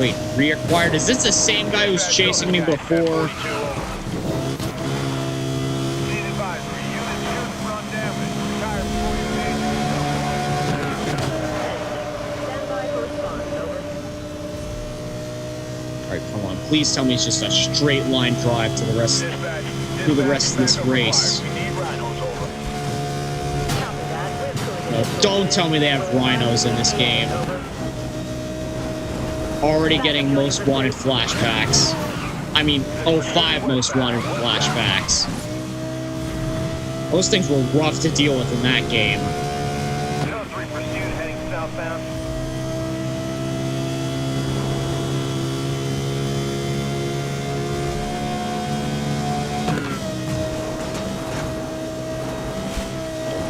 Wait, reacquired? Is this the same guy who's chasing me before? Alright, come on. Please tell me it's just a straight line drive to the rest through the rest of this race. No, don't tell me they have rhinos in this game. Already getting most wanted flashbacks. I mean, 05 most wanted flashbacks. Those things were rough to deal with in that game.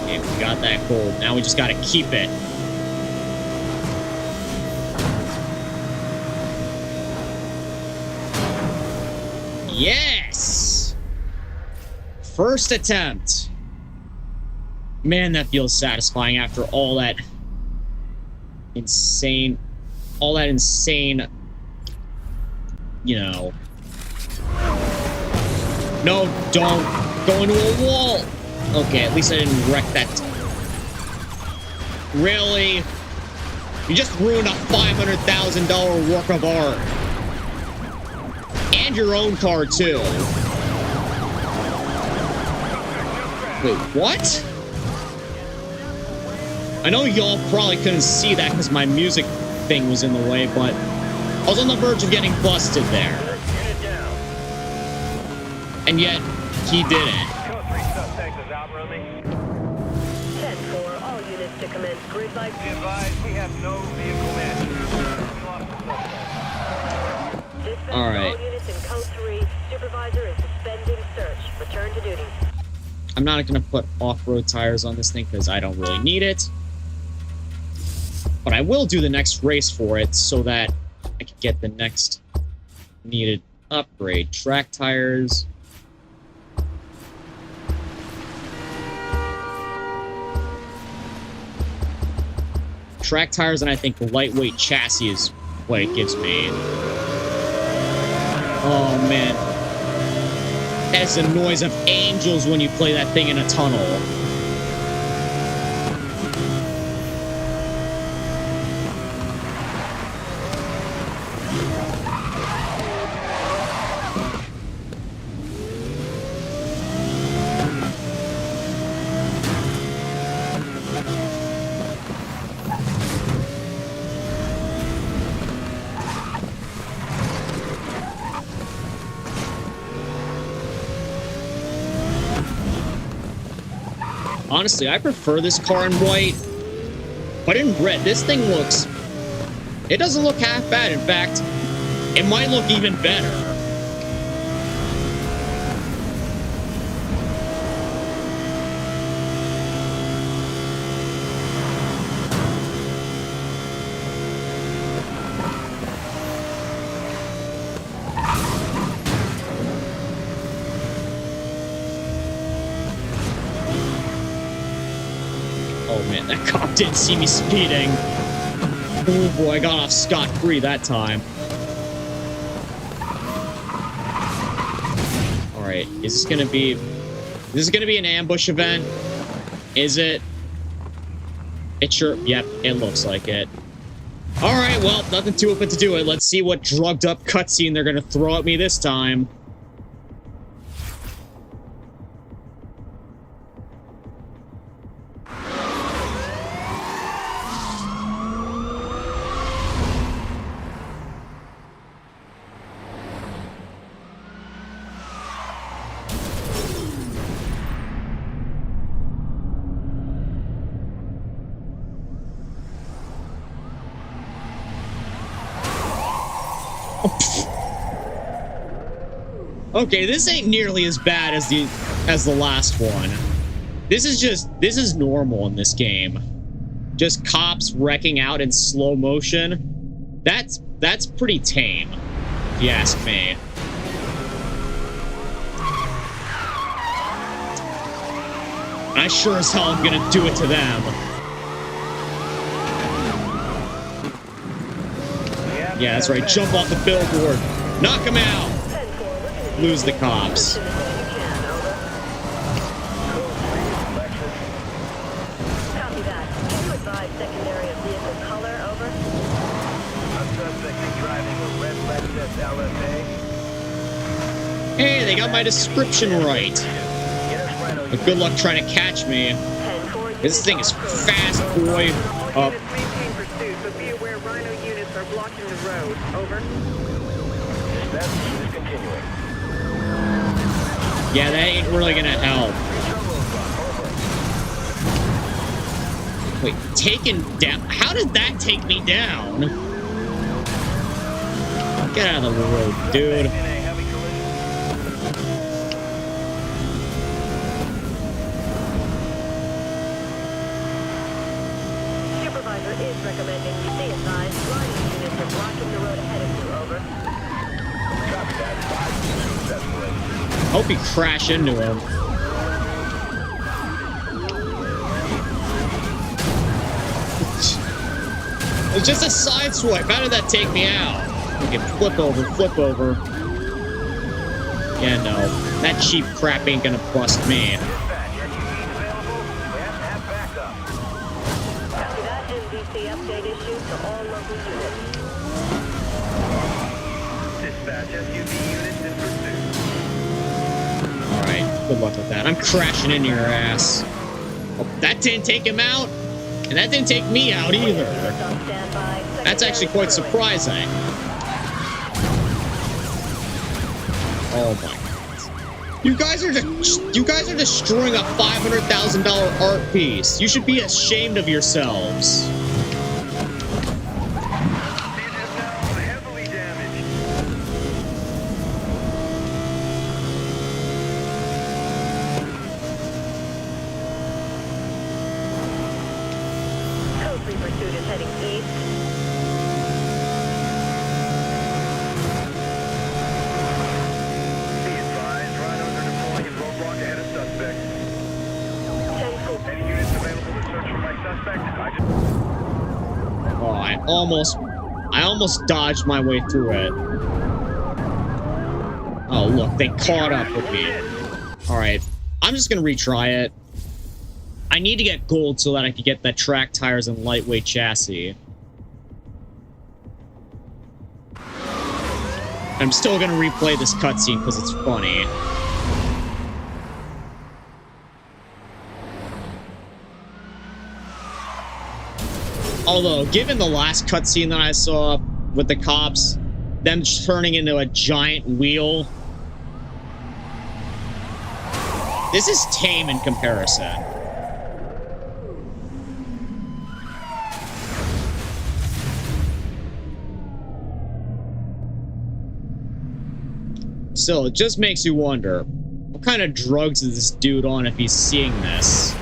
Okay, we got that gold. Now we just gotta keep it. Yes! First attempt. Man, that feels satisfying after all that insane, you know. No, don't go into a wall. Okay, at least I didn't wreck that. Really? You just ruined a $500,000 work of art. And your own car, too. Wait, what? I know y'all probably couldn't see that because my music thing was in the way, but I was on the verge of getting busted there. And yet, he didn't.
Code 3 suspect is out roaming.
10-4, all units to commence grid light.
Be advised, we have no vehicle match. We lost the suspect.
Dispatch
All right.
all units in code 3. Supervisor is suspending search. Return to duty.
I'm not going to put off-road tires on this thing because I don't really need it. But I will do the next race for it so that I can get the next needed upgrade. Track tires. Track tires, and I think the lightweight chassis is what it gives me. Oh, man. That is the noise of angels when you play that thing in a tunnel. Honestly, I prefer this car in white. But in red, this thing looks... It doesn't look half bad. In fact, it might look even better. Oh man, that cop didn't see me speeding. Oh boy, I got off scot-free that time. Alright, is this gonna be... This is gonna be an ambush event? Is it? It sure... Yep, it looks like it. Alright, well, nothing to it but to do it. Let's see what drugged up cutscene they're gonna throw at me this time. Okay, this ain't nearly as bad as the last one. This is normal in this game. Just cops wrecking out in slow motion. That's pretty tame, if you ask me. I sure as hell am gonna do it to them. Yeah, that's right. Jump off the billboard. Knock him out. Lose the cops.
Copy that. Can you advise secondary of vehicle color, over?
A suspect is driving a red Lexus LSA.
Hey, they got my description right. But good luck trying to catch me. This thing is fast, boy. Up.
Maintain pursuit, but be aware Rhino units are blocking the road. Over.
Dispatch is continuing.
Yeah, that ain't really gonna help. Wait, taken down? How did that take me down? Get out of the road, dude.
Supervisor is recommending you stay advised. Rhino units are blocking the road ahead of you. Over.
Copy that. 5 successfully.
Hope you crash into him. It's just a side swipe. How did that take me out? We can flip over, flip over. Yeah, no. That cheap crap ain't gonna bust me.
Dispatch, SUVs available. We have to have backup.
Copy that. NBC update issued to all local units.
Dispatch, SUV units in pursuit.
Alright, good luck with that. I'm crashing into your ass. Oh, that didn't take him out, and that didn't take me out either. That's actually quite surprising. Oh my god. You guys are destroying a $500,000 art piece. You should be ashamed of yourselves.
Heavily damaged.
Code 3 pursuit is heading east.
Be advised, rhinos are deploying in roadblock ahead of suspect.
10-4.
Any units available to search for my suspect?
Oh, I almost dodged my way through it. Oh, look, they caught up with me. Alright, I'm just gonna retry it. I need to get gold so that I can get that track tires and lightweight chassis. I'm still gonna replay this cutscene because it's funny. Although, given the last cutscene that I saw with the cops, them turning into a giant wheel, this is tame in comparison. still, it just makes you wonder, what kind of drugs is this dude on if he's seeing this?
We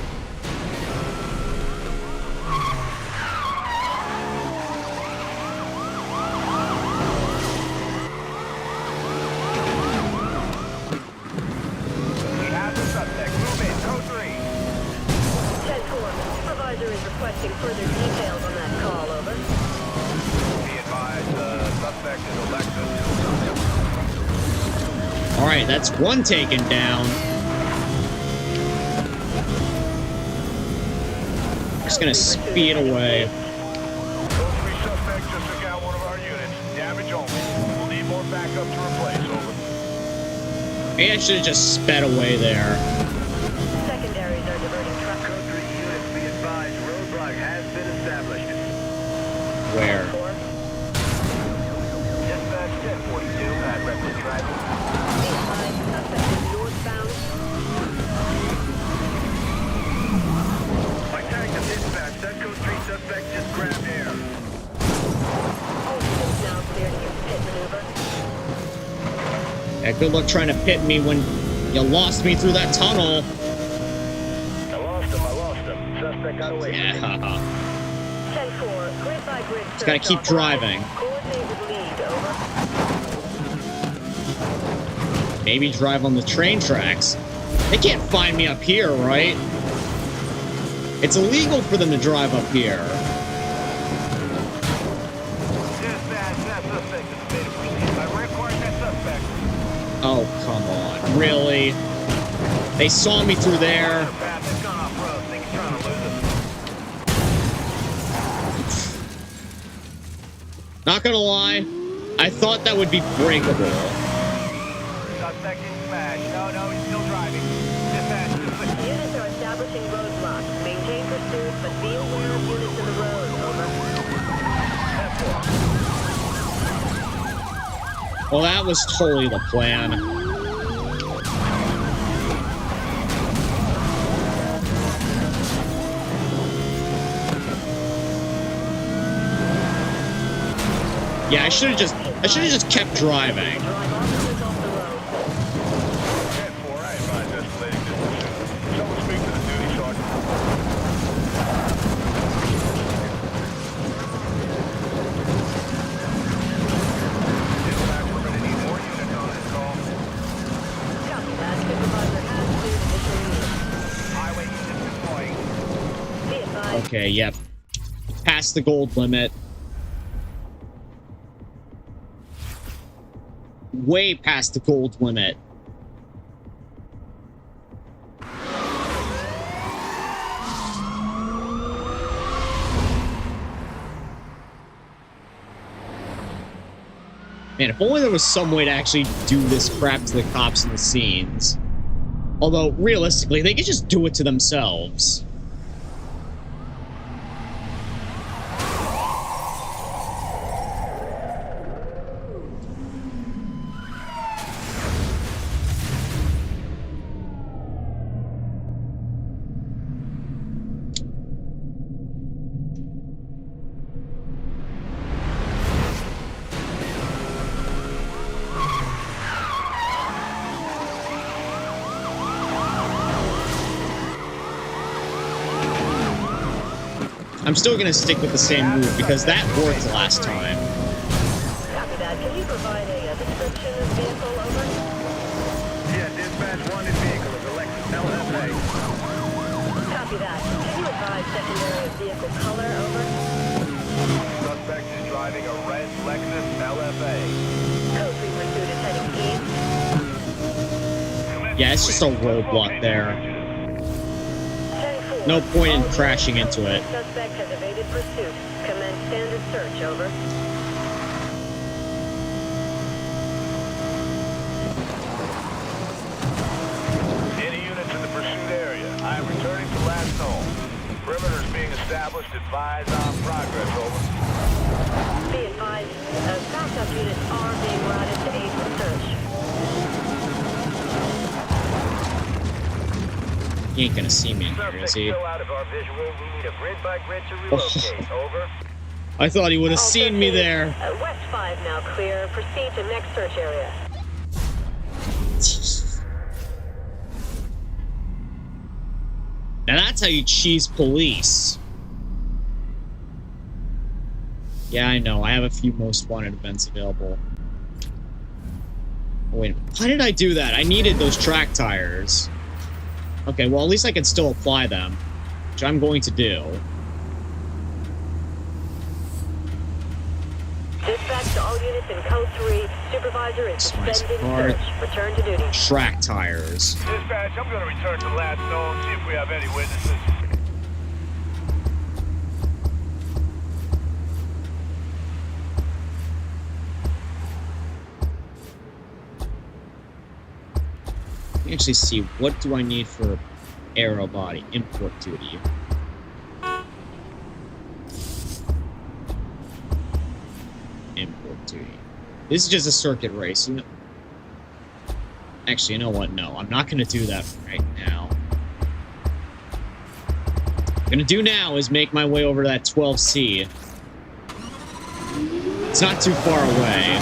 have the suspect. Move in. Code 3.
10-4, supervisor is requesting further details on that call, over.
Be advised, suspect is a Lexus.
All right, that's one taken down. Just gonna speed away.
Code 3 suspect just took out one of our units. Damage only. We'll need more backup to replace. Over.
Maybe I should have just sped away there.
Secondaries are diverting truck.
Code 3 units, be advised, roadblock has been established.
Where?
4.
Dispatch 1042 at reckless driving.
Be advised, suspect is northbound.
I tagged the dispatch. That code 3 suspect just grabbed air.
All units now clear to use pit maneuver.
Yeah, good luck trying to pit me when you lost me through that tunnel.
I lost him. Suspect got away from me.
Yeah.
10-4, grid by grid.
Just gotta keep driving.
Coordinate with lead, over.
Maybe drive on the train tracks. They can't find me up here, right? It's illegal for them to drive up here.
Dispatch, that suspect is made of release. I required that suspect.
Oh, come on. Really? They saw me through there.
Path has gone off road. Think he's trying to lose us.
Not gonna lie, I thought that would be breakable.
Suspect in smash. No, he's still driving. Dispatch,
Units are establishing roadblocks. Maintain pursuit, but be aware of units in the road, over.
Well, that was totally the plan. Yeah, I should have just kept driving.
Drive officers off the road.
10-4, I advise escalating this pursuit. Someone speak to the duty sergeant. Dispatch, we're gonna need more units on this call.
Copy that. Supervisor has cleared additional units.
Highway units deploying.
Be advised.
Okay, yep. Past the gold limit. Way past the gold limit. Man, if only there was some way to actually do this crap to the cops in the scenes. Although, realistically, they could just do it to themselves. I'm still gonna stick with the same move because that worked last time.
Copy that. Can you provide a description of vehicle, over?
Yeah, dispatch wanted vehicle is a Lexus LFA.
Copy that. Can you advise secondary of vehicle color, over?
Suspect is driving a red Lexus LFA.
Code 3 pursuit is heading east.
Yeah, it's just a roadblock there.
10-4.
No point in
All
crashing
units,
into it.
Suspect has evaded pursuit. Commence standard search, over.
Any units in the pursuit area? I am returning to last known. Perimeter is being established. Advise on progress, over.
Be advised, backup units are being routed to aid the search.
He ain't gonna see me in here,
Suspect
is he?
still out of our visual. We need a grid by grid to relocate. Over.
I thought he would have
All
seen me
13,
there.
West 5 now clear. Proceed to next search area.
Now that's how you cheese police. Yeah, I know. I have a few most wanted events available. Oh, wait a minute. Why did I do that? I needed those track tires. Okay, well, at least I can still apply them, which I'm going to do.
Dispatch to all units in Code 3. Supervisor is suspending search. Return to duty.
Track tires.
Dispatch, I'm going to return to last known, see if we have any witnesses.
Let me actually see, what do I need for aero body? Import duty. Import duty. This is just a circuit race. You know. Actually, you know what? No, I'm not going to do that right now. What I'm going to do now is make my way over to that 12C. It's not too far away.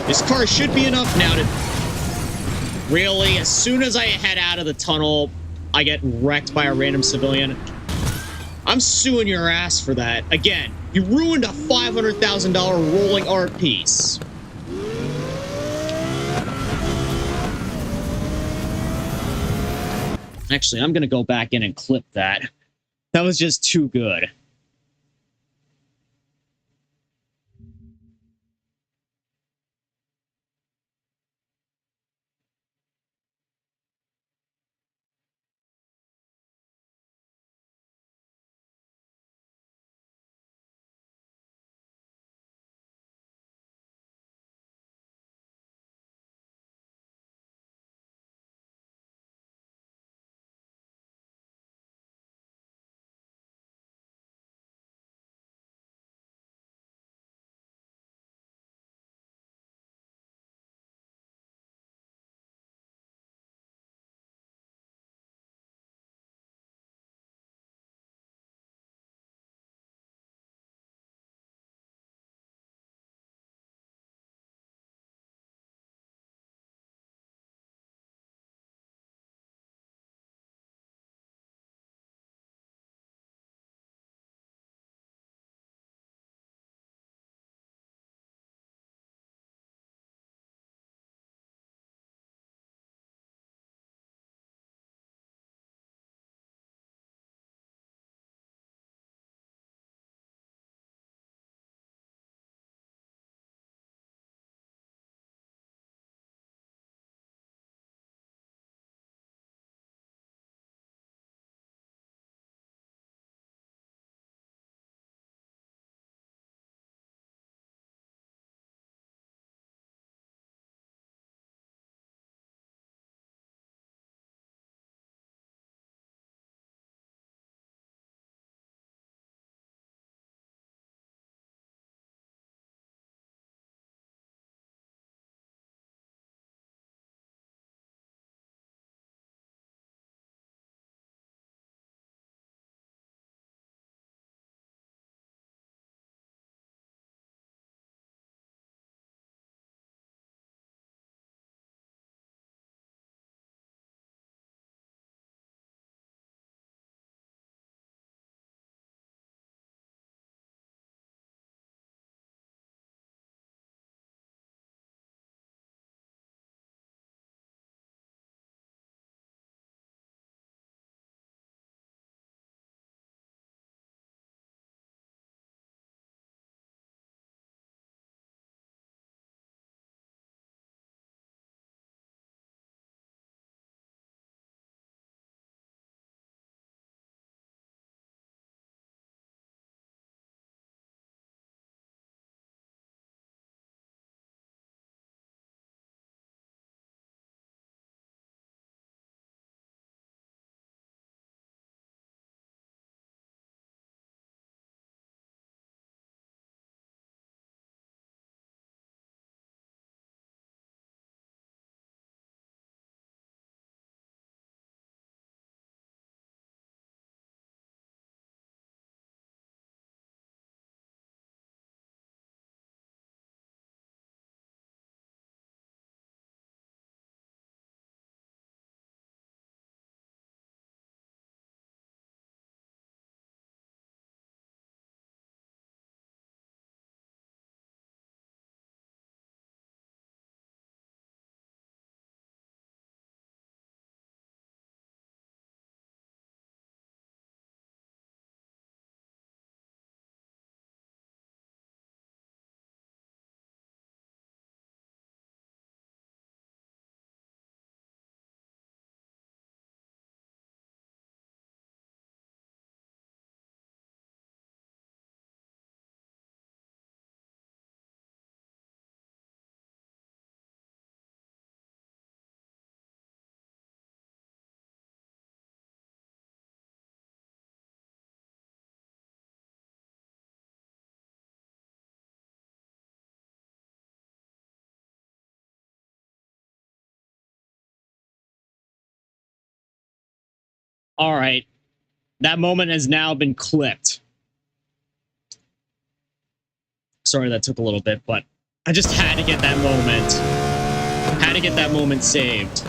This car should be enough now to... Really? As soon as I head out of the tunnel, I get wrecked by a random civilian? I'm suing your ass for that. Again, you ruined a $500,000 rolling art piece. Actually, I'm going to go back in and clip that. That was just too good. All right. That moment has now been clipped. Sorry that took a little bit, but I just had to get that moment. Had to get that moment saved.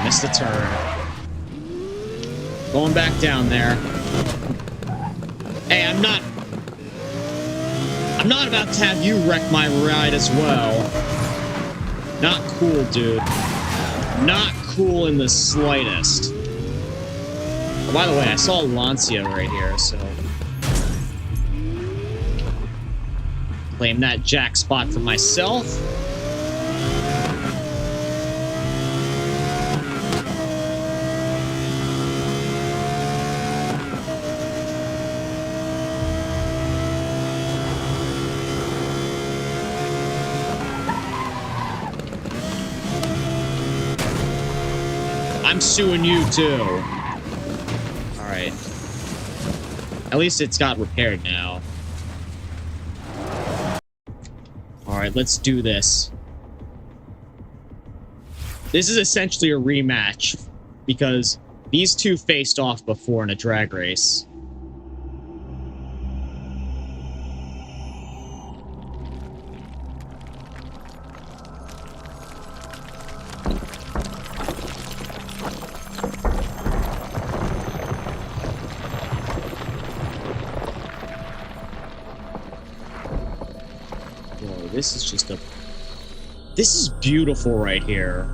Missed the turn. Going back down there. Hey, I'm not about to have you wreck my ride as well. Not cool, dude. Not cool in the slightest. Oh, by the way, I saw Lancia right here, so... claim that jack spot for myself. I'm suing you too. All right. At least it's got repaired now. All right, let's do this. This is essentially a rematch because these two faced off before in a drag race. This is just a... this is beautiful right here.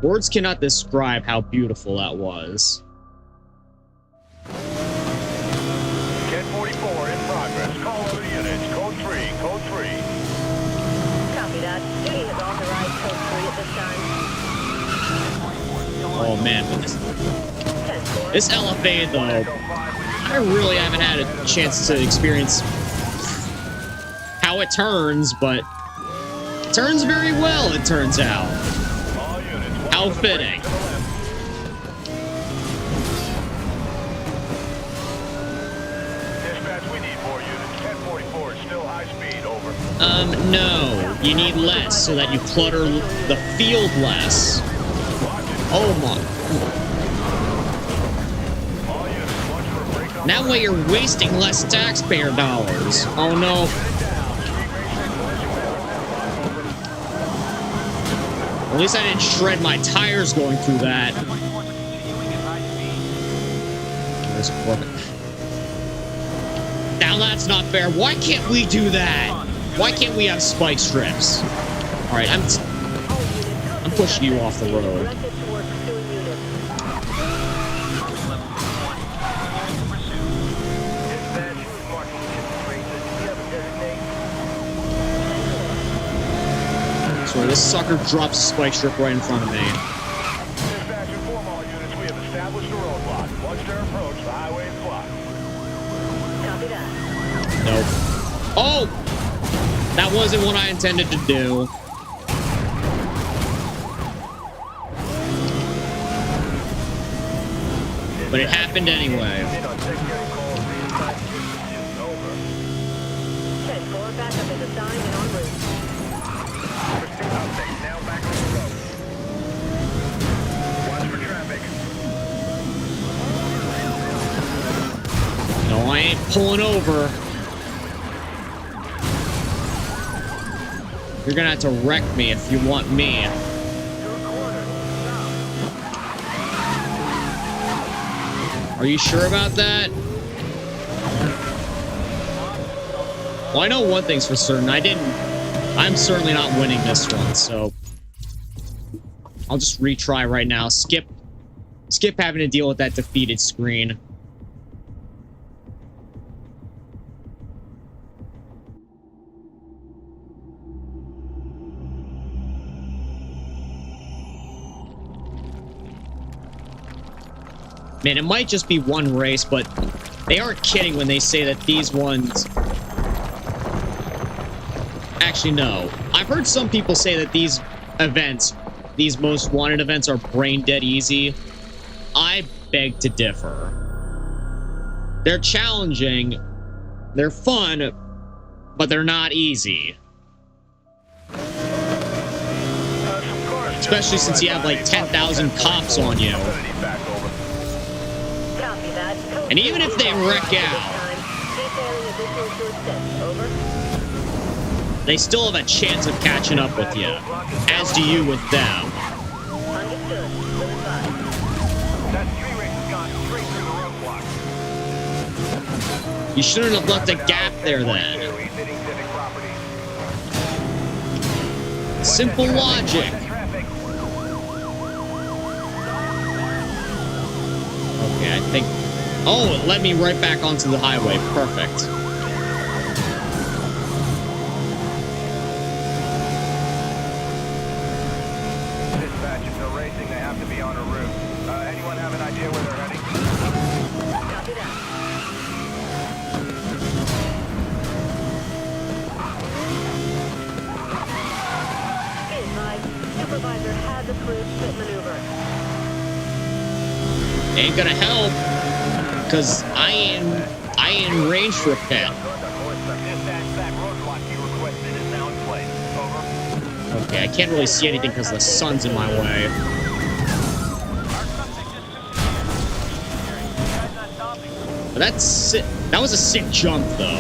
Words cannot describe how beautiful that was.
1044 in progress. Call other units. Code 3. Code 3.
Copy that. Duty has authorized code 3 at this time.
Oh man, but this LFA though, I really haven't had a chance to experience how it turns, but it turns very well, it turns out. How fitting.
Dispatch, we need more units. 1044 is still high speed, over.
No. You need less so that you clutter the field less. Oh my. That way you're wasting less taxpayer dollars. Oh no. At least I didn't shred my tires going through that. Now that's not fair. Why can't we do that? Why can't we have spike strips? All right, I'm pushing you off the road. So this sucker drops a spike strip right in front of me.
Dispatch, inform all units we have established a roadblock. Watch their approach. The highway is blocked.
Copy that.
Nope. Oh! That wasn't what I intended to do. But it happened anyway.
10-4, backup is assigned and en route.
Now back on the road. Watch for traffic.
No, I ain't pulling over. You're gonna have to wreck me if you want me. Are you sure about that? Well, I know one thing's for certain. I'm certainly not winning this one, so I'll just retry right now. Skip having to deal with that defeated screen. Man, it might just be one race, but they aren't kidding when they say that these ones Actually, no. I've heard some people say that these events, these most wanted events, are brain dead easy. I beg to differ. They're challenging, they're fun, but they're not easy. Especially since you have like 10,000 cops on you. And even if they wreck out, they still have a chance of catching up with you, as do you with them. You shouldn't have left a gap there then. Simple logic. Okay, I think... Oh, it led me right back onto the highway. Perfect.
Dispatch, if they're racing, they have to be on a route. Anyone have an idea where they're heading?
Copy that. Be advised, supervisor has approved pit maneuver.
Ain't gonna help, because I ain't in range for a pit. Okay, I can't really see anything because the sun's in my way. But that's sick. That was a sick jump, though.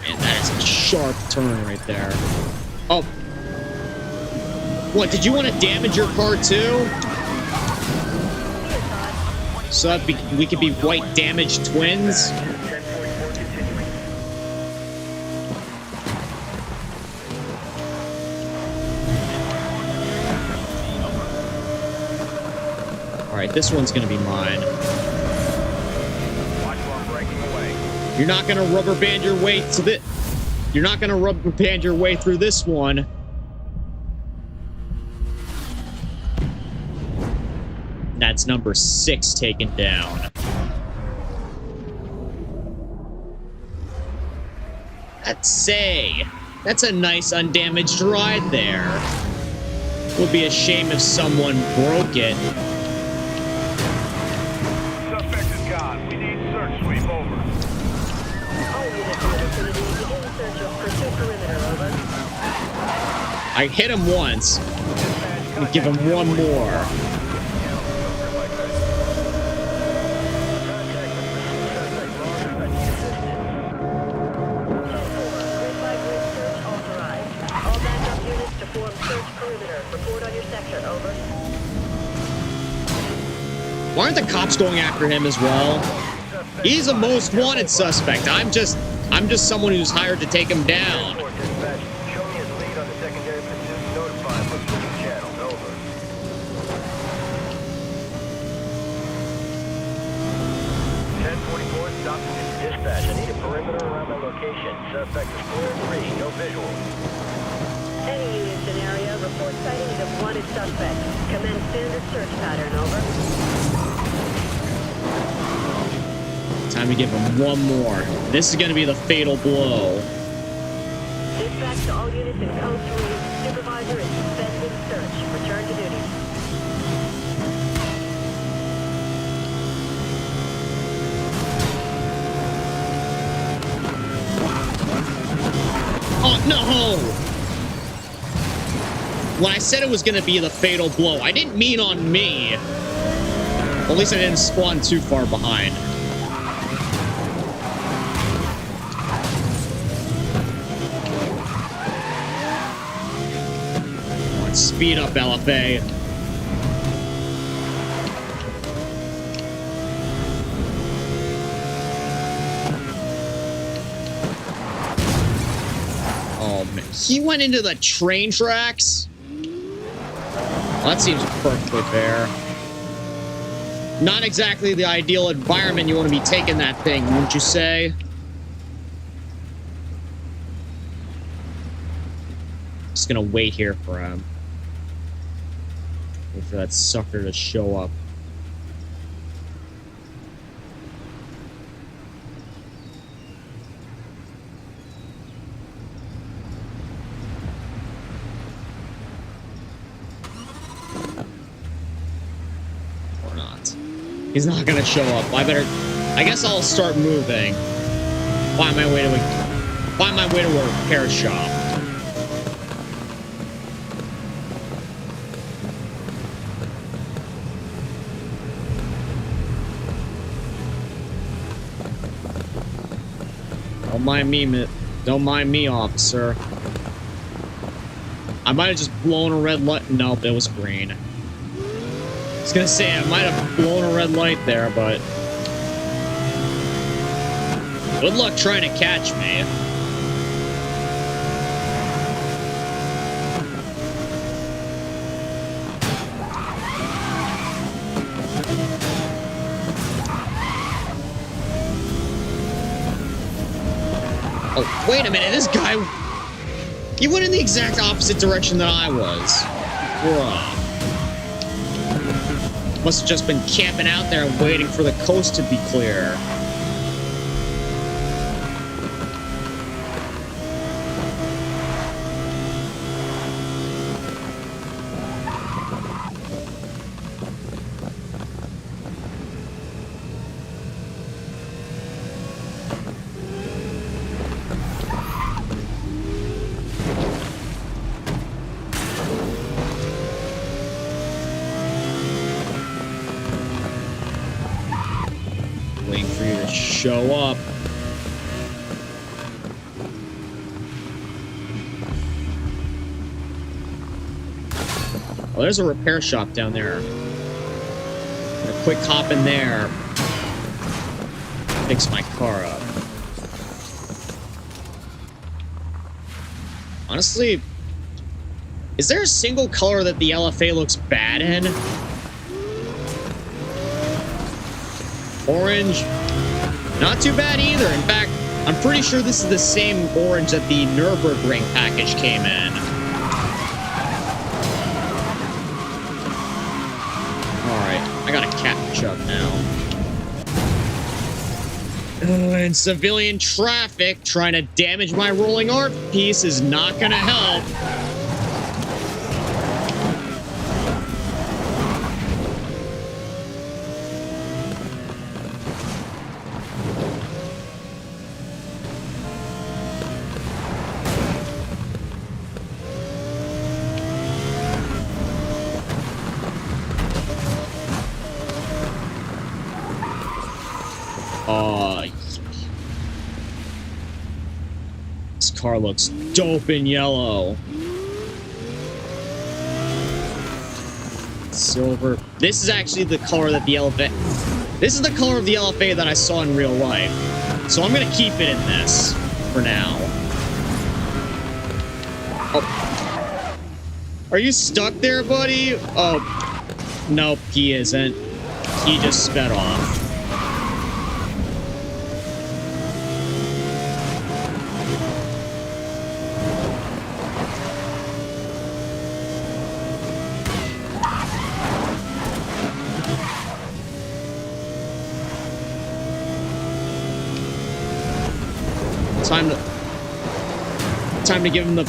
Man, that is a sharp turn right there. Oh. What, did you want to damage your car, too? So that we could be white damaged twins? Alright, this one's gonna be mine. You're not gonna rubber band your way to the... You're not gonna rubber band your way through this one. That's number 6 taken down. That's a nice undamaged ride there. Would be a shame if someone broke it.
Suspect is gone. We need search sweep over.
All units in the vicinity begin search of pursuit perimeter, over.
I hit him once. I'm gonna give him one more. Why aren't the cops going after him as well? He's a most wanted suspect. I'm just someone who's hired to take him down.
Dispatch, I need a perimeter around my location. Suspect is clear and free. No visual.
Any units in area, report sighting of wanted suspect. Commence standard search pattern, over.
Time to give him one more. This is going to be the fatal blow.
Dispatch to all units in code 3. Supervisor is suspending search. Return to duty.
Oh, no! When I said it was going to be the fatal blow, I didn't mean on me. At least I didn't spawn too far behind. Let's speed up, LFA. Oh, man. He went into the train tracks? Well, that seems perfectly fair. Not exactly the ideal environment you want to be taking that thing, wouldn't you say? Just gonna wait here for him. Wait for that sucker to show up. He's not gonna show up. I guess I'll start moving. Find my way to a repair shop. Don't mind me, officer. I might have just blown a red light. Nope, it was green. I was gonna say I might have blown a red light there, but good luck trying to catch me. Oh, wait a minute, this guy... He went in the exact opposite direction that I was. Bruh. Must have just been camping out there and waiting for the coast to be clear. Waiting for you to show up. Oh, there's a repair shop down there. A quick hop in there. Fix my car up. Honestly, is there a single color that the LFA looks bad in? Orange, not too bad either. In fact, I'm pretty sure this is the same orange that the Nürburgring package came in. Alright, I gotta catch up now. And civilian traffic trying to damage my rolling art piece is not gonna help. This car looks dope in yellow. Silver. This is actually the color that the LFA... This is the color of the LFA that I saw in real life. So I'm gonna keep it in this for now. Oh. Are you stuck there, buddy? Oh. Nope, he isn't. He just sped off. Time to give him the...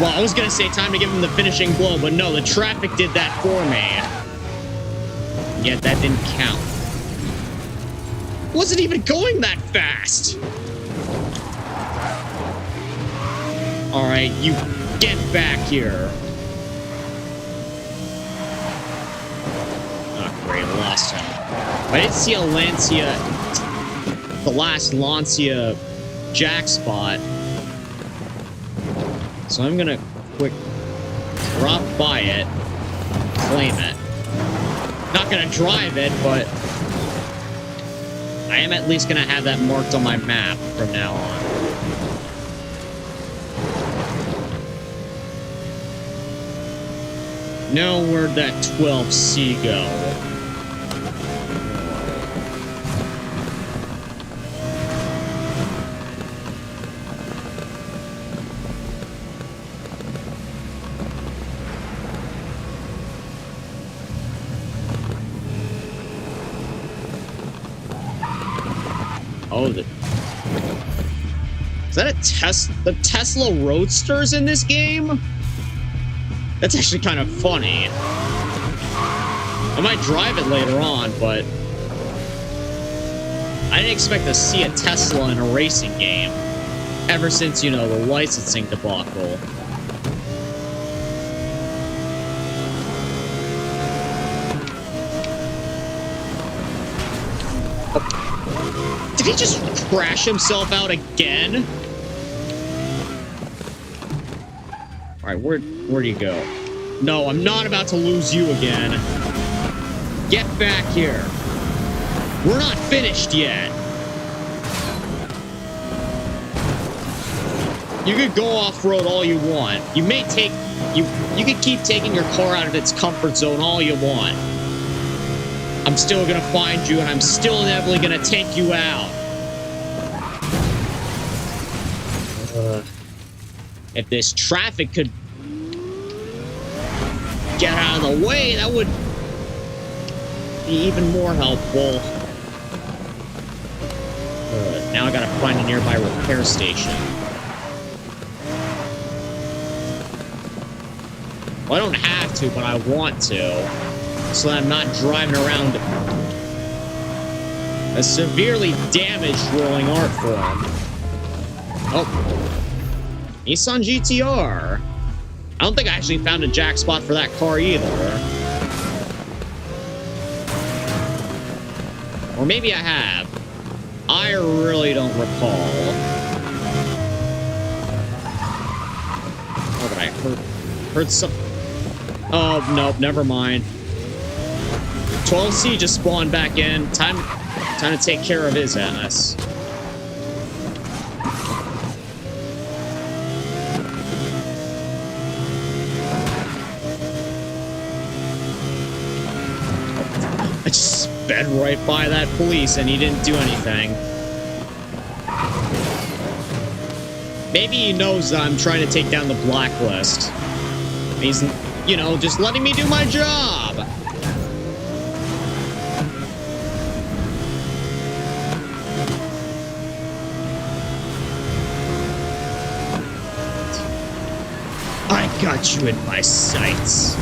Well, I was gonna say time to give him the finishing blow, but no, the traffic did that for me. Yet that didn't count. Wasn't even going that fast! Alright, you get back here. Oh, great, I lost him. I did see a Lancia... The last Lancia jack spot. So I'm gonna quick drop by it, claim it. Not gonna drive it, but I am at least gonna have that marked on my map from now on. Now where'd that 12C go? Oh, is that the Tesla Roadsters in this game? That's actually kind of funny. I might drive it later on, but I didn't expect to see a Tesla in a racing game ever since, you know, the licensing debacle. Did he just crash himself out again? Alright, where do you go? No, I'm not about to lose you again. Get back here. We're not finished yet. You could go off-road all you want. You may take... You could keep taking your car out of its comfort zone all you want. I'm still gonna find you, and I'm still inevitably gonna take you out. If this traffic could get out of the way, that would be even more helpful. Now I gotta find a nearby repair station. Well, I don't have to, but I want to. So that I'm not driving around a severely damaged rolling art form. Oh. Nissan GTR. I don't think I actually found a jack spot for that car either. Or maybe I have. I really don't recall. Oh, but I heard some... Oh, nope, never mind. 12C just spawned back in. Time to take care of his ass. I just sped right by that police and he didn't do anything. Maybe he knows that I'm trying to take down the Blacklist. He's, you know, just letting me do my job. I got you in my sights.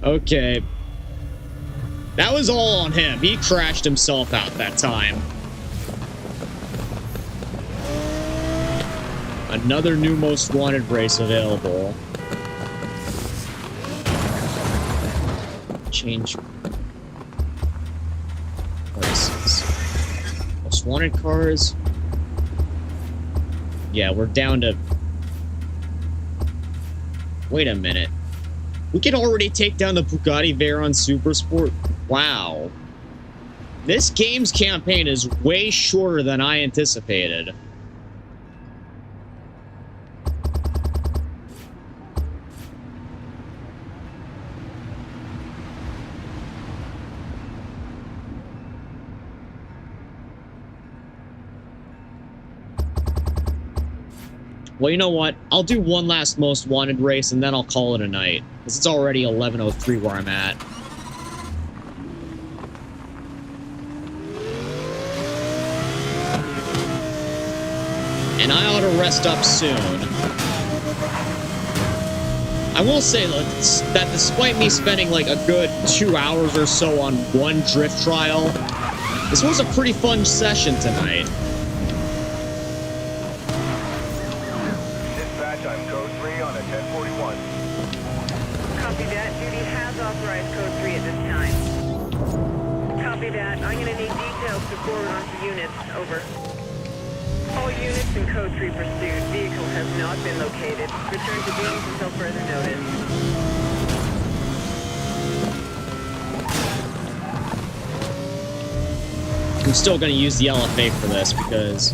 Okay. That was all on him. He crashed himself out that time. Another new most wanted race available. Change races. Most wanted cars. Yeah, we're down to... Wait a minute. We can already take down the Bugatti Veyron Supersport? Wow. This game's campaign is way shorter than I anticipated. Well, you know what? I'll do one last most wanted race and then I'll call it a night. Because it's already 11:03 where I'm at. And I ought to rest up soon. I will say that despite me spending like a good 2 hours or so on one drift trial, this was a pretty fun session tonight.
I'm code 3 on a 1041.
Copy that. Duty has authorized code 3 at this time. Copy that. I'm going to need details to forward on to units. Over. All units in code 3 pursuit. Vehicle has not been located. Return to beams until further notice.
I'm still going to use the LFA for this because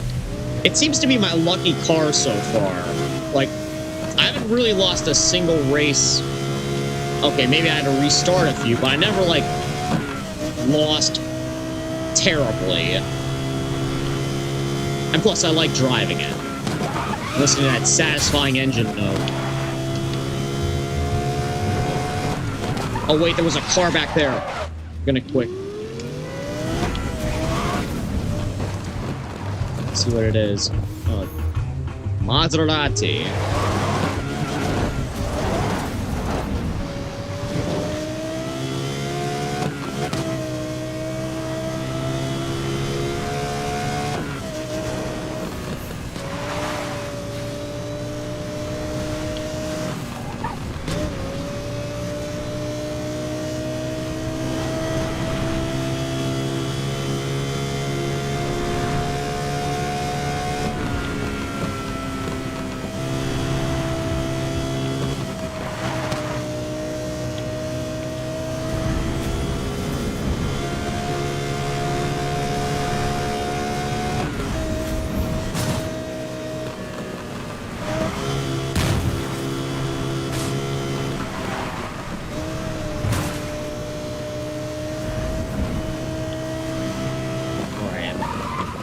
it seems to be my lucky car so far. Like, I haven't really lost a single race. Okay, maybe I had to restart a few, but I never, like, lost terribly. And plus, I like driving it. Listening to that satisfying engine note. Oh, wait, there was a car back there. I'm gonna quit. Let's see what it is. Oh, Maserati.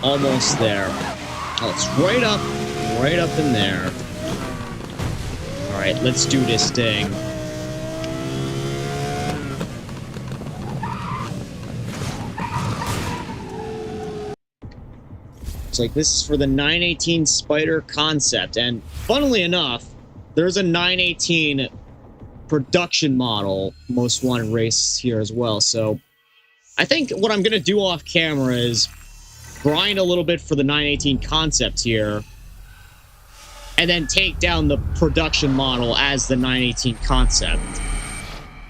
Almost there. Oh, it's right up in there. All right, let's do this thing. It's like this is for the 918 Spider concept, and funnily enough, there's a 918 production model most wanted race here as well. So I think what I'm gonna do off camera is grind a little bit for the 918 concept here, and then take down the production model as the 918 concept.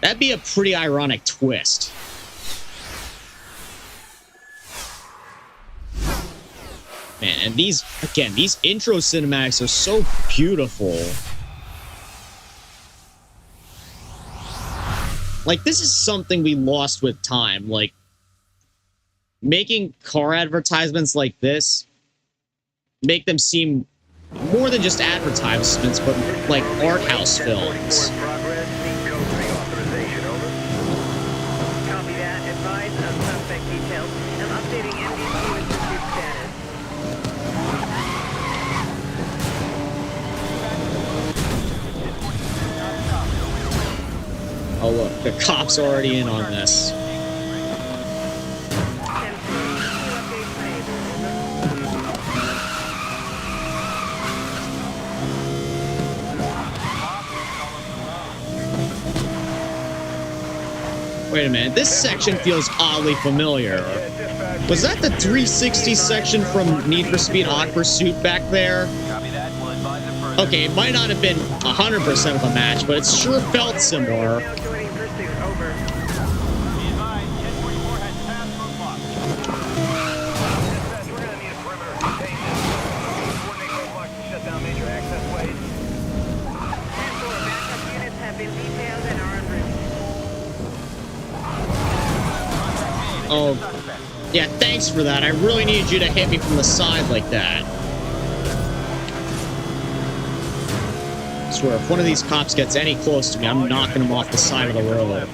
That'd be a pretty ironic twist. Man, and these intro cinematics are so beautiful. Like, this is something we lost with time. Like, making car advertisements like this, make them seem more than just advertisements, but like art house films.
Progress, need code 3 authorization, over.
Copy that. Advise of suspect details. I'm updating NBC with pursuit status.
Oh look, the cops are already in on this.
10-4, updates made.
Wait a minute, this section feels oddly familiar. Was that the 360 section from Need for Speed Hot Pursuit back there? Okay, it might not have been 100% of a match, but it sure felt similar.
Now joining pursuit. Over.
Dispatch, we're gonna need a perimeter containment. Coordinate roadblocks to shut down major access ways.
10-4, backup units have been detailed and are en route.
Oh, yeah, thanks for that. I really needed you to hit me from the side like that. I swear, if one of these cops gets any close to me, I'm knocking him off the side of the road.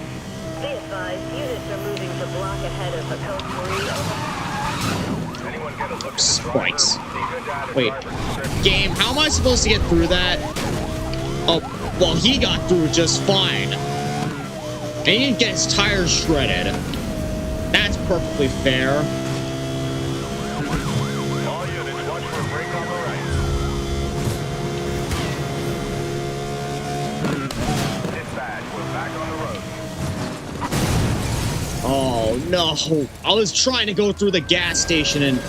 Be advised, units are moving to block ahead of the code 3.
Anyone get a look at the
Spikes.
driver? See good data
Wait,
driver description.
game, how am I supposed to get through that? Oh, well, he got through just fine. And he didn't get his tires shredded. That's perfectly fair.
All units, watch for a break on the right. Dispatch, we're back on the road.
Oh, no. I was trying to go through the gas station and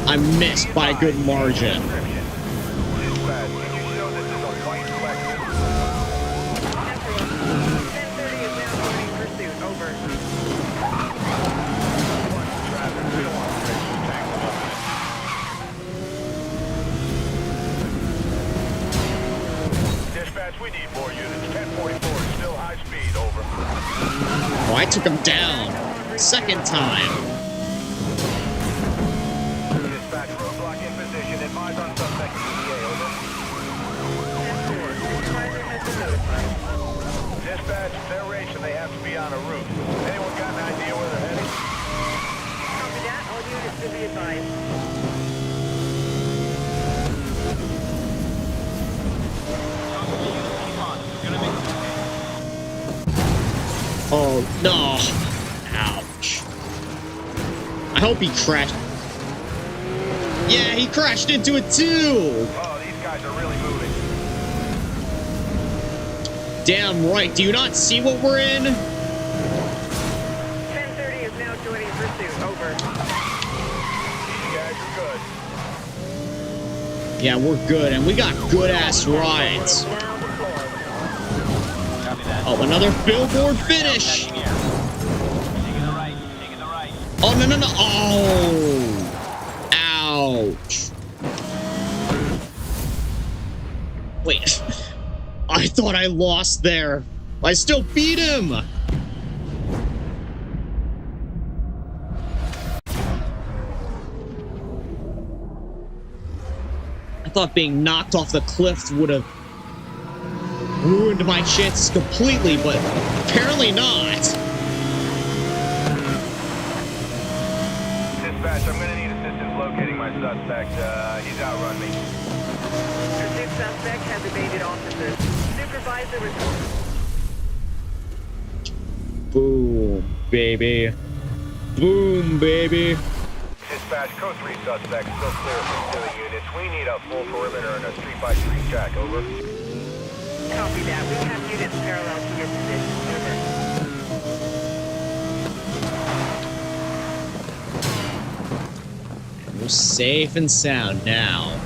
I missed by a good margin.
Dispatch, can you show this is a white Lexus?
10-30 is now joining pursuit. Over.
Traffic, we don't want to race the tank up. Dispatch, we need more units. 1044 is still high speed, over.
Oh, I took him down. Second time.
Dispatch, roadblock in position. Advise on suspect ETA, over.
10-4, driver has been notified.
Dispatch, they're racing. They have to be on a route. Anyone got an idea where they're heading?
Copy that. All units to be advised.
Oh, no. Ouch. I hope he crashed. Yeah, he crashed into it too.
Oh, these guys are really moving.
Damn right. Do you not see what we're in?
10-30 is now joining pursuit. Over.
These guys are good.
Yeah, we're good, and we got good-ass rides.
Now deployed.
Oh, another billboard finish. Oh, no, no, no. Oh. Ouch. Wait. I thought I lost there. I still beat him. I thought being knocked off the cliff would have ruined my chances completely, but apparently not.
I'm gonna need assistance locating my suspect. He's outrun me.
Pursuit suspect has evaded officers. Supervisor report.
Boom, baby. Boom, baby.
Dispatch, code 3 suspect, still clear from pursuing units. We need a full perimeter and a street-by-street check, over.
Copy that. We have units parallel to your position. Over.
We're safe and sound now.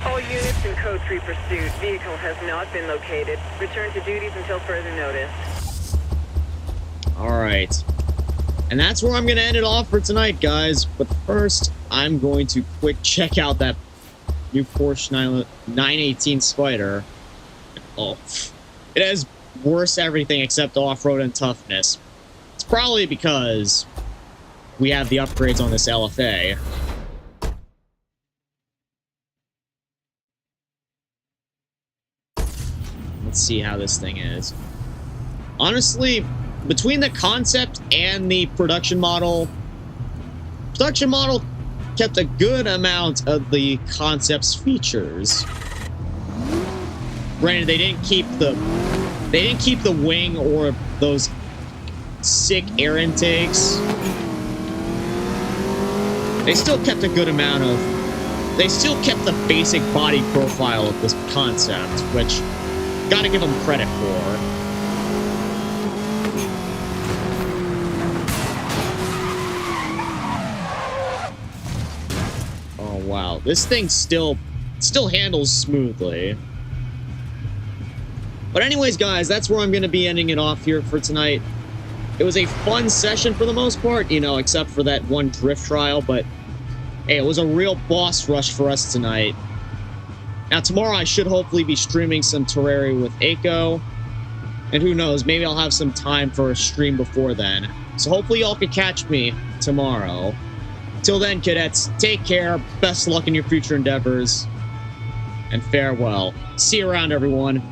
All units in code 3 pursuit. Vehicle has not been located. Return to duties until further notice.
Alright. And that's where I'm going to end it off for tonight, guys. But first, I'm going to quick check out that new Porsche 918 Spider. Oh, it has worse everything except off-road and toughness. It's probably because we have the upgrades on this LFA. Let's see how this thing is. Honestly, between the concept and the production model kept a good amount of the concept's features. Granted, they didn't keep the wing or those sick air intakes. They still kept a good amount of. They still kept the basic body profile of this concept, which gotta give them credit for. Oh wow, this thing still handles smoothly. But anyways, guys, that's where I'm going to be ending it off here for tonight. It was a fun session for the most part, you know, except for that one drift trial, but hey, it was a real boss rush for us tonight. Now, tomorrow I should hopefully be streaming some Terraria with Aiko, and who knows, maybe I'll have some time for a stream before then. So hopefully y'all can catch me tomorrow. Till then, cadets, take care, best luck in your future endeavors, and farewell. See you around, everyone.